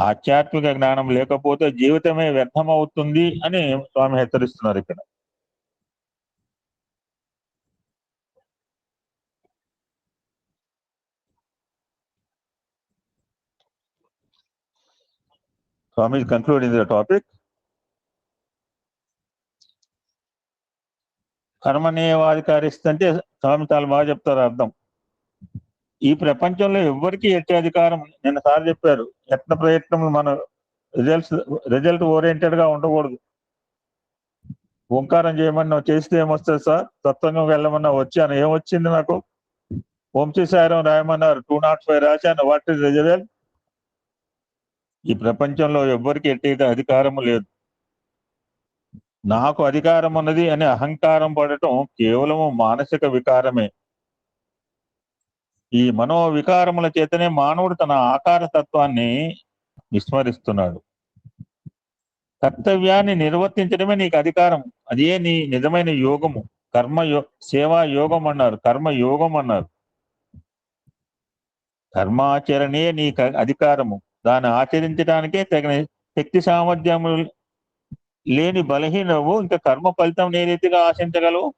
ఆధ్యాత్మిక జ్ఞానం లేకపోతే జీవితమే వ్యర్థమవుతుంది అని స్వామి హెచ్చరిస్తున్నారు ఇక్కడ. Swami is concluding the topic. కర్మనేవాధికారిస్తుంటే స్వామి చాలా బాగా చెప్తారు అర్థం. ఈ ప్రపంచంలో ఎవరికి ఎట్టి అధికారం, నిన్న సార్ చెప్పారు, యత్న ప్రయత్నములు మన రిజల్ట్ ఓరియంటెడ్ గా ఉండకూడదు. ఓంకారం చేయమన్నా చేస్తే ఏమొస్తుంది సార్? సత్సంగం వెళ్ళమన్నా వచ్చాను, ఏమొచ్చింది నాకు? ఓంశీసారం రాయమన్నారు, 205 రాశాను, వాట్ ఇస్ రిజల్ట్? ఈ ప్రపంచంలో ఎవ్వరికి ఎట్టి అధికారము లేదు. నాకు అధికారం ఉన్నది అని అహంకారం పడటం కేవలము మానసిక వికారమే. ఈ మనో వికారముల చేతనే మానవుడు తన ఆకార తత్వాన్ని విస్మరిస్తున్నాడు. కర్తవ్యాన్ని నిర్వర్తించడమే నీకు అధికారం. అదే నీ నిజమైన యోగము. సేవా యోగం అన్నారు, కర్మ యోగం అన్నారు. కర్మాచరణే నీ అధికారము. దాన్ని ఆచరించడానికే తగిన శక్తి సామర్థ్యము లేని బలహీనవు ఇంకా కర్మ ఫలితం ఏ రీతిగా ఆశించగలవు?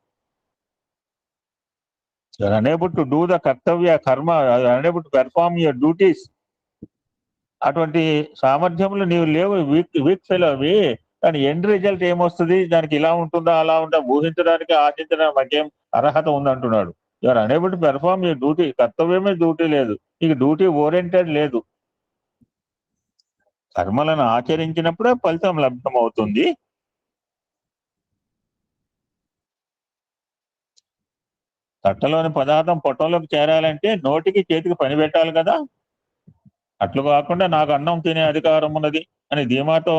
You are unable to do the కర్తవ్య కర్మ, you are unable to perform your duties. అటువంటి సామర్థ్యములు నీవు లేవు, వీక్ ఫెలో అవి. కానీ ఎండ్ రిజల్ట్ ఏమొస్తుంది? దానికి ఇలా ఉంటుందా అలా ఉంటుందా ఊహించడానికి ఆశించడానికి మాకేం అర్హత ఉందంటున్నాడు. You are unable to perform your duty. కర్తవ్యమే డ్యూటీ లేదు, నీకు డ్యూటీ ఓరియంటెడ్ లేదు. కర్మలను ఆచరించినప్పుడే ఫలితం లభ్యం అవుతుంది. తట్టలోని పదార్థం పొట్టలోకి చేరాలంటే నోటికి చేతికి పని పెట్టాలి కదా. అట్లు కాకుండా నాకు అన్నం తినే అధికారం ఉన్నది అని ధీమాతో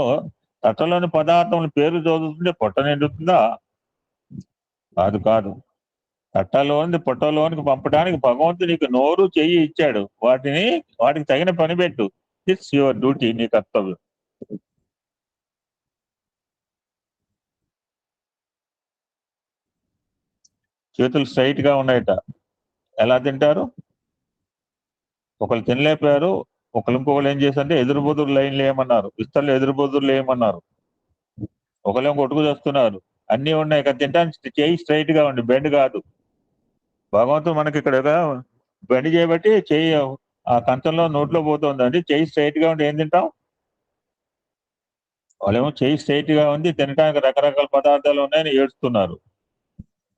తట్టలోని పదార్థం పేరు చదువుతుంటే పొట్ట నిండుతుందా? కాదు. తట్టలోని పొట్టలోనికి పంపడానికి భగవంతుడు నీకు నోరు చెయ్యి ఇచ్చాడు. వాటికి తగిన పని పెట్టు. ఇట్స్ యువర్ డ్యూటీ, నీ కర్తవ్యం. చేతులు స్ట్రైట్ గా ఉన్నాయట. ఎలా తింటారు? ఒకళ్ళు తినలేపారు, ఇంకొకళ్ళు ఏం చేశారంటే ఎదురుబొదురు లైన్లు వేయమన్నారు, ఇస్తర్లు ఎదురుబొదురులు వేయమన్నారు. ఒకళ్ళేమో కొట్టుకు చేస్తున్నారు. అన్ని ఉన్నాయి కదా, తింటానికి చేయి స్ట్రైట్ గా ఉండి, బెండ్ కాదు. భగవంతుడు మనకి ఇక్కడ బెండ్ చేయబట్టి చెయ్యి ఆ కంచంలో నోట్లో పోతుందండి. చెయ్యి స్ట్రైట్ గా ఉండి ఏం తింటాం? వాళ్ళేమో చెయ్యి స్ట్రైట్ గా ఉంది, తినడానికి రకరకాల పదార్థాలు ఉన్నాయని ఏడుస్తున్నారు.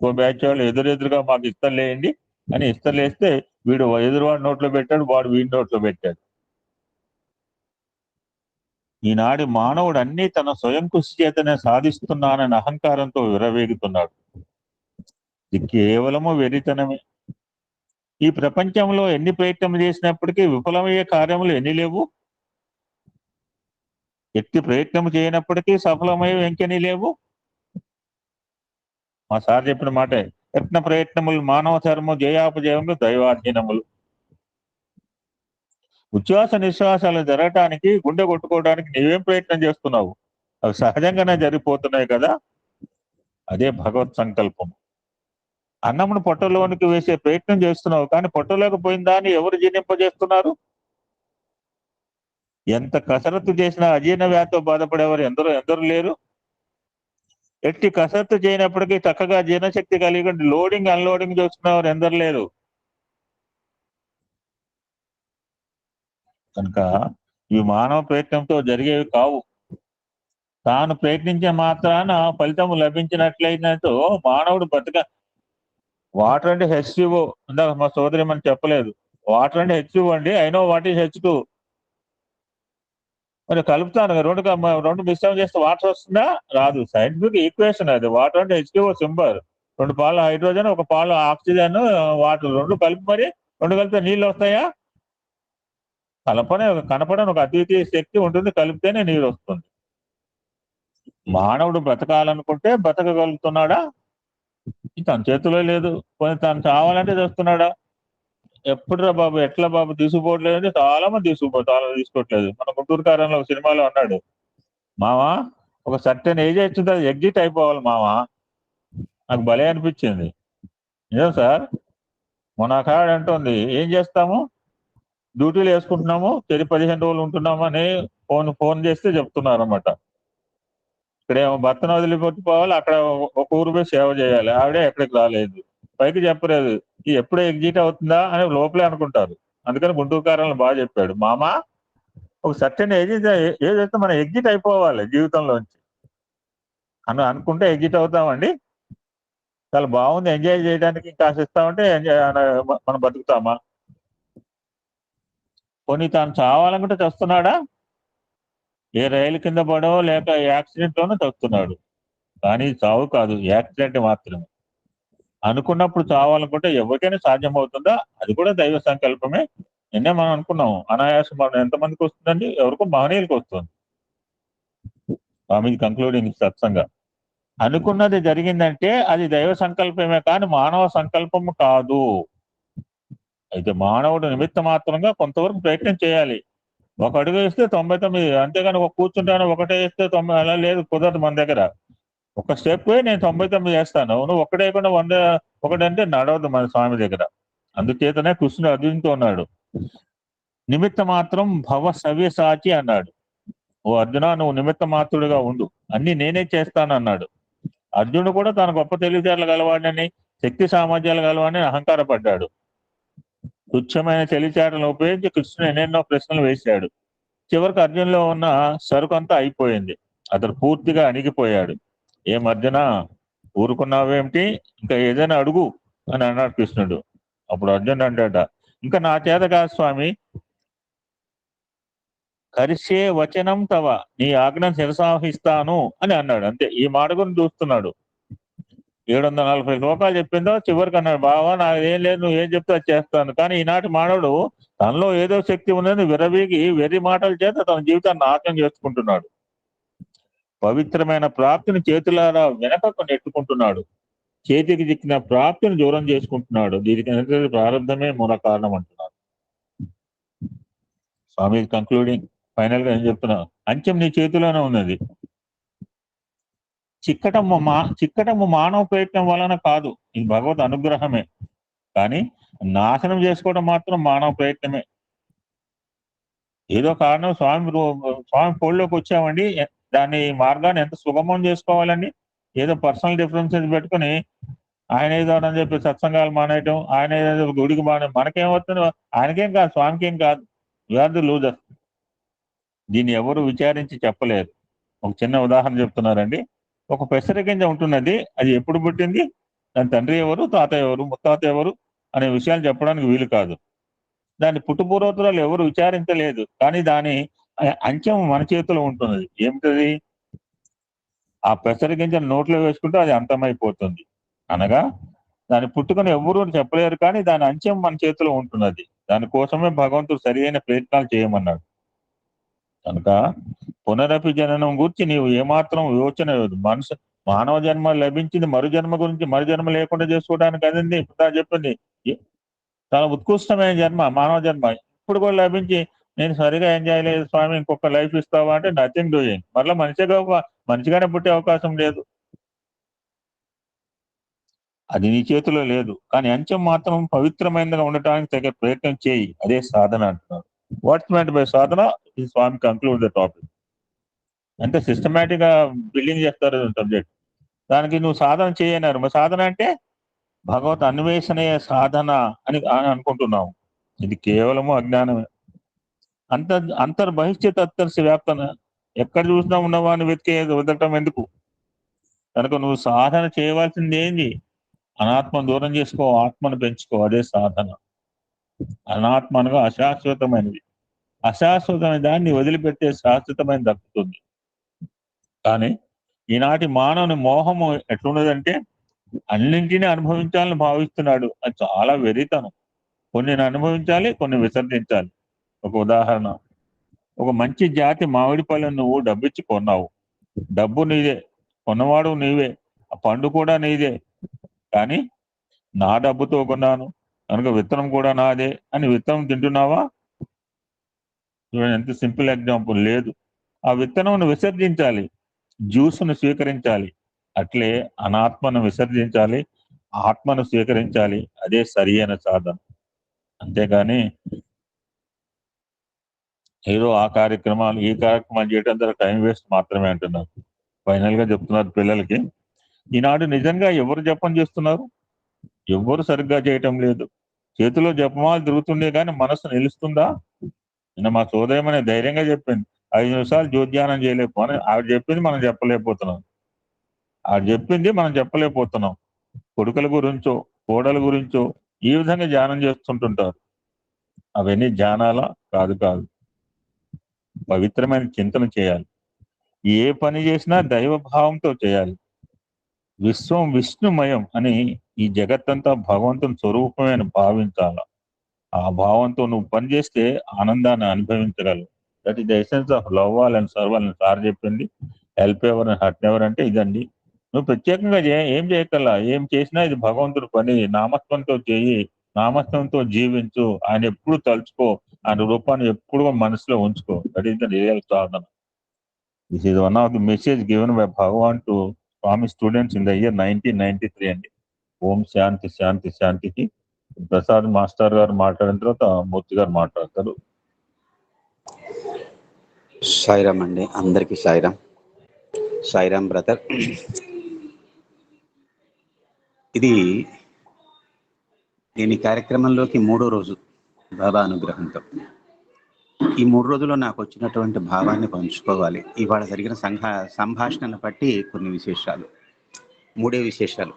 ఇంకో బ్యాచ్ వాళ్ళు ఎదురుగా మాకు ఇస్తర్లు వేయండి అని ఇస్తర్లు వేస్తే వీడు ఎదురువాడి నోట్లో పెట్టాడు, వాడు వీడి నోట్లో పెట్టాడు. ఈనాడు మానవుడు అన్ని తన స్వయం కృషి చేతనే సాధిస్తున్నానని అహంకారంతో విరవేగుతున్నాడు. ఇది కేవలము వెరితనమే. ఈ ప్రపంచంలో ఎన్ని ప్రయత్నం చేసినప్పటికీ విఫలమయ్యే కార్యములు ఎన్ని లేవు. ఎట్టి ప్రయత్నం చేయనప్పటికీ సఫలమయ్యే ఇంకెన్ని లేవు. మా సార్ చెప్పిన మాటే, యత్న ప్రయత్నములు మానవ ధర్మము, జయాపజయములు దైవాధీనములు. ఉచ్ఛ్వాస నిశ్వాసాలు జరగటానికి, గుండె కొట్టుకోవడానికి నీవేం ప్రయత్నం చేస్తున్నావు? అవి సహజంగానే జరిగిపోతున్నాయి కదా. అదే భగవత్ సంకల్పం. అన్నమును పొట్టలోనికి వేసే ప్రయత్నం చేస్తున్నావు, కానీ పొట్టలోకి పోయిన దాన్ని ఎవరు జీర్ణింపజేస్తున్నారు? ఎంత కసరత్తు చేసినా అజీర్ణ వ్యాధితో బాధపడేవారు ఎందరూ లేరు. ఎట్టి కసరత్తు చేయనప్పటికీ చక్కగా జీర్ణశక్తి కలిగి లోడింగ్ అన్లోడింగ్ చేసుకునేవారు ఎందరు లేరు. కనుక ఇవి మానవ ప్రయత్నంతో జరిగేవి కావు. తాను ప్రయత్నించే మాత్రాన ఫలితం లభించినట్లయినతో మానవుడు వాటర్ అంటే H2O. ఇందాక మా సోదరి మనం చెప్పలేదు, వాటర్ అంటే H2O అండి. I know what is H2. మరి కలుపుతాను, రెండు మిశ్రమం చేస్తే వాటర్ వస్తుందా? రాదు. సైంటిఫిక్ ఈక్వేషన్ అది. వాటర్ అంటే H2O సింబల్. 2 పాలు హైడ్రోజన్, 1 పాలు ఆక్సిజన్, వాటర్ రెండు కలిపితే నీళ్ళు వస్తాయా? కనపడని ఒక అద్వితీయ శక్తి ఉంటుంది, కలిపితేనే నీరు వస్తుంది. మానవుడు బ్రతకాలనుకుంటే బ్రతకగలుగుతున్నాడా? తన చేతిలో లేదు. తను చావాలంటే చేస్తున్నాడా? ఎప్పుడురా బాబు, ఎట్లా బాబు తీసుకుపోవట్లేదంటే చాలా మంది తీసుకోవట్లేదు. మన గుంటూరు కారంలో ఒక సినిమాలో అన్నాడు, మావా ఒక సర్టెన్ ఏజ్ వచ్చింది, అది ఎగ్జిట్ అయిపోవాలి మావా. నాకు భలే అనిపించింది. నిజం సార్. మొన్న కాడ అంటుంది, ఏం చేస్తాము, డ్యూటీలు వేసుకుంటున్నాము, 15 రోజులు ఉంటున్నాము అని ఫోన్ చేస్తే చెప్తున్నారు అన్నమాట. ఇక్కడేమో భర్తను వదిలిపెట్టుకోవాలి, అక్కడ ఒక ఊరు పోయి సేవ చేయాలి. ఆవిడే ఎక్కడికి రాలేదు, పైకి చెప్పలేదు. ఎప్పుడో ఎగ్జిట్ అవుతుందా అని లోపలే అనుకుంటారు. అందుకని గుంటూరు కారంలో బాగా చెప్పాడు, మామా ఒక సర్టెన్ ఏదైతే మనం ఎగ్జిట్ అయిపోవాలి జీవితంలోంచి అనుకుంటే ఎగ్జిట్ అవుతామండి. చాలా బాగుంది, ఎంజాయ్ చేయడానికి ఇంకా ఆశిస్తామంటే మనం బతుకుతామా? పోనీ తాను చావాలనుకుంటే చస్తున్నాడా? ఏ రైలు కింద పడో లేక యాక్సిడెంట్ లోనూ చస్తున్నాడు. కానీ చావు కాదు, యాక్సిడెంట్ మాత్రమే. అనుకున్నప్పుడు చావాలనుకుంటే ఎవరికైనా సాధ్యమవుతుందా? అది కూడా దైవ సంకల్పమే. నిన్నే మనం అనుకున్నాం, అనాయాస మరణం ఎంతమందికి వస్తుందండి? ఎవరికో మహనీయులకు వస్తుంది. స్వామి కంక్లూడింగ్ సత్సంగా, అనుకున్నది జరిగిందంటే అది దైవ సంకల్పమే కానీ మానవ సంకల్పము కాదు. అయితే మానవుడు నిమిత్త మాత్రంగా కొంతవరకు ప్రయత్నం చేయాలి. ఒక అడుగు వేస్తే 99, అంతేగాని ఒక కూర్చుంటాను ఒకటే వేస్తే 90, అలా లేదు, కుదరదు మన దగ్గర. ఒక స్టెప్ నేను 99 చేస్తాను, నువ్వు ఒక్కడేకుండా 100 ఒకటంటే నడవద్దు మన స్వామి దగ్గర. అందుచేతనే కృష్ణుడు అర్జునుతో ఉన్నాడు, నిమిత్త మాత్రం భవ సవ్యసాచి అన్నాడు. ఓ అర్జున, నువ్వు నిమిత్త మాత్రుడుగా ఉండు, అన్ని నేనే చేస్తాను అన్నాడు. అర్జునుడు కూడా తన గొప్ప తెలివితేటలు గలవాడిని, శక్తి సామర్థ్యాలు గలవాడిని అహంకారపడ్డాడు. తుచ్చమైన తెలివితేటలను ఉపయోగించి కృష్ణుడు ఎన్నెన్నో ప్రశ్నలు వేశాడు. చివరికి అర్జునులో ఉన్న సరుకంతా అయిపోయింది. అతడు పూర్తిగా అణిగిపోయాడు. ఏం అర్జున, ఊరుకున్నావేమిటి? ఇంకా ఏదైనా అడుగు అని అన్నాడు కృష్ణుడు. అప్పుడు అర్జునుడు అంటాట, ఇంకా నా చేత కాదు స్వామి, కరిష్యే వచనం తవ, నీ ఆజ్ఞను శిరసాహిస్తాను అని అన్నాడు. అంతే. ఈ మాట గురించి చూస్తున్నాడు. 740 శ్లోకాలు చెప్పిందో చివరికి అన్నాడు, బావా నాదేం లేదు, నువ్వు ఏం చెప్తే అది చేస్తాను. కానీ ఈనాటి మానవుడు తనలో ఏదో శక్తి ఉందని విరవీగి వెర్రి మాటల చేత తన జీవితాన్ని నాశనం చేసుకుంటున్నాడు. పవిత్రమైన ప్రాప్తిని చేతులారా వెనకకు నెట్టుకుంటున్నాడు. చేతికి చిక్కిన ప్రాప్తిని దూరం చేసుకుంటున్నాడు. దీనికి అనేది ప్రారంభమే మూల కారణం అంటున్నారు స్వామి. కంక్లూడింగ్ ఫైనల్ గా ఏం చెప్తున్నా, అంచెం నీ చేతిలోనే ఉన్నది. చిక్కటము మానవ ప్రయత్నం వలన కాదు, ఇది భగవద్ అనుగ్రహమే. కానీ నాశనం చేసుకోవడం మాత్రం మానవ ప్రయత్నమే. ఏదో కారణం స్వామి ఫోల్డ్లోకి వచ్చామండి, దాన్ని మార్గాన్ని ఎంత సుగమం చేసుకోవాలండి. ఏదో పర్సనల్ డిఫరెన్సెస్ పెట్టుకుని ఆయన ఏదో అని చెప్పి సత్సంగాలు మానేయటం, ఆయన ఏదో గుడికి మనకేమవుతుంది, ఆయనకేం కాదు, స్వామికి ఏం కాదు. You're the loser. దీన్ని ఎవరు విచారించి చెప్పలేరు. ఒక చిన్న ఉదాహరణ చెప్తున్నారండి. ఒక పెసర గింజ ఉంటున్నది, అది ఎప్పుడు పుట్టింది, దాని తండ్రి ఎవరు, తాత ఎవరు, ముత్తాత ఎవరు అనే విషయాలు చెప్పడానికి వీలు కాదు. దాని పుట్టుపూర్వోత్తరాలు ఎవరు విచారించలేదు. కానీ దాని అంచెం మన చేతిలో ఉంటున్నది. ఏమిటది? ఆ పెసర గింజను నోట్లో వేసుకుంటే అది అంతమైపోతుంది. అనగా దాని పుట్టుకను ఎవరు చెప్పలేరు, కానీ దాని అంచెం మన చేతిలో ఉంటున్నది. దానికోసమే భగవంతుడు సరి అయిన ప్రయత్నాలు చేయమన్నాడు. కనుక పునరపి జననం గురించి నీవు ఏమాత్రం యోచన లేదు. మానవ జన్మ లభించింది మరు జన్మ గురించి, మరు జన్మ లేకుండా చేసుకోవడానికి అదండి ఇప్పుడు చెప్పింది. చాలా ఉత్కృష్టమైన జన్మ మానవ జన్మ. ఇప్పుడు కూడా లభించి నేను సరిగా ఎంజాయ్ లేదు స్వామి, ఇంకొక లైఫ్ ఇస్తావా అంటే నథింగ్ డూయింగ్. మళ్ళీ మంచిగానే పుట్టే అవకాశం లేదు. అది నీ చేతిలో లేదు. కానీ అంచెం మాత్రం పవిత్రమైనదిగా ఉండటానికి తగ్గ ప్రయత్నం చేయి, అదే సాధన అంటున్నారు. వాట్స్ మెంట్ బై సాధన? ఈ స్వామి కంక్లూడ్ ద టాపిక్. అంటే సిస్టమేటిక్ గా బిల్డింగ్ చేస్తారు సబ్జెక్ట్. దానికి నువ్వు సాధన చేయన్నారు. మరి సాధన అంటే భగవత్ అన్వేషణే సాధన అని అనుకుంటున్నావు. ఇది కేవలము అజ్ఞానమే. అంతర్బహిష్య తత్తర్సి వ్యాప్తన. ఎక్కడ చూసినా ఉన్నవాడిని వదలటం ఎందుకు? కనుక నువ్వు సాధన చేయవలసింది ఏంది? అనాత్మను దూరం చేసుకో, ఆత్మను పెంచుకో, అదే సాధన. అనాత్మ అనగా అశాశ్వతమైనది. అశాశ్వతమైన దాన్ని వదిలిపెట్టే శాశ్వతమైన దక్కుతుంది. కానీ ఈనాటి మానవుని మోహము ఎట్లున్నదంటే అన్నింటినీ అనుభవించాలని భావిస్తున్నాడు. అది చాలా వెరితనం. కొన్ని అనుభవించాలి, కొన్ని విసర్జించాలి. ఒక ఉదాహరణ, ఒక మంచి జాతి మామిడి పళ్ళను నువ్వు డబ్బిచ్చి కొన్నావు. డబ్బు నీదే, కొన్నవాడు నీవే, ఆ పండు కూడా నీదే. కానీ నా డబ్బుతో కొన్నాను కనుక విత్తనం కూడా నాదే అని విత్తనం తింటున్నావా? చూడండి ఎంత సింపుల్ ఎగ్జాంపుల్. లేదు, ఆ విత్తనం విసర్జించాలి, జ్యూస్ను స్వీకరించాలి. అట్లే అనాత్మను విసర్జించాలి, ఆత్మను స్వీకరించాలి. అదే సరి అయిన సాధన. అంతేగాని ఏదో ఆ కార్యక్రమాలు ఈ కార్యక్రమాలు చేయడం ద్వారా టైం వేస్ట్ మాత్రమే అంటున్నారు. ఫైనల్ గా చెప్తున్నారు పిల్లలకి, ఈనాడు నిజంగా ఎవరు జపం చేస్తున్నారు? ఎవ్వరు సరిగ్గా చేయటం లేదు. చేతిలో జపమాలు తిరుగుతుండే కానీ మనసు నిలుస్తుందా? నిన్న మా సోదయమనే ధైర్యంగా చెప్పింది, 5 నిమిషాలు జ్యోద్ధ్యానం చేయలేకపోని. ఆవిడ చెప్పింది మనం చెప్పలేకపోతున్నాం. కొడుకుల గురించో కోడల గురించో ఈ విధంగా ధ్యానం చేస్తుంటుంటారు. అవన్నీ ధ్యానాలా? కాదు. పవిత్రమైన చింతన చేయాలి. ఏ పని చేసినా దైవ భావంతో చేయాలి. విశ్వం విష్ణుమయం అని ఈ జగత్తంతా భగవంతుని స్వరూపమే అని భావించాల. ఆ భావంతో నువ్వు పనిచేస్తే ఆనందాన్ని అనుభవించగలవు. That is the essence of love all and serve అని సార్ చెప్పింది. Help ever and hurt ever అంటే ఇదండి. నువ్వు ప్రత్యేకంగా ఏం చేయగల, ఏం చేసినా ఇది భగవంతుడి పని. నామస్వంతో చేయి, నామస్వంతో జీవించు, ఆయన ఎప్పుడు తలుచుకో, ఆయన రూపాన్ని ఎప్పుడు మనసులో ఉంచుకో. That is the real sadhana. This is one of the message given by Bhagawan to Swami students in the year 1993 అండి. ఓం శాంతి శాంతి శాంతికి. ప్రసాద్ మాస్టర్ గారు మాట్లాడిన తర్వాత మూర్తి గారు మాట్లాడతారు. సాయిరామ్ అండి, అందరికీ సాయిరామ్. సాయిరామ్ బ్రదర్. ఇది నేను ఈ కార్యక్రమంలోకి 3వ రోజు బాబా అనుగ్రహంతో. ఈ 3 రోజుల్లో నాకు వచ్చినటువంటి భావాన్ని పంచుకోవాలి. ఇవాళ జరిగిన సంభాషణను బట్టి కొన్ని విశేషాలు, 3 విశేషాలు.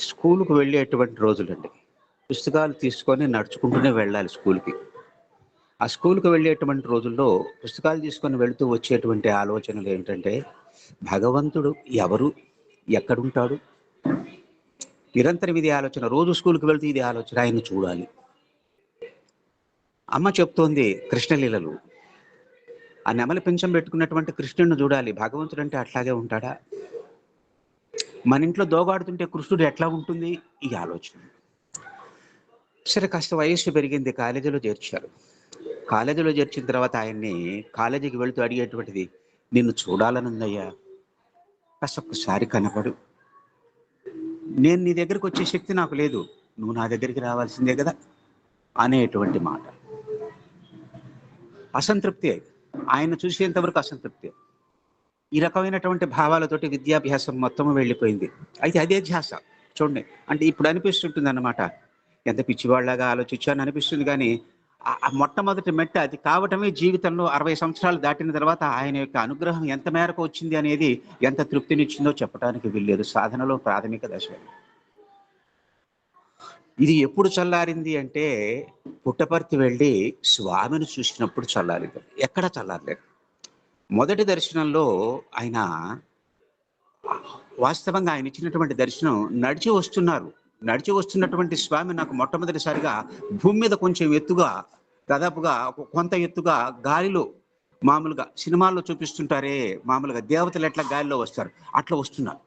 స్కూలుకు వెళ్ళేటువంటి రోజులండి. పుస్తకాలు తీసుకొని నడుచుకుంటూనే వెళ్ళాలి స్కూల్కి. ఆ స్కూల్కి వెళ్ళేటువంటి రోజుల్లో పుస్తకాలు తీసుకొని వెళుతూ వచ్చేటువంటి ఆలోచనలు ఏంటంటే, భగవంతుడు ఎవరు, ఎక్కడుంటాడు, నిరంతరం ఇది ఆలోచన. రోజు స్కూల్కి వెళ్తే ఇది ఆలోచన, ఆయన్ని చూడాలి. అమ్మ చెప్తోంది కృష్ణలీలలు, ఆ నెమలి పింఛం పెట్టుకున్నటువంటి కృష్ణుడిని చూడాలి. భగవంతుడు అంటే అట్లాగే ఉంటాడా? మన ఇంట్లో దోగాడుతుంటే కృష్ణుడు ఎట్లా ఉంటుంది ఈ ఆలోచన. సరే, కాస్త వయస్సు పెరిగింది, కాలేజీలో చేర్చారు. కాలేజీలో చేర్చిన తర్వాత ఆయన్ని కాలేజీకి వెళుతూ అడిగేటువంటిది, నిన్ను చూడాలనుందయ్యా, కాస్త ఒక్కసారి కనపడు, నేను నీ దగ్గరికి వచ్చే శక్తి నాకు లేదు, నువ్వు నా దగ్గరికి రావాల్సిందే కదా అనేటువంటి మాట. అసంతృప్తి, ఆయన చూసేంత వరకు అసంతృప్తి. ఈ రకమైనటువంటి భావాలతోటి విద్యాభ్యాసం మొత్తం వెళ్ళిపోయింది. అయితే అదే ధ్యాస చూడండి. అంటే ఇప్పుడు అనిపిస్తుంటుంది అన్నమాట, ఎంత పిచ్చివాళ్ళలాగా ఆలోచించాను అనిపిస్తుంది. కానీ ఆ మొట్టమొదటి మెట్ట అది కావటమే జీవితంలో 60 సంవత్సరాలు దాటిన తర్వాత ఆయన యొక్క అనుగ్రహం ఎంత మేరకు వచ్చింది అనేది, ఎంత తృప్తినిచ్చిందో చెప్పడానికి వీల్లేదు. సాధనలో ప్రాథమిక దశ ఇది. ఎప్పుడు చల్లారింది అంటే పుట్టపర్తి వెళ్ళి స్వామిని చూసినప్పుడు చల్లారింది. ఎక్కడ చల్లారలేదు. మొదటి దర్శనంలో ఆయన వాస్తవంగా ఆయన ఇచ్చినటువంటి దర్శనం నడిచి వస్తున్నారు. నడిచి వస్తున్నటువంటి స్వామి నాకు మొట్టమొదటిసారిగా భూమి మీద కొంచెం ఎత్తుగా, దాదాపుగా కొంత ఎత్తుగా గాలిలో, మామూలుగా సినిమాల్లో చూపిస్తుంటారే మామూలుగా దేవతలు ఎట్లా గాలిలో వస్తారు అట్లా వస్తున్నారు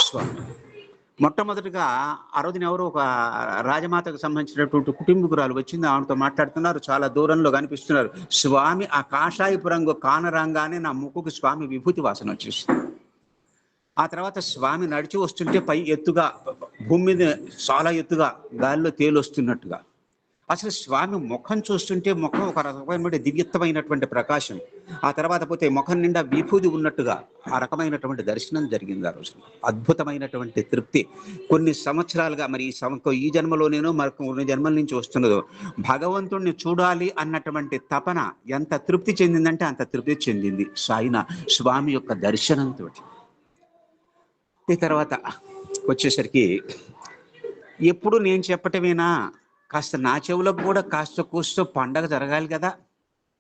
స్వామి. మొట్టమొదటిగా ఆ రోజున ఎవరో ఒక రాజమాతకు సంబంధించినటువంటి కుటుంబకురాలు వచ్చింది, ఆమెతో మాట్లాడుతున్నారు, చాలా దూరంలో కనిపిస్తున్నారు స్వామి. ఆ కాషాయపు రంగు కానరంగానే నా ముక్కుకు స్వామి విభూతి వాసన వచ్చేసింది. ఆ తర్వాత స్వామి నడిచి వస్తుంటే పై ఎత్తుగా, భూమి మీద చాలా ఎత్తుగా గాలిలో తేలొస్తున్నట్టుగా. అసలు స్వామి ముఖం చూస్తుంటే ముఖం ఒక రకమైన దివ్యత్వమైనటువంటి ప్రకాశం. ఆ తర్వాత పోతే ముఖం నిండా విభూది ఉన్నట్టుగా ఆ రకమైనటువంటి దర్శనం జరిగింది ఆ రోజు. అద్భుతమైనటువంటి తృప్తి. కొన్ని సంవత్సరాలుగా, మరి ఈ జన్మలోనేనో మరొక కొన్ని జన్మల నుంచి వస్తున్నదో, భగవంతుణ్ణి చూడాలి అన్నటువంటి తపన ఎంత తృప్తి చెందిందంటే అంత తృప్తి చెందింది స్వామి యొక్క దర్శనంతో. ఈ తర్వాత వచ్చేసరికి ఎప్పుడు నేను చెప్పటమేనా, కాస్త నా చెవులకు కూడా కాస్త కూస్తో పండగ జరగాలి కదా.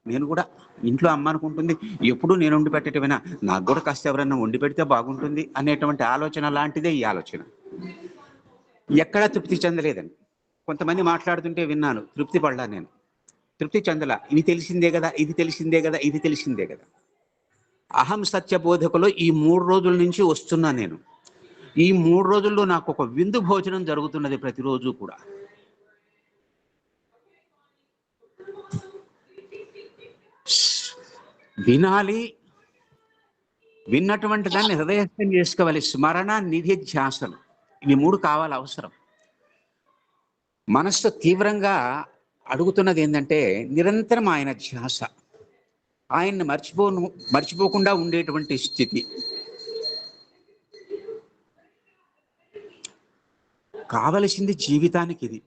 నేను కూడా ఇంట్లో అమ్మ అనుకుంటుంది, ఎప్పుడు నేను వండి పెట్టటమేనా, నాకు కూడా కాస్త ఎవరైనా వండి పెడితే బాగుంటుంది అనేటువంటి ఆలోచన లాంటిదే ఈ ఆలోచన. ఎక్కడా తృప్తి చెందలేదండి. కొంతమంది మాట్లాడుతుంటే విన్నాను, తృప్తి పడలా నేను, తృప్తి చెందలా. ఇది తెలిసిందే కదా, ఇది తెలిసిందే కదా, ఇది తెలిసిందే కదా. అహం సత్య బోధకులో ఈ 3 రోజుల నుంచి వస్తున్నా నేను. ఈ 3 రోజుల్లో నాకు ఒక విందు భోజనం జరుగుతున్నది ప్రతిరోజు కూడా. వినాలి, విన్నటువంటి దాన్ని హృదయస్థం చేసుకోవాలి. స్మరణ, నిధి, ధ్యాసలు, ఇవి 3 కావాలి, అవసరం. మనస్సు తీవ్రంగా అడుగుతున్నది ఏంటంటే నిరంతరం ఆయన ధ్యాస, ఆయన్ని మర్చిపోకుండా ఉండేటువంటి స్థితి కావలసింది జీవితానికి. ఇది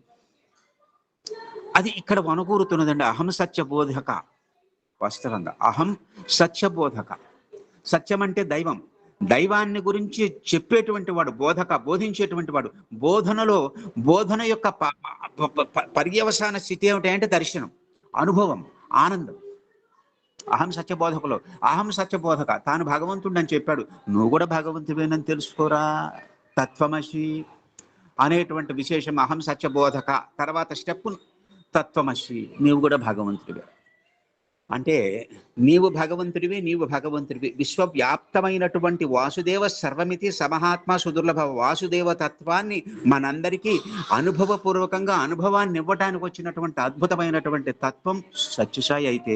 అది ఇక్కడ వనకూరుతున్నదండి. అహం సత్యబోధక. వాస్తవంగా అహం సత్యబోధక. సత్యం అంటే దైవం. దైవాన్ని గురించి చెప్పేటువంటి వాడు బోధక, బోధించేటువంటి వాడు. బోధన యొక్క పర్యవసాన స్థితి ఏమిటంటే దర్శనం, అనుభవం, ఆనందం. అహం సత్యబోధకులు. అహం సత్యబోధక, తాను భగవంతుడు అని చెప్పాడు. నువ్వు కూడా భగవంతుడేనని తెలుసుకోరా, తత్వమసి అనేటువంటి విశేషం అహం సత్యబోధక. తర్వాత స్టెప్ తత్వమసి, నీవు కూడా భగవంతుడివే. అంటే నీవు భగవంతుడివి. విశ్వవ్యాప్తమైనటువంటి వాసుదేవ సర్వమితి సమహాత్మ సుదుర్లభ వాసుదేవ తత్వాన్ని మనందరికీ అనుభవపూర్వకంగా అనుభవాన్ని ఇవ్వటానికి వచ్చినటువంటి అద్భుతమైనటువంటి తత్వం సత్యసాయి అయితే,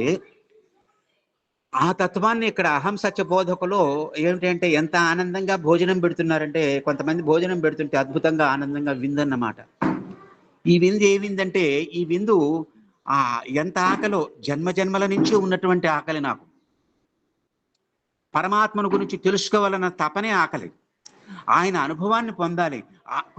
ఆ తత్వాన్ని ఇక్కడ అహం సత్యబోధకులో ఏమిటంటే ఎంత ఆనందంగా భోజనం పెడుతున్నారంటే, కొంతమంది భోజనం పెడుతుంటే అద్భుతంగా ఆనందంగా విందన్నమాట. ఈ విందు ఏ విందంటే, ఈ విందు ఎంత ఆకలో, జన్మల నుంచి ఉన్నటువంటి ఆకలి నాకు. పరమాత్మను గురించి తెలుసుకోవాలన్న తపనే ఆకలి. ఆయన అనుభవాన్ని పొందాలి.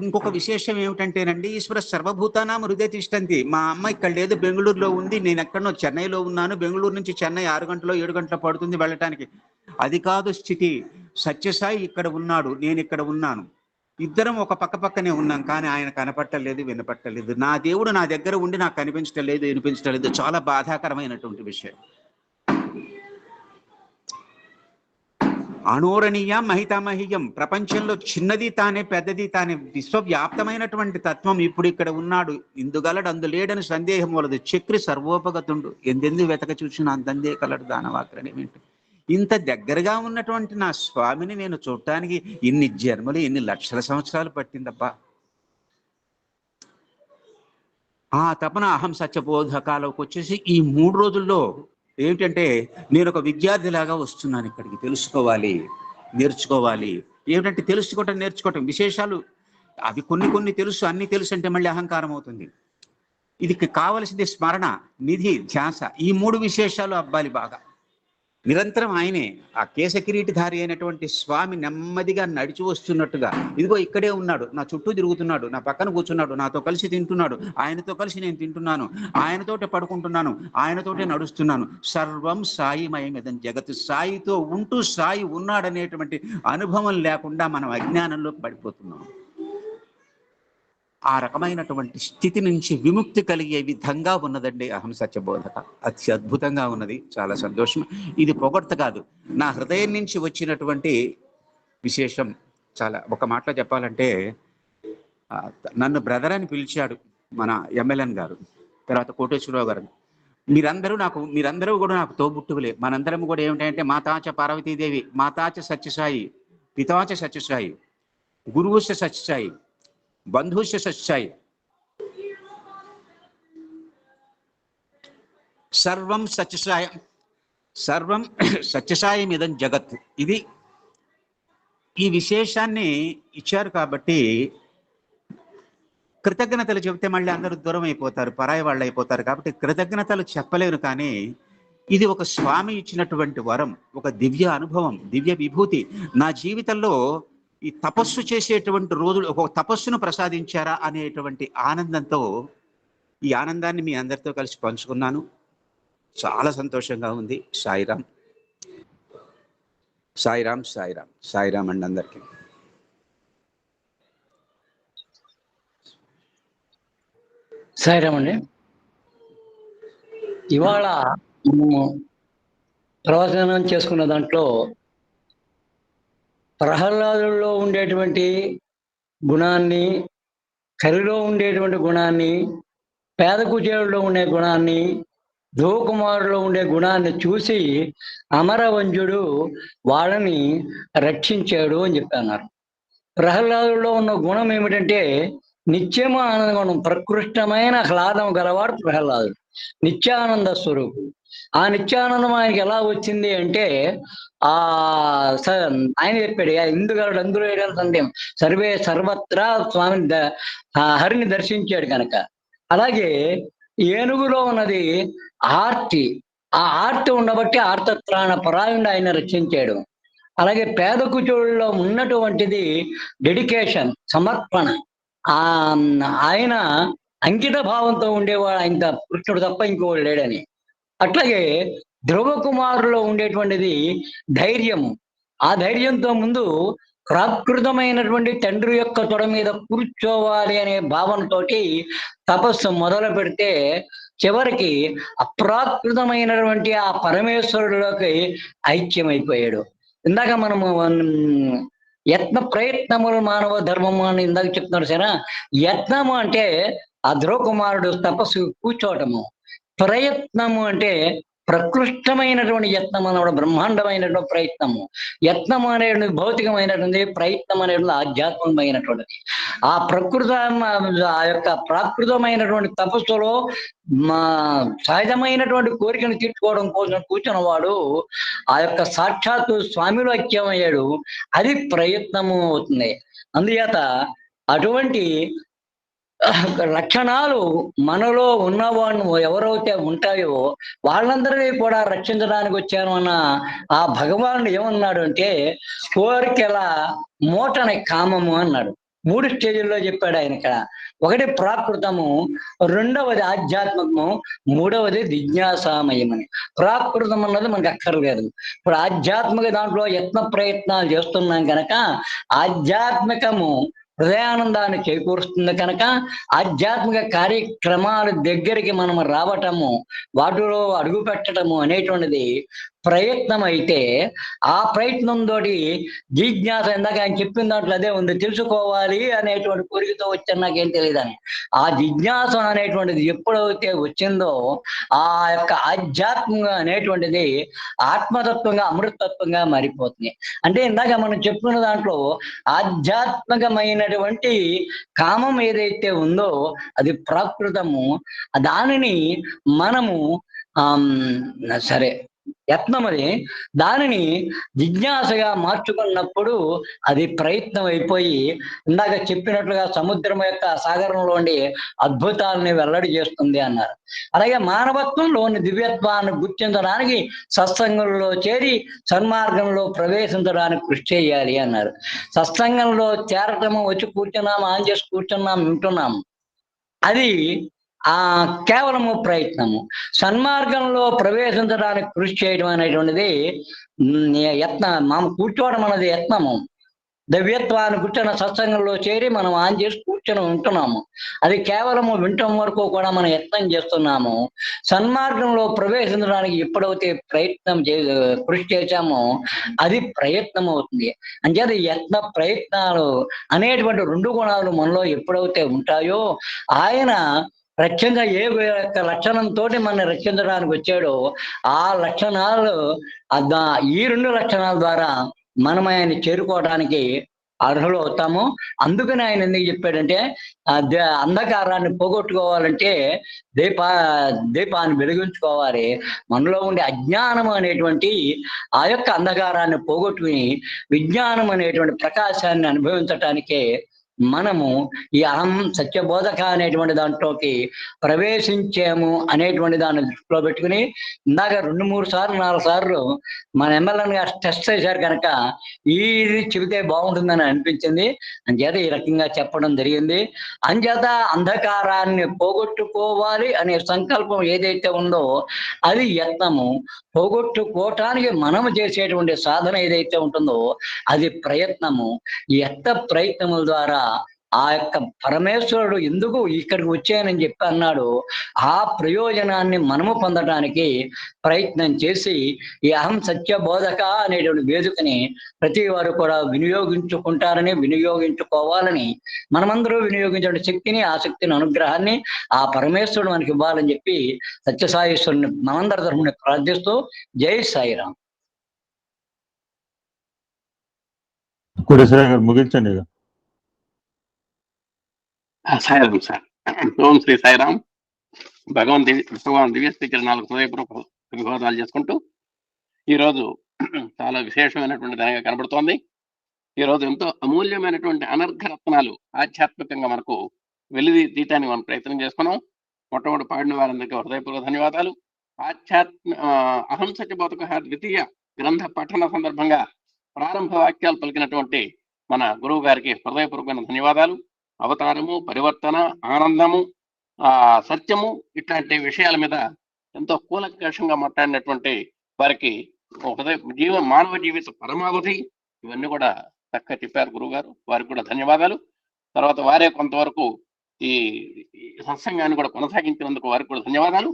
ఇంకొక విశేషం ఏమిటంటేనండి, ఈశ్వర సర్వభూతానాం హృదయ తిష్టంతి. మా అమ్మ ఇక్కడ లేదు, బెంగళూరులో ఉంది, నేను ఎక్కడనో చెన్నైలో ఉన్నాను. బెంగళూరు నుంచి చెన్నై 6 గంటలో 7 గంటలో పడుతుంది వెళ్ళటానికి. అది కాదు స్థితి. సత్యసాయి ఇక్కడ ఉన్నాడు, నేను ఇక్కడ ఉన్నాను. ఇద్దరం ఒక పక్కనే ఉన్నాం, కానీ ఆయన కనపట్టలేదు, వినపట్టలేదు. నా దేవుడు నా దగ్గర ఉండి నాకు కనిపించడం లేదు, వినిపించడం లేదు. చాలా బాధాకరమైనటువంటి విషయం. అనోరణీయం మహితామహీయం. ప్రపంచంలో చిన్నది తానే, పెద్దది తానే. విశ్వవ్యాప్తమైనటువంటి తత్వం ఇప్పుడు ఇక్కడ ఉన్నాడు. ఇందుగలడు అందులేడని సందేహం వలదు. చక్రి సర్వోపగతుండు. ఎందెందు వెతక చూసిన అంతందే కలడు దానవాక్రనేమిటి. ఇంత దగ్గరగా ఉన్నటువంటి నా స్వామిని నేను చూడటానికి ఇన్ని జన్మలు, ఇన్ని లక్షల సంవత్సరాలు పట్టిందబ్బా. ఆ తపన అహం సత్యబోధకాలోకి వచ్చేసి ఈ 3 రోజుల్లో ఏమిటంటే, నేను ఒక విద్యార్థిలాగా వస్తున్నాను ఇక్కడికి. తెలుసుకోవాలి, నేర్చుకోవాలి. ఏమిటంటే తెలుసుకోవటం, నేర్చుకోవటం, విశేషాలు అవి కొన్ని తెలుసు, అన్ని తెలుసు అంటే మళ్ళీ అహంకారం అవుతుంది. ఇది కావలసింది స్మరణ, నిధి, ధ్యాస. ఈ 3 విశేషాలు అబ్బాలి బాగా. నిరంతరం ఆయనే, ఆ కేశకిరీటిధారి అయినటువంటి స్వామి నెమ్మదిగా నడిచి వస్తున్నట్టుగా, ఇదిగో ఇక్కడే ఉన్నాడు, నా చుట్టూ తిరుగుతున్నాడు, నా పక్కన కూర్చున్నాడు, నాతో కలిసి తింటున్నాడు, ఆయనతో కలిసి నేను తింటున్నాను, ఆయనతోటే పడుకుంటున్నాను, ఆయనతోటే నడుస్తున్నాను. సర్వం సాయిమయమిదం జగత్. సాయితో ఉంటూ సాయి ఉన్నాడనేటువంటి అనుభవం లేకుండా మనం అజ్ఞానంలోకి పడిపోతున్నాం. ఆ రకమైనటువంటి స్థితి నుంచి విముక్తి కలిగే విధంగా ఉన్నదండి అహం సత్యబోధక. అతి అద్భుతంగా ఉన్నది, చాలా సంతోషం. ఇది పొగడ్త కాదు, నా హృదయం నుంచి వచ్చినటువంటి విశేషం. చాలా ఒక మాటలో చెప్పాలంటే, నన్ను బ్రదర్ అని పిలిచాడు మన ఎమ్మెల్యన్ గారు, తర్వాత కోటేశ్వరరావు గారు. మీరందరూ కూడా నాకు తోబుట్టువులే. మనందరం కూడా ఏమిటంటే మాతాచ పార్వతీదేవి, మాతాచ సత్యసాయి, పితాచ సత్యసాయి, గురువుశ్చ సత్యసాయి, బంధుశ్చ సత్యసాయి. సర్వం సత్యసాయం, సర్వం సత్యసాయమిదం జగత్. ఇది ఈ విశేషాన్ని ఇచ్చారు కాబట్టి కృతజ్ఞతలు చెబితే మళ్ళీ అందరూ దూరం అయిపోతారు, పరాయి వాళ్ళు అయిపోతారు. కాబట్టి కృతజ్ఞతలు చెప్పలేను, కానీ ఇది ఒక స్వామి ఇచ్చినటువంటి వరం, ఒక దివ్య అనుభవం, దివ్య విభూతి. నా జీవితంలో ఈ తపస్సు చేసేటువంటి రోజులు, ఒక తపస్సును ప్రసాదించారా అనేటువంటి ఆనందంతో ఈ ఆనందాన్ని మీ అందరితో కలిసి పంచుకున్నాను. చాలా సంతోషంగా ఉంది. సాయిరాం, సాయిరాం, సాయిరాం, సాయిరాం అండి అందరికీ. సాయిరాం అండి. ఇవాళ మనము ప్రవచనం చేసుకున్న దాంట్లో ప్రహ్లాదుల్లో ఉండేటువంటి గుణాన్ని, కరిలో ఉండేటువంటి గుణాన్ని, పేదకుచేరులో ఉండే గుణాన్ని, ధ్రువకుమారులో ఉండే గుణాన్ని చూసి అమరవంజుడు వాళ్ళని రక్షించాడు అని చెప్పన్నారు. ప్రహ్లాదుల్లో ఉన్న గుణం ఏమిటంటే నిత్యము ఆనంద గుణం, ప్రకృష్టమైన ఆహ్లాదం గలవాడు ప్రహ్లాదుడు, నిత్యానంద స్వరూపుడు. ఆ నిత్యానందం ఆయనకి ఎలా వచ్చింది అంటే ఆయన చెప్పాడు, ఇందుగాడు అందులో ఏదైనా సందేహం, సర్వే సర్వత్రా స్వామిని హరిని దర్శించాడు కనుక. అలాగే ఏనుగులో ఉన్నది ఆర్తి, ఆ ఆర్తి ఉండబట్టి ఆర్తత్రాణ పరాయుడు ఆయన రక్షించాడు. అలాగే పేద కుచోళ్ళలో ఉన్నటువంటిది డెడికేషన్, సమర్పణ. ఆయన అంకిత భావంతో ఉండేవాడు, ఆయన కృష్ణుడు తప్ప ఇంకోడు లేడని. అట్లాగే ధ్రువ కుమారులో ఉండేటువంటిది ధైర్యము. ఆ ధైర్యంతో ముందు ప్రాకృతమైనటువంటి తండ్రి యొక్క తొడ మీద కూర్చోవాలి అనే భావనతోటి తపస్సు మొదలు పెడితే చివరికి అప్రాకృతమైనటువంటి ఆ పరమేశ్వరుడిలోకి ఐక్యమైపోయాడు. ఇందాక మనము యత్న ప్రయత్నములు మానవ ధర్మము అని ఇందాక చెప్తున్నారు సరే. యత్నము అంటే ఆ ధ్రువ కుమారుడు తపస్సు కూర్చోవటము, ప్రయత్నము అంటే ప్రకృష్టమైనటువంటి యత్నం అన్నమాట, బ్రహ్మాండమైనటువంటి ప్రయత్నము. యత్నం అనేటువంటి భౌతికమైనటువంటి, ప్రయత్నం అనేటువంటి ఆధ్యాత్మికమైనటువంటిది. ఆ ప్రకృత ఆ యొక్క ప్రాకృతమైనటువంటి తపస్సులో సహజమైనటువంటి కోరికను తీర్చుకోవడం కోసం కూర్చున్న వాడు ఆ యొక్క సాక్షాత్తు స్వామిలో ఐక్యమయ్యాడు. అది ప్రయత్నము అవుతుంది. అందుచేత అటువంటి లక్షణాలు మనలో ఉన్నవాళ్ళు ఎవరైతే ఉంటాయో వాళ్ళందరినీ కూడా రక్షించడానికి వచ్చాను అన్న ఆ భగవానుడు ఏమన్నాడు అంటే, కోరికల మూటని కామము అన్నాడు. 3 స్టేజీల్లో చెప్పాడు ఆయన ఇక్కడ. ఒకటి ప్రాకృతము, రెండవది ఆధ్యాత్మికము, మూడవది జిజ్ఞాసామయమని. ప్రాకృతం అన్నది మనకు అక్కర్లేదు. ఇప్పుడు ఆధ్యాత్మిక దాంట్లో యత్న ప్రయత్నాలు చేస్తున్నాం కనుక ఆధ్యాత్మికము హృదయానందాన్ని చేకూరుస్తుంది కనుక ఆధ్యాత్మిక కార్యక్రమాల దగ్గరికి మనం రావటము, వాటిలో అడుగు పెట్టడము అనేటువంటిది ప్రయత్నం అయితే ఆ ప్రయత్నంతో జిజ్ఞాస, ఇందాక ఆయన చెప్పిన దాంట్లో అదే ఉంది, తెలుసుకోవాలి అనేటువంటి కోరికతో వచ్చాను, నాకేం తెలియదని. ఆ జిజ్ఞాస అనేటువంటిది ఎప్పుడైతే వచ్చిందో ఆ యొక్క ఆధ్యాత్మిక అనేటువంటిది ఆత్మతత్వంగా, అమృతత్వంగా మారిపోతుంది. అంటే ఇందాక మనం చెప్పుకున్న దాంట్లో ఆధ్యాత్మికమైనటువంటి కామం ఏదైతే ఉందో అది ప్రాకృతము. దానిని మనము సరే యత్నమని దానిని జిజ్ఞాసగా మార్చుకున్నప్పుడు అది ప్రయత్నం అయిపోయి ఇందాక చెప్పినట్లుగా సముద్రం యొక్క సాగరంలోని అద్భుతాలని వెల్లడి చేస్తుంది అన్నారు. అలాగే మానవత్వంలోని దివ్యత్వాన్ని గుర్తించడానికి సత్సంగంలో చేరి సన్మార్గంలో ప్రవేశించడానికి కృషి చేయాలి అన్నారు. సత్సంగంలో చేరటము, వచ్చి కూర్చున్నాము, ఆన్ చేసి కూర్చున్నాము, వింటున్నాము, అది కేవలము ప్రయత్నము. సన్మార్గంలో ప్రవేశించడానికి కృషి చేయడం అనేటువంటిది కూర్చోవడం అనేది యత్నము. దివ్యత్వాన్ని కూర్చొని సత్సంగంలో చేరి మనం ఆన్ చేసి కూర్చొని ఉంటున్నాము, అది కేవలము వింటం వరకు కూడా మనం యత్నం చేస్తున్నాము. సన్మార్గంలో ప్రవేశించడానికి ఎప్పుడైతే కృషి చేశామో అది ప్రయత్నం అవుతుంది. అంచేత యత్న ప్రయత్నాలు అనేటువంటి 2 గుణాలు మనలో ఎప్పుడైతే ఉంటాయో ఆయన రక్షంగా ఏ యొక్క లక్షణంతో మన రక్షించడానికి వచ్చాడో ఆ లక్షణాలు, ఈ 2 లక్షణాల ద్వారా మనం ఆయన చేరుకోవడానికి అర్హులు అవుతాము. అందుకని ఆయన ఎందుకు చెప్పాడంటే అంధకారాన్ని పోగొట్టుకోవాలంటే దీపాన్ని వెలిగించుకోవాలి. మనలో ఉండే అజ్ఞానం అనేటువంటి ఆ యొక్క అంధకారాన్ని పోగొట్టుకుని విజ్ఞానం అనేటువంటి ప్రకాశాన్ని అనుభవించటానికే మనము ఈ అహం సత్యబోధక అనేటువంటి దాంట్లోకి ప్రవేశించాము అనేటువంటి దాన్ని దృష్టిలో పెట్టుకుని ఇందాక 2-3 సార్లు 4 సార్లు మన ఎమ్మెల్యే గారు టెస్ట్ చేశారు కనుక ఇది చెబితే బాగుంటుందని అనిపించింది. అంచేత ఈ రకంగా చెప్పడం జరిగింది. అంచేత అంధకారాన్ని పోగొట్టుకోవాలి అనే సంకల్పం ఏదైతే ఉందో అది యత్నము. పోగొట్టుకోవటానికి మనము చేసేటువంటి సాధన ఏదైతే ఉంటుందో అది ప్రయత్నము. ఈ ప్రయత్నముల ద్వారా ఆ యొక్క పరమేశ్వరుడు ఎందుకు ఇక్కడికి వచ్చానని చెప్పి అన్నాడు, ఆ ప్రయోజనాన్ని మనము పొందడానికి ప్రయత్నం చేసి ఈ అహం సత్య బోధక అనేటువంటి వేదికని ప్రతి వారు కూడా వినియోగించుకోవాలని, మనమందరూ వినియోగించే శక్తిని, ఆసక్తిని, అనుగ్రహాన్ని ఆ పరమేశ్వరుడు మనకి ఇవ్వాలని చెప్పి సత్యసాయేశ్వరుని మనందరి తరఫున ప్రార్థిస్తూ జై సాయిరాం. ముగించండి. సాయిరాం సార్. ఓం శ్రీ సాయిరాం. భగవాన్ దివ్య స్థితి కిరణాలకు హృదయపూర్వక అభివాదాలు చేసుకుంటూ ఈరోజు చాలా విశేషమైనటువంటి దానిగా కనబడుతోంది. ఈరోజు ఎంతో అమూల్యమైనటువంటి అనర్ఘరత్నాలు ఆధ్యాత్మికంగా మనకు వెలిది తీయటానికి మనం ప్రయత్నం చేసుకున్నాం. మొట్టమొదటి పాడిన వారందరికీ హృదయపూర్వక ధన్యవాదాలు. అహం సత్యబోధక ద్వితీయ గ్రంథ పఠన సందర్భంగా ప్రారంభ వాక్యాలు పలికినటువంటి మన గురువు గారికి హృదయపూర్వకమైన ధన్యవాదాలు. అవతారము, పరివర్తన, ఆనందము, సత్యము ఇట్లాంటి విషయాల మీద ఎంతో కూలంకషంగా మాట్లాడినటువంటి వారికి మానవ జీవిత పరమావధి ఇవన్నీ కూడా చక్కగా చెప్పారు గురువు గారు. వారికి కూడా ధన్యవాదాలు. తర్వాత వారే కొంతవరకు ఈ సత్సంగాన్ని కూడా కొనసాగించినందుకు వారికి కూడా ధన్యవాదాలు.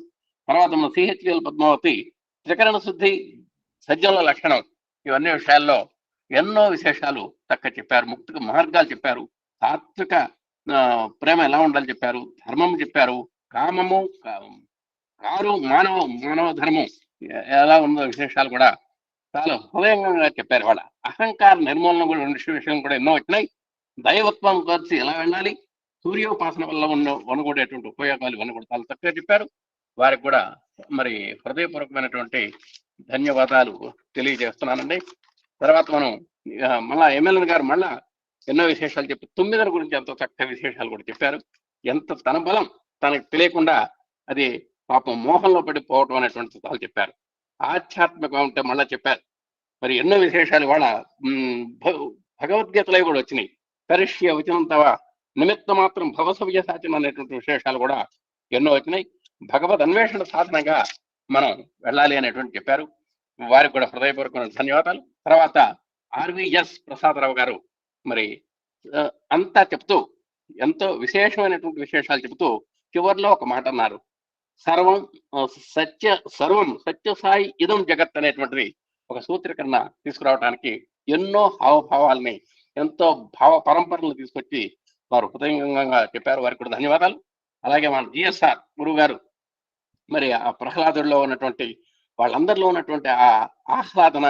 తర్వాత మన సిహెచ్ఎల్ పద్మావతి త్రికరణ శుద్ధి, సజ్జనుల లక్షణం, ఇవన్నీ విషయాల్లో ఎన్నో విశేషాలు చక్కగా చెప్పారు. ముక్తికి మార్గాలు చెప్పారు. తాత్విక ప్రేమ ఎలా ఉండాలి చెప్పారు. ధర్మం చెప్పారు. కామము, మానవ ధర్మం ఎలా ఉందో విశేషాలు కూడా చాలా హృదయంగా చెప్పారు. వాళ్ళ అహంకార నిర్మూలన కూడా 2 విషయం కూడా ఎన్నో వచ్చినాయి. దైవత్వం కలిసి ఎలా వెళ్ళాలి, సూర్యోపాసన వల్ల వనగొడేటువంటి ఉపయోగాలు ఇవన్నీ కూడా చాలా చక్కగా చెప్పారు. వారికి కూడా మరి హృదయపూర్వకమైనటువంటి ధన్యవాదాలు తెలియజేస్తున్నానండి. తర్వాత మనం మళ్ళా ఎమ్మెల్యే గారు మళ్ళా ఎన్నో విశేషాలు చెప్పి 9 గురించి ఎంతో చక్కగా విశేషాలు కూడా చెప్పారు. ఎంత తన బలం తనకు తెలియకుండా అది పాపం మోహంలో పడిపోవటం అనేటువంటి చాలా చెప్పారు. ఆధ్యాత్మికం ఉంటే మళ్ళా చెప్పారు. మరి ఎన్నో విశేషాలు వాళ్ళ భగవద్గీతలో కూడా వచ్చినాయి. పరిష్య వచనంతవ నిమిత్త మాత్రం భవసవ్య సాచనం అనేటువంటి విశేషాలు కూడా ఎన్నో వచ్చినాయి. భగవద్ అన్వేషణ సాధనంగా మనం వెళ్ళాలి అనేటువంటి చెప్పారు. వారికి కూడా హృదయపూర్వకమైన ధన్యవాదాలు. తర్వాత ఆర్విఎస్ ప్రసాదరావు గారు మరి అంతా చెప్తూ ఎంతో విశేషమైనటువంటి విశేషాలు చెబుతూ చివరిలో ఒక మాట అన్నారు. సర్వం సత్య సాయి ఇదం జగత్ అనేటువంటిది ఒక సూత్రీకరణ తీసుకురావడానికి ఎన్నో హావభావాల్ని, ఎంతో భావ పరంపరలను తీసుకొచ్చి వారు హృదయంగా చెప్పారు. వారికి కూడా ధన్యవాదాలు. అలాగే మన జిఎస్ఆర్ గురువు గారు మరి ఆ ప్రహ్లాదుల్లో ఉన్నటువంటి వాళ్ళందరిలో ఉన్నటువంటి ఆ ఆహ్లాదన,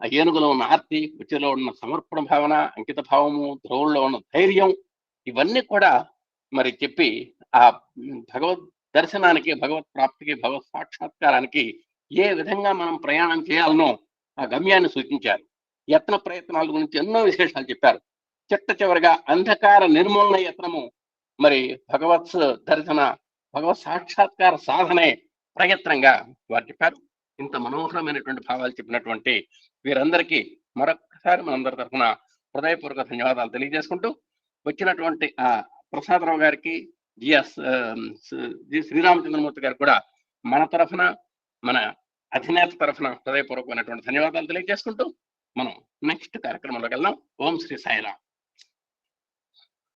ఆ ఏనుగులో ఉన్న ఆర్తి, కుర్చీలో ఉన్న సమర్పణ భావన, అంకిత భావము, ధ్రువుల్లో ఉన్న ధైర్యం, ఇవన్నీ కూడా మరి చెప్పి ఆ భగవద్ దర్శనానికి, భగవత్ ప్రాప్తికి, భగవత్ సాక్షాత్కారానికి ఏ విధంగా మనం ప్రయాణం చేయాలనో ఆ గమ్యాన్ని సూచించారు. యత్న ప్రయత్నాల గురించి ఎన్నో విశేషాలు చెప్పారు. చివరిగా అంధకార నిర్మూలన యత్నము మరి భగవత్ దర్శన, భగవత్ సాక్షాత్కార సాధనే ప్రయత్నంగా వారు చెప్పారు. ఇంత మనోహరమైనటువంటి భావాలు చెప్పినటువంటి వీరందరికీ మరొకసారి మనందరి తరఫున హృదయపూర్వక ధన్యవాదాలు తెలియజేసుకుంటూ, వచ్చినటువంటి ఆ ప్రసాదరావు గారికి, జి శ్రీరామచంద్రమూర్తి గారికి కూడా మన తరఫున, మన అధినేత తరఫున హృదయపూర్వకమైనటువంటి ధన్యవాదాలు తెలియజేసుకుంటూ మనం నెక్స్ట్ కార్యక్రమంలోకి వెళ్దాం. ఓం శ్రీ సాయిరామ్.